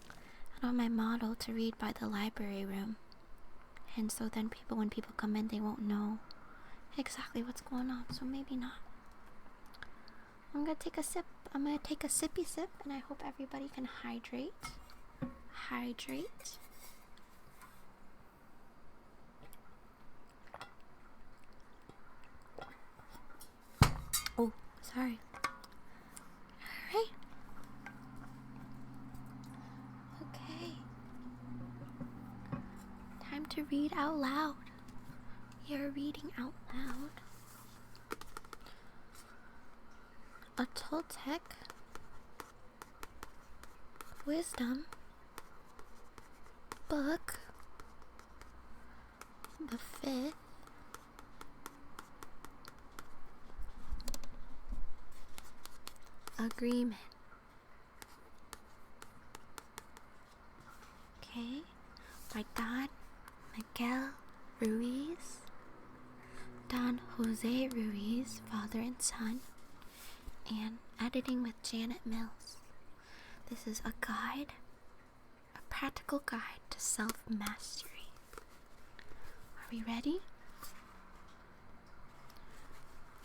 I don't have my model to read by the library room. And so then when people come in, they won't know exactly what's going on. So maybe not. I'm gonna take a sip. I'm gonna take a sippy sip, and I hope everybody can hydrate. Oh, sorry. Alright. Okay. Time to read out loud. You're reading out loud. A Toltec wisdom book the fifth agreement. Okay, by Don Miguel Ruiz, Don Jose Ruiz, father and son, and editing with Janet Mills. This is a guide, a practical guide to self-mastery. Are we ready?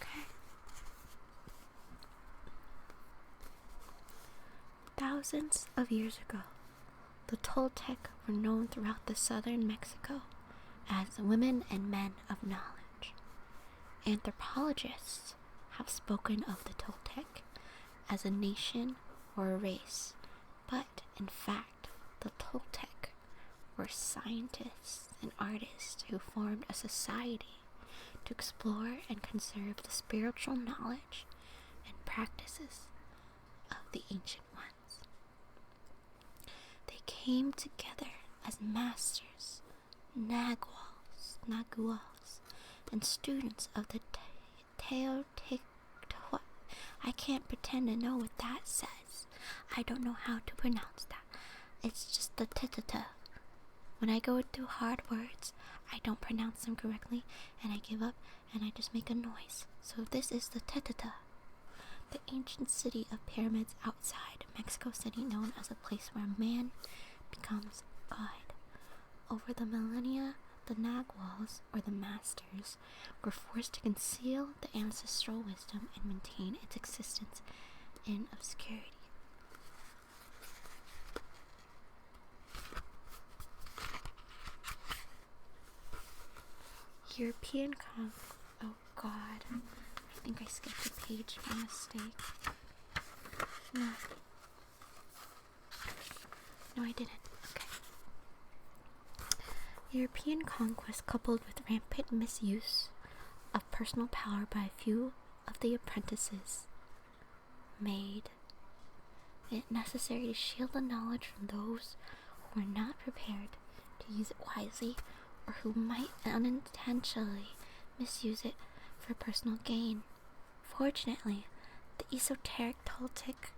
Okay. Thousands of years ago, the Toltec were known throughout the southern Mexico as women and men of knowledge. Anthropologists have spoken of the Toltec as a nation or a race, but in fact, the Toltec were scientists and artists who formed a society to explore and conserve the spiritual knowledge and practices of the ancient ones. They came together as masters, naguals, and students of the Teotihuacan. I can't pretend to know what that says. I don't know how to pronounce that. It's just the titata. When I go through hard words, I don't pronounce them correctly, and I give up, and I just make a noise. So this is the titata, the ancient city of pyramids outside Mexico City, known as a place where man becomes God. Over the millennia, the naguals, or the masters, were forced to conceal the ancestral wisdom and maintain its existence in obscurity. European oh god, I think I skipped a page by mistake. No, I didn't. Okay. European conquest coupled with rampant misuse of personal power by a few of the apprentices made it necessary to shield the knowledge from those who were not prepared to use it wisely or who might unintentionally misuse it for personal gain. Fortunately, the esoteric Toltec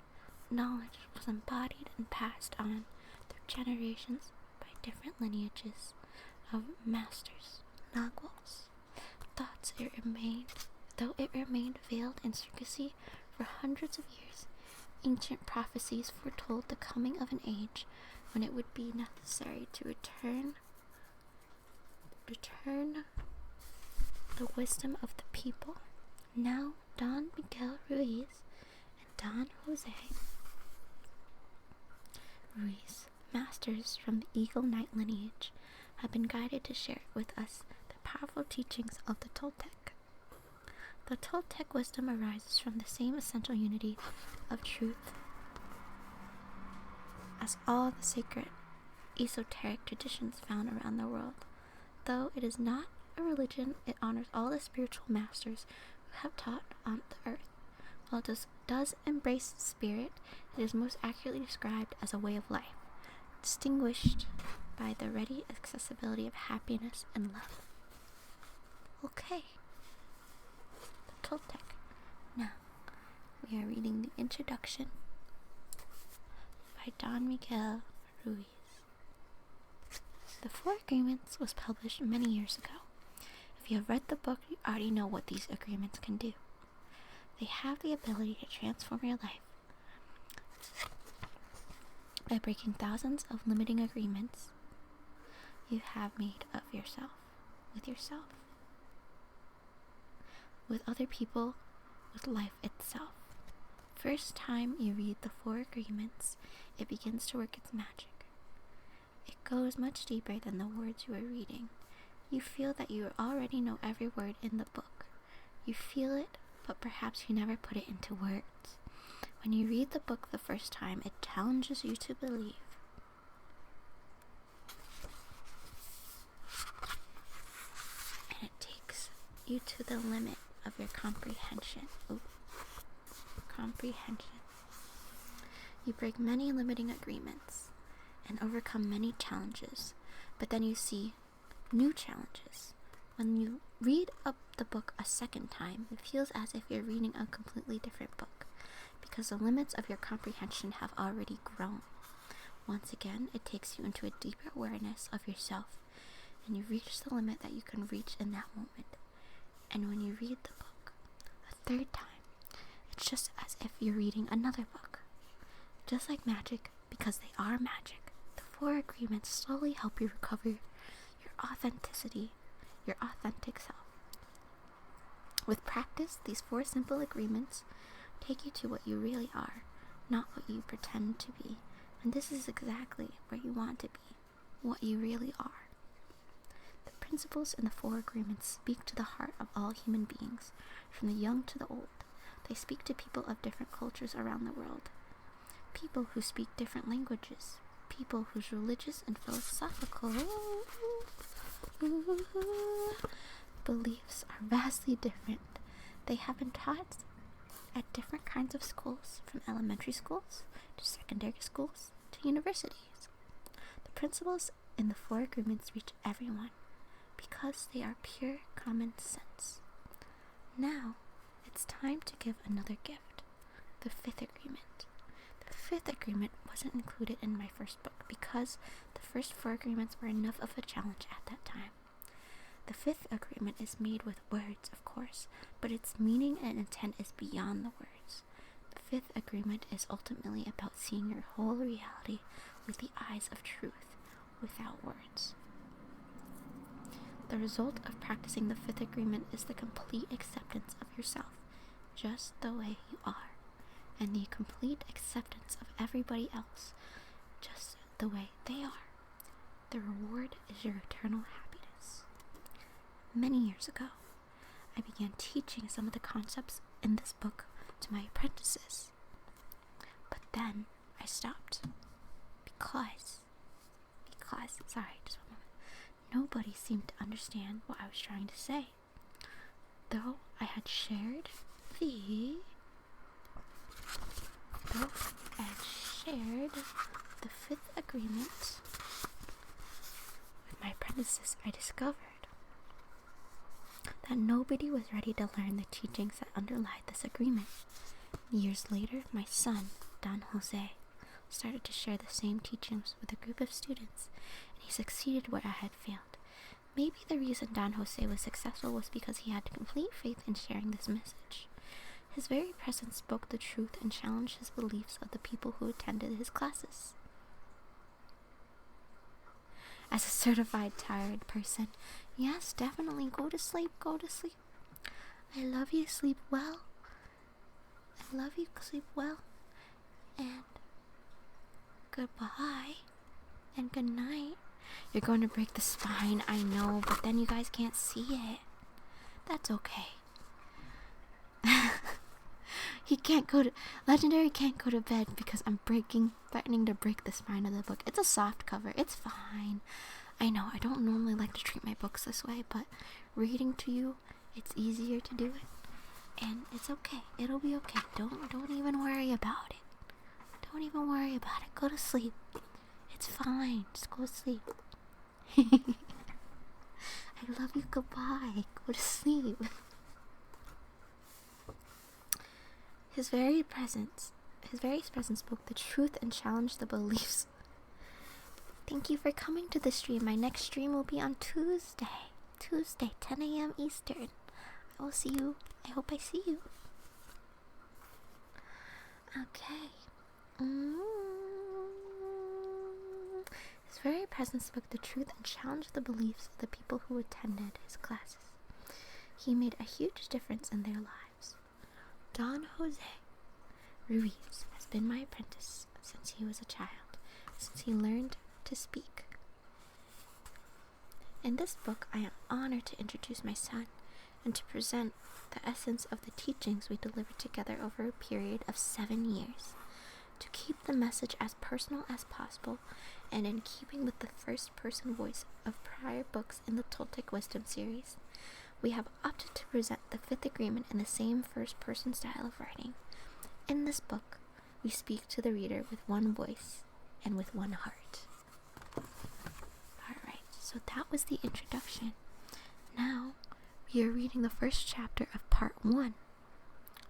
knowledge was embodied and passed on through generations by different lineages of masters, naguals. Though it remained veiled in secrecy for hundreds of years, ancient prophecies foretold the coming of an age when it would be necessary to return the wisdom of the people. Now, Don Miguel Ruiz and Don Jose Ruiz, masters from the Eagle Knight lineage, have been guided to share with us the powerful teachings of the Toltec. The Toltec wisdom arises from the same essential unity of truth as all the sacred, esoteric traditions found around the world. Though it is not a religion, it honors all the spiritual masters who have taught on the earth. While it does embrace spirit, it is most accurately described as a way of life, distinguished by the ready accessibility of happiness and love. Okay. The Toltec. Now, we are reading the introduction by Don Miguel Ruiz. The Four Agreements was published many years ago. If you have read the book, you already know what these agreements can do. They have the ability to transform your life by breaking thousands of limiting agreements you have made of yourself, with other people, with life itself. First time you read the Four Agreements, it begins to work its magic. It goes much deeper than the words you are reading. You feel that you already know every word in the book. You feel it, but perhaps you never put it into words. When you read the book the first time, it challenges you to believe. And it takes you to the limit of your comprehension. You break many limiting agreements and overcome many challenges, but then you see new challenges When you read the book a second time, it feels as if you're reading a completely different book, because the limits of your comprehension have already grown. Once again, it takes you into a deeper awareness of yourself, and you reach the limit that you can reach in that moment. And when you read the book a third time, it's just as if you're reading another book. Just like magic, because they are magic, the 4 agreements slowly help you recover your authenticity, your authentic self. With practice, these 4 simple agreements take you to what you really are, not what you pretend to be. And this is exactly where you want to be, what you really are. The principles in the 4 agreements speak to the heart of all human beings, from the young to the old. They speak to people of different cultures around the world, people who speak different languages, people whose religious and philosophical beliefs are vastly different. They have been taught at different kinds of schools, from elementary schools to secondary schools to universities. The principles in the 4 agreements reach everyone because they are pure common sense. Now, it's time to give another gift, the 5th agreement. The 5th agreement wasn't included in my first book because the first 4 agreements were enough of a challenge at that time. The 5th agreement is made with words, of course, but its meaning and intent is beyond the words. The 5th agreement is ultimately about seeing your whole reality with the eyes of truth, without words. The result of practicing the 5th agreement is the complete acceptance of yourself, just the way you are, and the complete acceptance of everybody else, just the way they are. The reward is your eternal happiness. Many years ago, I began teaching some of the concepts in this book to my apprentices. But then I stopped because, sorry, just one moment. Nobody seemed to understand what I was trying to say. Though I had shared the 5th agreement with my apprentices, I discovered that nobody was ready to learn the teachings that underlie this agreement. Years later, my son, Don Jose, started to share the same teachings with a group of students, and he succeeded where I had failed. Maybe the reason Don Jose was successful was because he had complete faith in sharing this message. His very presence spoke the truth and challenged his beliefs of the people who attended his classes. As a certified tired person, yes, definitely, go to sleep. I love you, sleep well. And goodbye, and good night. You're going to break the spine, I know, but then you guys can't see it. That's okay. Legendary can't go to bed because I'm threatening to break the spine of the book. It's a soft cover, it's fine. I know, I don't normally like to treat my books this way, but reading to you, it's easier to do it. And it's okay, it'll be okay. Don't even worry about it. Go to sleep. It's fine, just go to sleep. I love you, goodbye. Go to sleep. His very presence spoke the truth and challenged the beliefs. Thank you for coming to the stream. My next stream will be on Tuesday, 10 a.m. Eastern. I will see you. I hope I see you. Okay. His very presence spoke the truth and challenged the beliefs of the people who attended his classes. He made a huge difference in their lives. Don Jose Ruiz has been my apprentice since he was a child, since he learned to speak. In this book, I am honored to introduce my son and to present the essence of the teachings we delivered together over a period of 7 years. To keep the message as personal as possible, and in keeping with the first-person voice of prior books in the Toltec Wisdom series, we have opted to present the 5th agreement in the same first-person style of writing. In this book, we speak to the reader with one voice and with one heart. Alright, so that was the introduction. Now, we are reading the first chapter of part 1,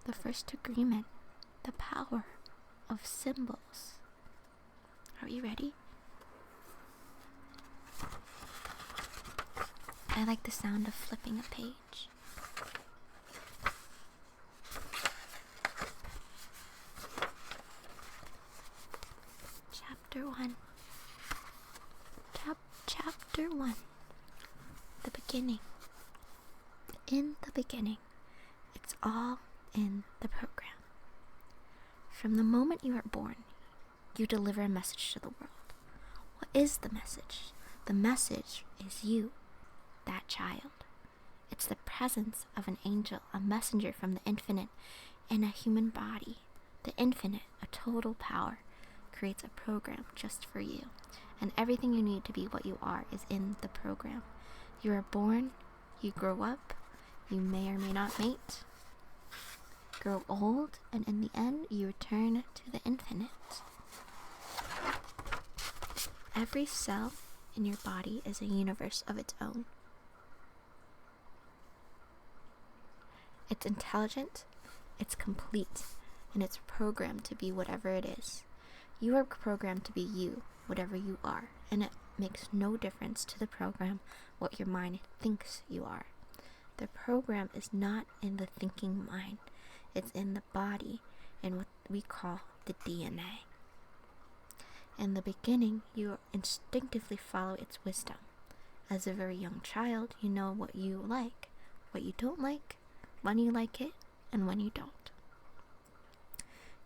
the first agreement, the power of symbols. Are you ready? I like the sound of flipping a page. Chapter 1. Chapter 1. The beginning. In the beginning, it's all in the program. From the moment you are born, you deliver a message to the world. What is the message? The message is you, that child. It's the presence of an angel, a messenger from the infinite, in a human body. The infinite, a total power, creates a program just for you. And everything you need to be what you are is in the program. You are born, you grow up, you may or may not mate, grow old, and in the end, you return to the infinite. Every cell in your body is a universe of its own. It's intelligent, it's complete, and it's programmed to be whatever it is. You are programmed to be you, whatever you are, and it makes no difference to the program what your mind thinks you are. The program is not in the thinking mind, it's in the body, in what we call the DNA. In the beginning, you instinctively follow its wisdom. As a very young child, you know what you like, what you don't like, when you like it, and when you don't.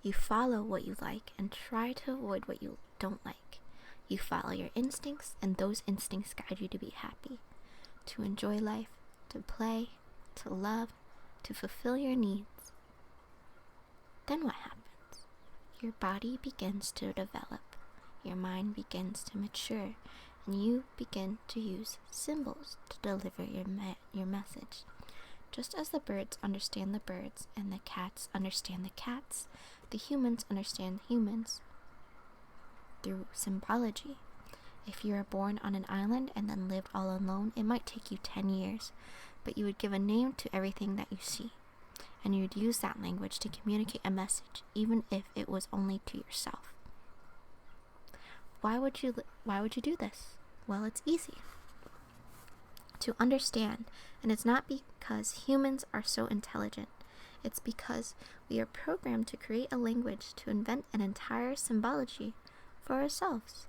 You follow what you like and try to avoid what you don't like. You follow your instincts, and those instincts guide you to be happy, to enjoy life, to play, to love, to fulfill your needs. Then what happens? Your body begins to develop, your mind begins to mature, and you begin to use symbols to deliver your message. Just as the birds understand the birds and the cats understand the cats, the humans understand humans through symbology. If you are born on an island and then lived all alone, it might take you 10 years, but you would give a name to everything that you see, and you would use that language to communicate a message, even if it was only to yourself. Why would you do this? Well, it's easy to understand, and it's not because humans are so intelligent. It's because we are programmed to create a language to invent an entire symbology for ourselves.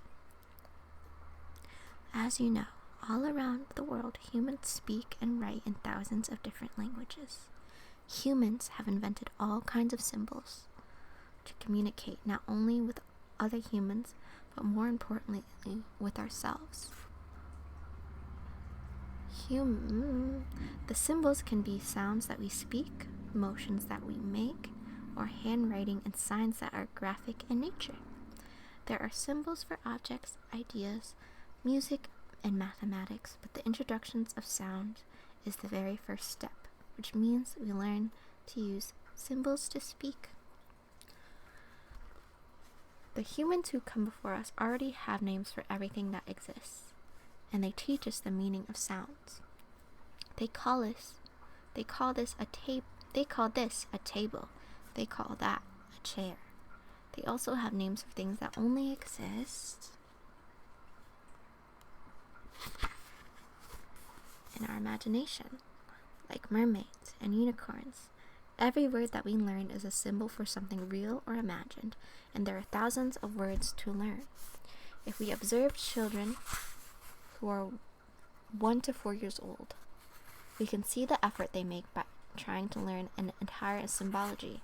As you know, all around the world, humans speak and write in thousands of different languages. Humans have invented all kinds of symbols to communicate not only with other humans, but more importantly, with ourselves. The symbols can be sounds that we speak, motions that we make, or handwriting and signs that are graphic in nature. There are symbols for objects, ideas, music, and mathematics, but the introductions of sound is the very first step, which means we learn to use symbols to speak. The humans who come before us already have names for everything that exists, and they teach us the meaning of sounds. They call this a table. They call this a table. They call that a chair. They also have names for things that only exist in our imagination, like mermaids and unicorns. Every word that we learn is a symbol for something real or imagined, and there are thousands of words to learn. If we observe children who are 1 to 4 years old, we can see the effort they make by trying to learn an entire symbology.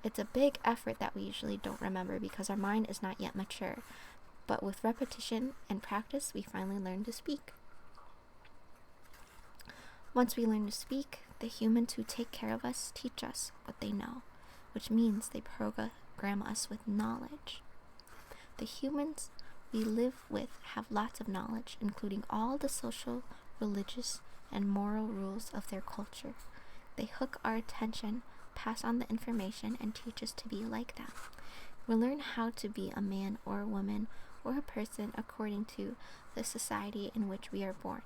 It's a big effort that we usually don't remember because our mind is not yet mature, but with repetition and practice, we finally learn to speak. Once we learn to speak, the humans who take care of us teach us what they know, which means they program us with knowledge. The humans we live with have lots of knowledge, including all the social, religious, and moral rules of their culture. They hook our attention, pass on the information, and teach us to be like them. We learn how to be a man or a woman or a person according to the society in which we are born.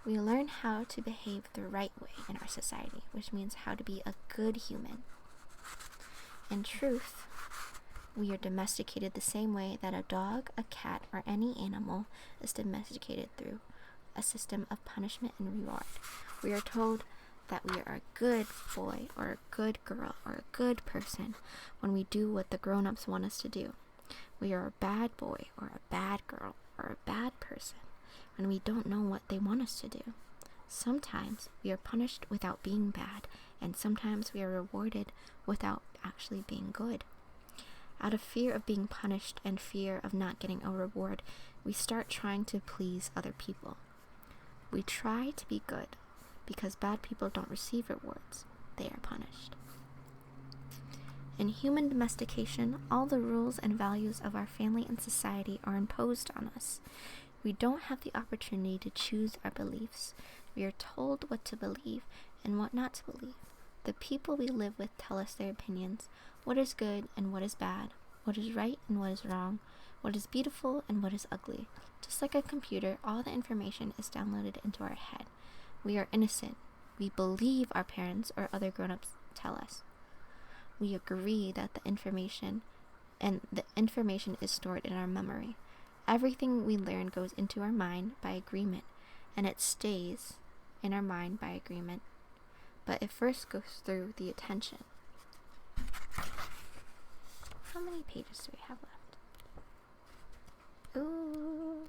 We learn how to behave the right way in our society, which means how to be a good human. In truth, we are domesticated the same way that a dog, a cat, or any animal is domesticated through a system of punishment and reward. We are told that we are a good boy or a good girl or a good person when we do what the grown-ups want us to do. We are a bad boy or a bad girl or a bad person when we don't know what they want us to do. Sometimes we are punished without being bad, and sometimes we are rewarded without actually being good. Out of fear of being punished and fear of not getting a reward, we start trying to please other people. We try to be good because bad people don't receive rewards, they are punished. In human domestication, all the rules and values of our family and society are imposed on us. We don't have the opportunity to choose our beliefs. We are told what to believe and what not to believe. The people we live with tell us their opinions, what is good and what is bad, what is right and what is wrong, what is beautiful and what is ugly. Just like a computer, all the information is downloaded into our head. We are innocent. We believe our parents or other grown-ups tell us. We agree that the information is stored in our memory. Everything we learn goes into our mind by agreement, and it stays in our mind by agreement. But it first goes through the attention. How many pages do we have left? Ooh,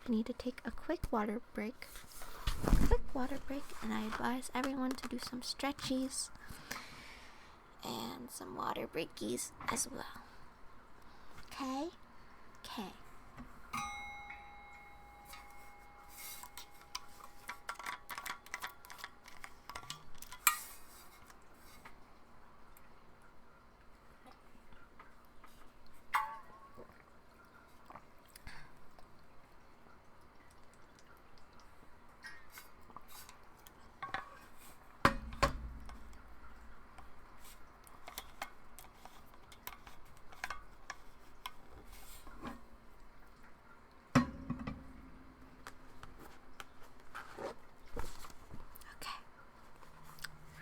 I need to take a quick water break. And I advise everyone to do some stretchies and some water breakies as well. Okay?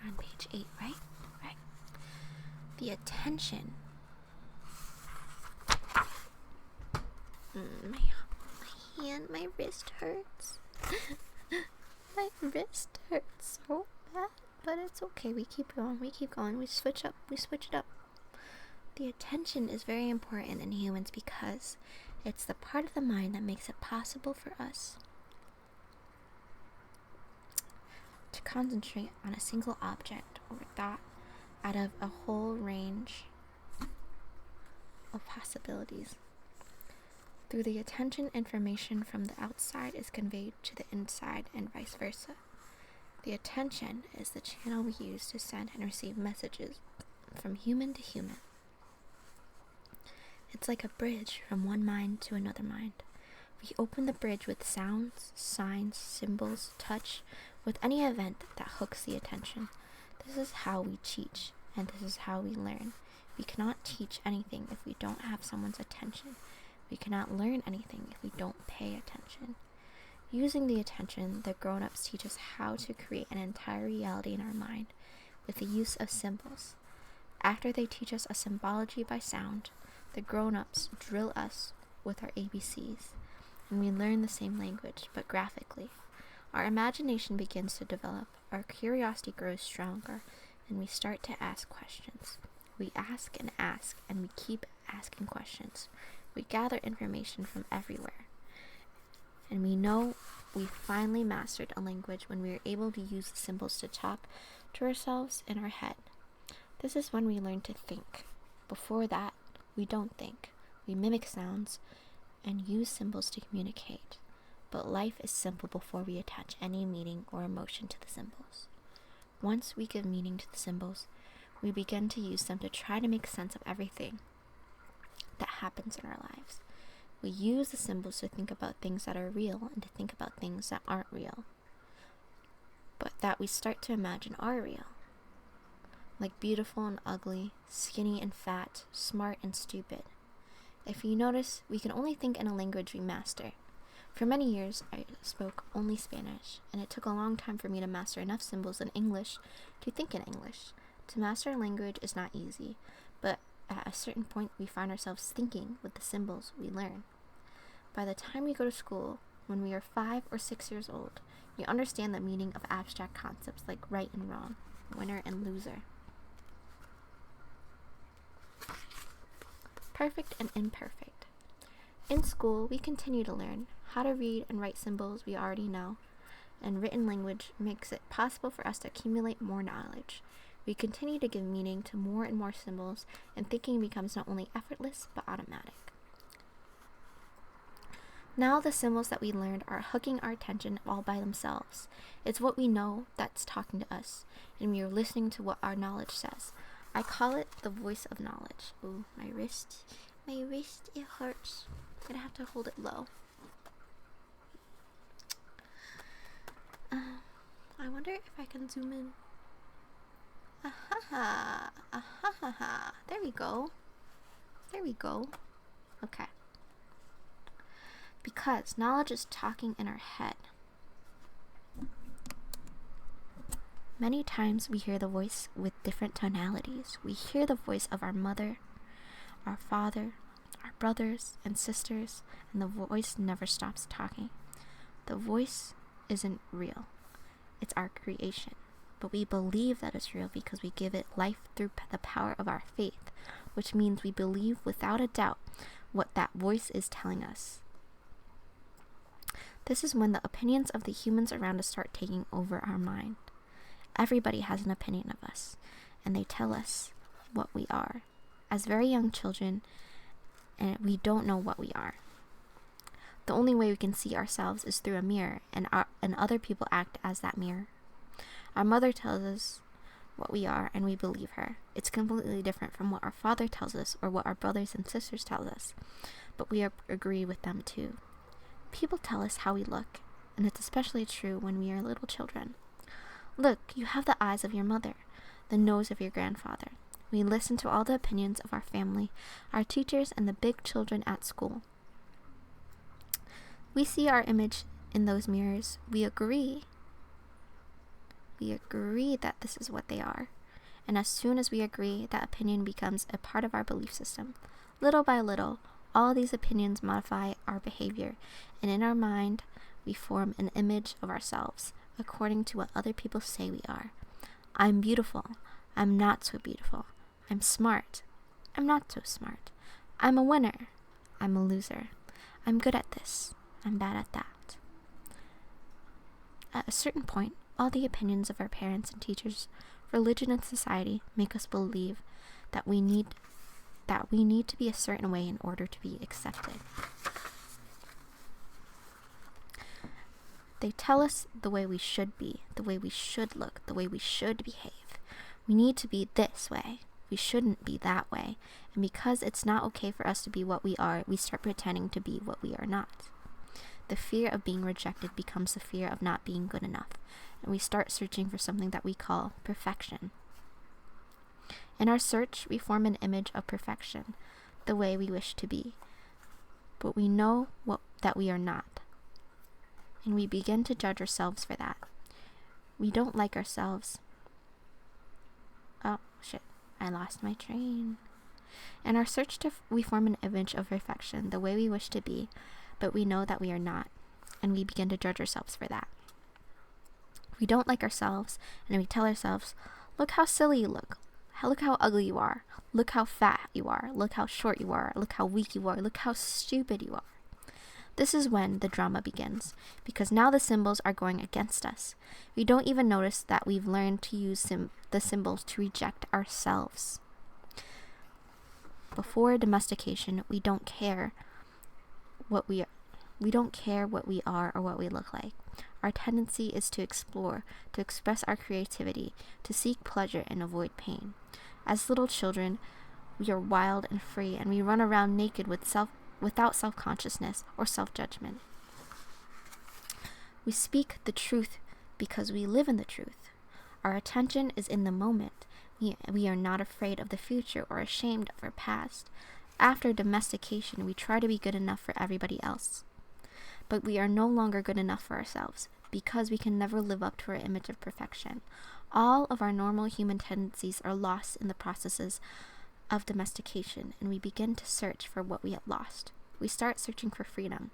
On page 8, right? The attention. My wrist hurts. My wrist hurts so bad, but it's okay. We keep going. We switch it up. The attention is very important in humans because it's the part of the mind that makes it possible for us to concentrate on a single object or thought out of a whole range of possibilities. Through the attention, information from the outside is conveyed to the inside and vice versa. The attention is the channel we use to send and receive messages from human to human. It's like a bridge from one mind to another mind. We open the bridge with sounds, signs, symbols, touch, with any event that hooks the attention. This is how we teach, and this is how we learn. We cannot teach anything if we don't have someone's attention. We cannot learn anything if we don't pay attention. Using the attention, the grown-ups teach us how to create an entire reality in our mind with the use of symbols. After they teach us a symbology by sound, the grown-ups drill us with our ABCs, and we learn the same language, but graphically. Our imagination begins to develop, our curiosity grows stronger, and we start to ask questions. We ask, and we keep asking questions. We gather information from everywhere. And we know we finally mastered a language when we are able to use the symbols to talk to ourselves in our head. This is when we learn to think. Before that, we don't think. We mimic sounds and use symbols to communicate. But life is simple before we attach any meaning or emotion to the symbols. Once we give meaning to the symbols, we begin to use them to try to make sense of everything that happens in our lives. We use the symbols to think about things that are real and to think about things that aren't real, but that we start to imagine are real. Like beautiful and ugly, skinny and fat, smart and stupid. If you notice, we can only think in a language we master. For many years, I spoke only Spanish, and it took a long time for me to master enough symbols in English to think in English. To master a language is not easy, but at a certain point, we find ourselves thinking with the symbols we learn. By the time we go to school, when we are 5 or 6 years old, we understand the meaning of abstract concepts like right and wrong, winner and loser, perfect and imperfect. In school, we continue to learn how to read and write symbols we already know, and written language makes it possible for us to accumulate more knowledge. We continue to give meaning to more and more symbols, and thinking becomes not only effortless, but automatic. Now the symbols that we learned are hooking our attention all by themselves. It's what we know that's talking to us, and we are listening to what our knowledge says. I call it the voice of knowledge. Ooh, my wrist, it hurts. I'm gonna have to hold it low. I wonder if I can zoom in. There we go. Okay. Because knowledge is talking in our head. Many times we hear the voice with different tonalities. We hear the voice of our mother, our father, our brothers and sisters, and the voice never stops talking. The voice isn't real. It's our creation. But we believe that it's real because we give it life through the power of our faith, which means we believe without a doubt what that voice is telling us. This is when the opinions of the humans around us start taking over our mind. Everybody has an opinion of us, and they tell us what we are. As very young children, and we don't know what we are. The only way we can see ourselves is through a mirror, and other people act as that mirror. Our mother tells us what we are, and we believe her. It's completely different from what our father tells us or what our brothers and sisters tell us, but we agree with them too. People tell us how we look, and it's especially true when we are little children. Look, you have the eyes of your mother, the nose of your grandfather. We listen to all the opinions of our family, our teachers, and the big children at school. We see our image in those mirrors. We agree that this is what they are. And as soon as we agree, that opinion becomes a part of our belief system. Little by little, all these opinions modify our behavior, and in our mind, we form an image of ourselves according to what other people say we are. I'm beautiful. I'm not so beautiful. I'm smart. I'm not so smart. I'm a winner. I'm a loser. I'm good at this. I'm bad at that. At a certain point, all the opinions of our parents and teachers, religion and society make us believe that we need to be a certain way in order to be accepted. They tell us the way we should be, the way we should look, the way we should behave. We need to be this way. We shouldn't be that way. And because it's not okay for us to be what we are, we start pretending to be what we are not. The fear of being rejected becomes the fear of not being good enough, and we start searching for something that we call perfection. In our search, we form an image of perfection, the way we wish to be. But we know that we are not, and we begin to judge ourselves for that. We don't like ourselves. Oh, shit, I lost my train. In our search, we form an image of perfection, the way we wish to be, but we know that we are not, and we begin to judge ourselves for that. We don't like ourselves, and we tell ourselves, look how silly you look. Look how ugly you are. Look how fat you are. Look how short you are. Look how weak you are. Look how stupid you are. This is when the drama begins, because now the symbols are going against us. We don't even notice that we've learned to use the symbols to reject ourselves. Before domestication, we don't care what we are or what we look like. Our tendency is to explore, to express our creativity, to seek pleasure and avoid pain. As little children, we are wild and free, and we run around naked without self-consciousness or self-judgment. We speak the truth because we live in the truth. Our attention is in the moment. We are not afraid of the future or ashamed of our past. After domestication, we try to be good enough for everybody else. but we are no longer good enough for ourselves because we can never live up to our image of perfection. All of our normal human tendencies are lost in the processes of domestication, and we begin to search for what we have lost. We start searching for freedom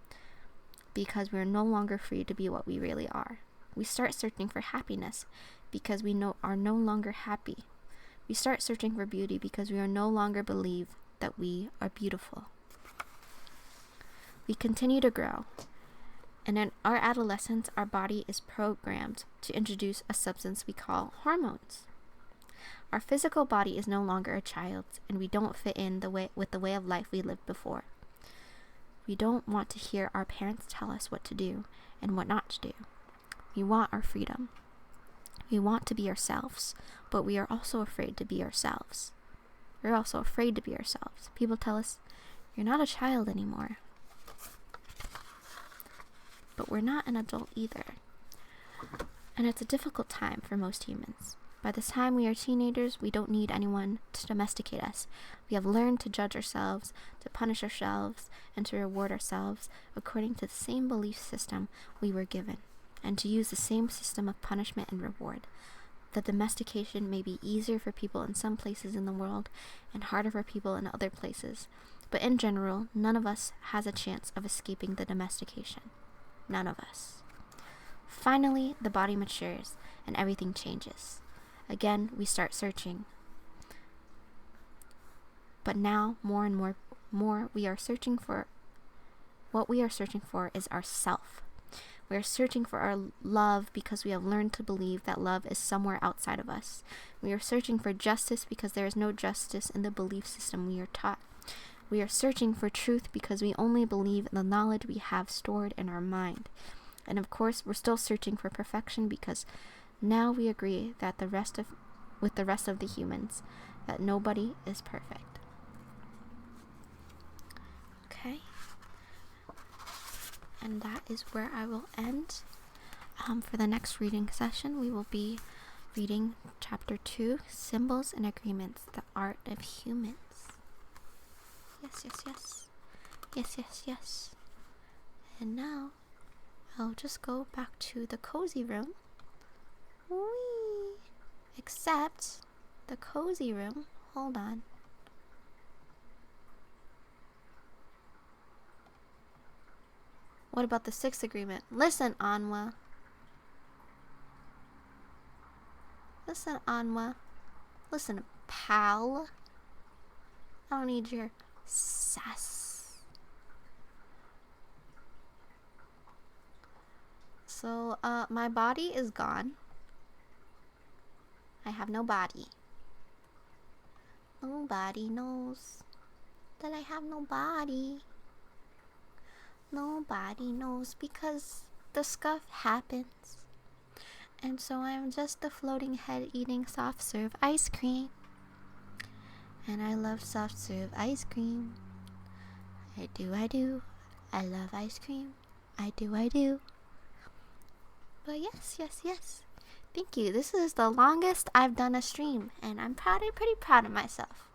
because we are no longer free to be what we really are. We start searching for happiness because we are no longer happy. We start searching for beauty because we are no longer believe that we are beautiful. We continue to grow, and in our adolescence, our body is programmed to introduce a substance we call hormones. Our physical body is no longer a child's, and we don't fit in with the way of life we lived before. We don't want to hear our parents tell us what to do and what not to do. We want our freedom. We want to be ourselves, but we are also afraid to be ourselves. We're also afraid to be ourselves. People tell us, you're not a child anymore. But we're not an adult either. And it's a difficult time for most humans. By the time we are teenagers, we don't need anyone to domesticate us. We have learned to judge ourselves, to punish ourselves, and to reward ourselves according to the same belief system we were given, and to use the same system of punishment and reward. The domestication may be easier for people in some places in the world and harder for people in other places, but in general, none of us has a chance of escaping the domestication. None of us. Finally, the body matures and everything changes. Again, we start searching. But now, more and more, we are searching for, what we are searching for is ourself. We are searching for our love because we have learned to believe that love is somewhere outside of us. We are searching for justice because there is no justice in the belief system we are taught. We are searching for truth because we only believe in the knowledge we have stored in our mind. And of course, we're still searching for perfection because now we agree that with the rest of the humans, that nobody is perfect. Okay. And that is where I will end. For the next reading session, we will be reading Chapter 2, Symbols and Agreements, the Art of Humans. Yes. And now, I'll just go back to the cozy room. Whee! Except, the cozy room, hold on. What about the 6th agreement? Listen, Anwa. Listen, pal. I don't need your sass. So, my body is gone. I have no body. Nobody knows that I have no body. Nobody knows because the scuff happens. And so I'm just a floating head eating soft serve ice cream. And I love soft serve ice cream. I do. I love ice cream. I do. But yes. Thank you. This is the longest I've done a stream, and I'm pretty proud of myself.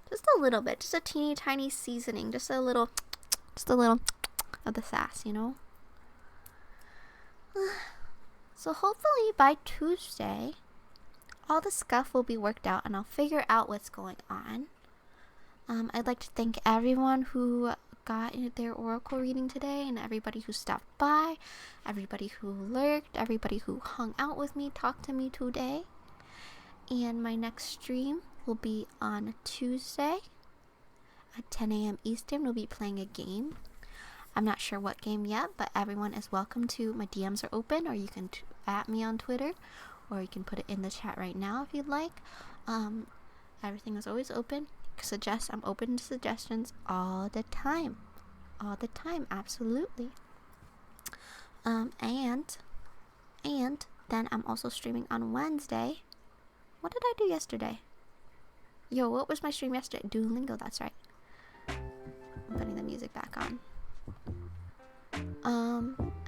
Just a little bit, just a teeny tiny seasoning, just a little of the sass, you know? So hopefully by Tuesday, all the scuff will be worked out and I'll figure out what's going on. I'd like to thank everyone who got their oracle reading today, and everybody who stopped by, everybody who lurked, everybody who hung out with me, talked to me today. And my next stream will be on Tuesday at 10 a.m. Eastern. We'll be playing a game. I'm not sure what game yet, but everyone is welcome to. My DMs are open, or you can at me on Twitter, or you can put it in the chat right now if you'd like. Everything is always open. I'm open to suggestions all the time, absolutely. And then I'm also streaming on Wednesday. What did I do yesterday? What was my stream yesterday? Duolingo, that's right. I'm putting the music back on.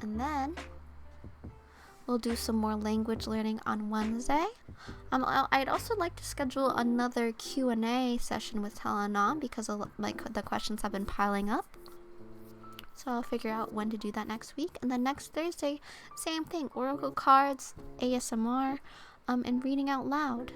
And then we'll do some more language learning on Wednesday. I'd also like to schedule another Q&A session with Telenom because the questions have been piling up. So I'll figure out when to do that next week. And then next Thursday, same thing. Oracle cards, ASMR, and reading out loud.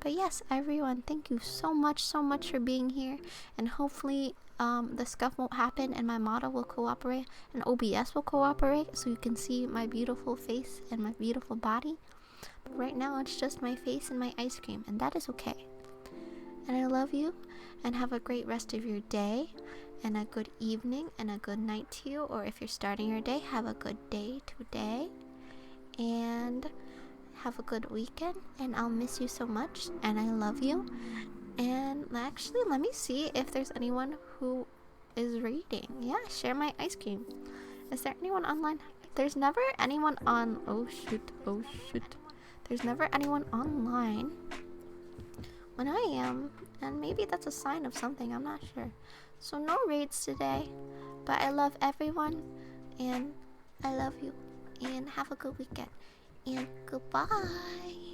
But yes, everyone, thank you so much for being here. And hopefully the scuff won't happen and my model will cooperate and OBS will cooperate so you can see my beautiful face and my beautiful body. But right now it's just my face and my ice cream, and that is okay. And I love you, and have a great rest of your day, and a good evening, and a good night to you. Or if you're starting your day, have a good day today, and have a good weekend. And I'll miss you so much, and I love you. And actually, let me see if there's anyone who is reading. Yeah, share my ice cream. Is there anyone online? There's never anyone on. Oh shoot. There's never anyone online when I am, and maybe that's a sign of something, I'm not sure. So no raids today, but I love everyone, and I love you, and have a good weekend, and goodbye.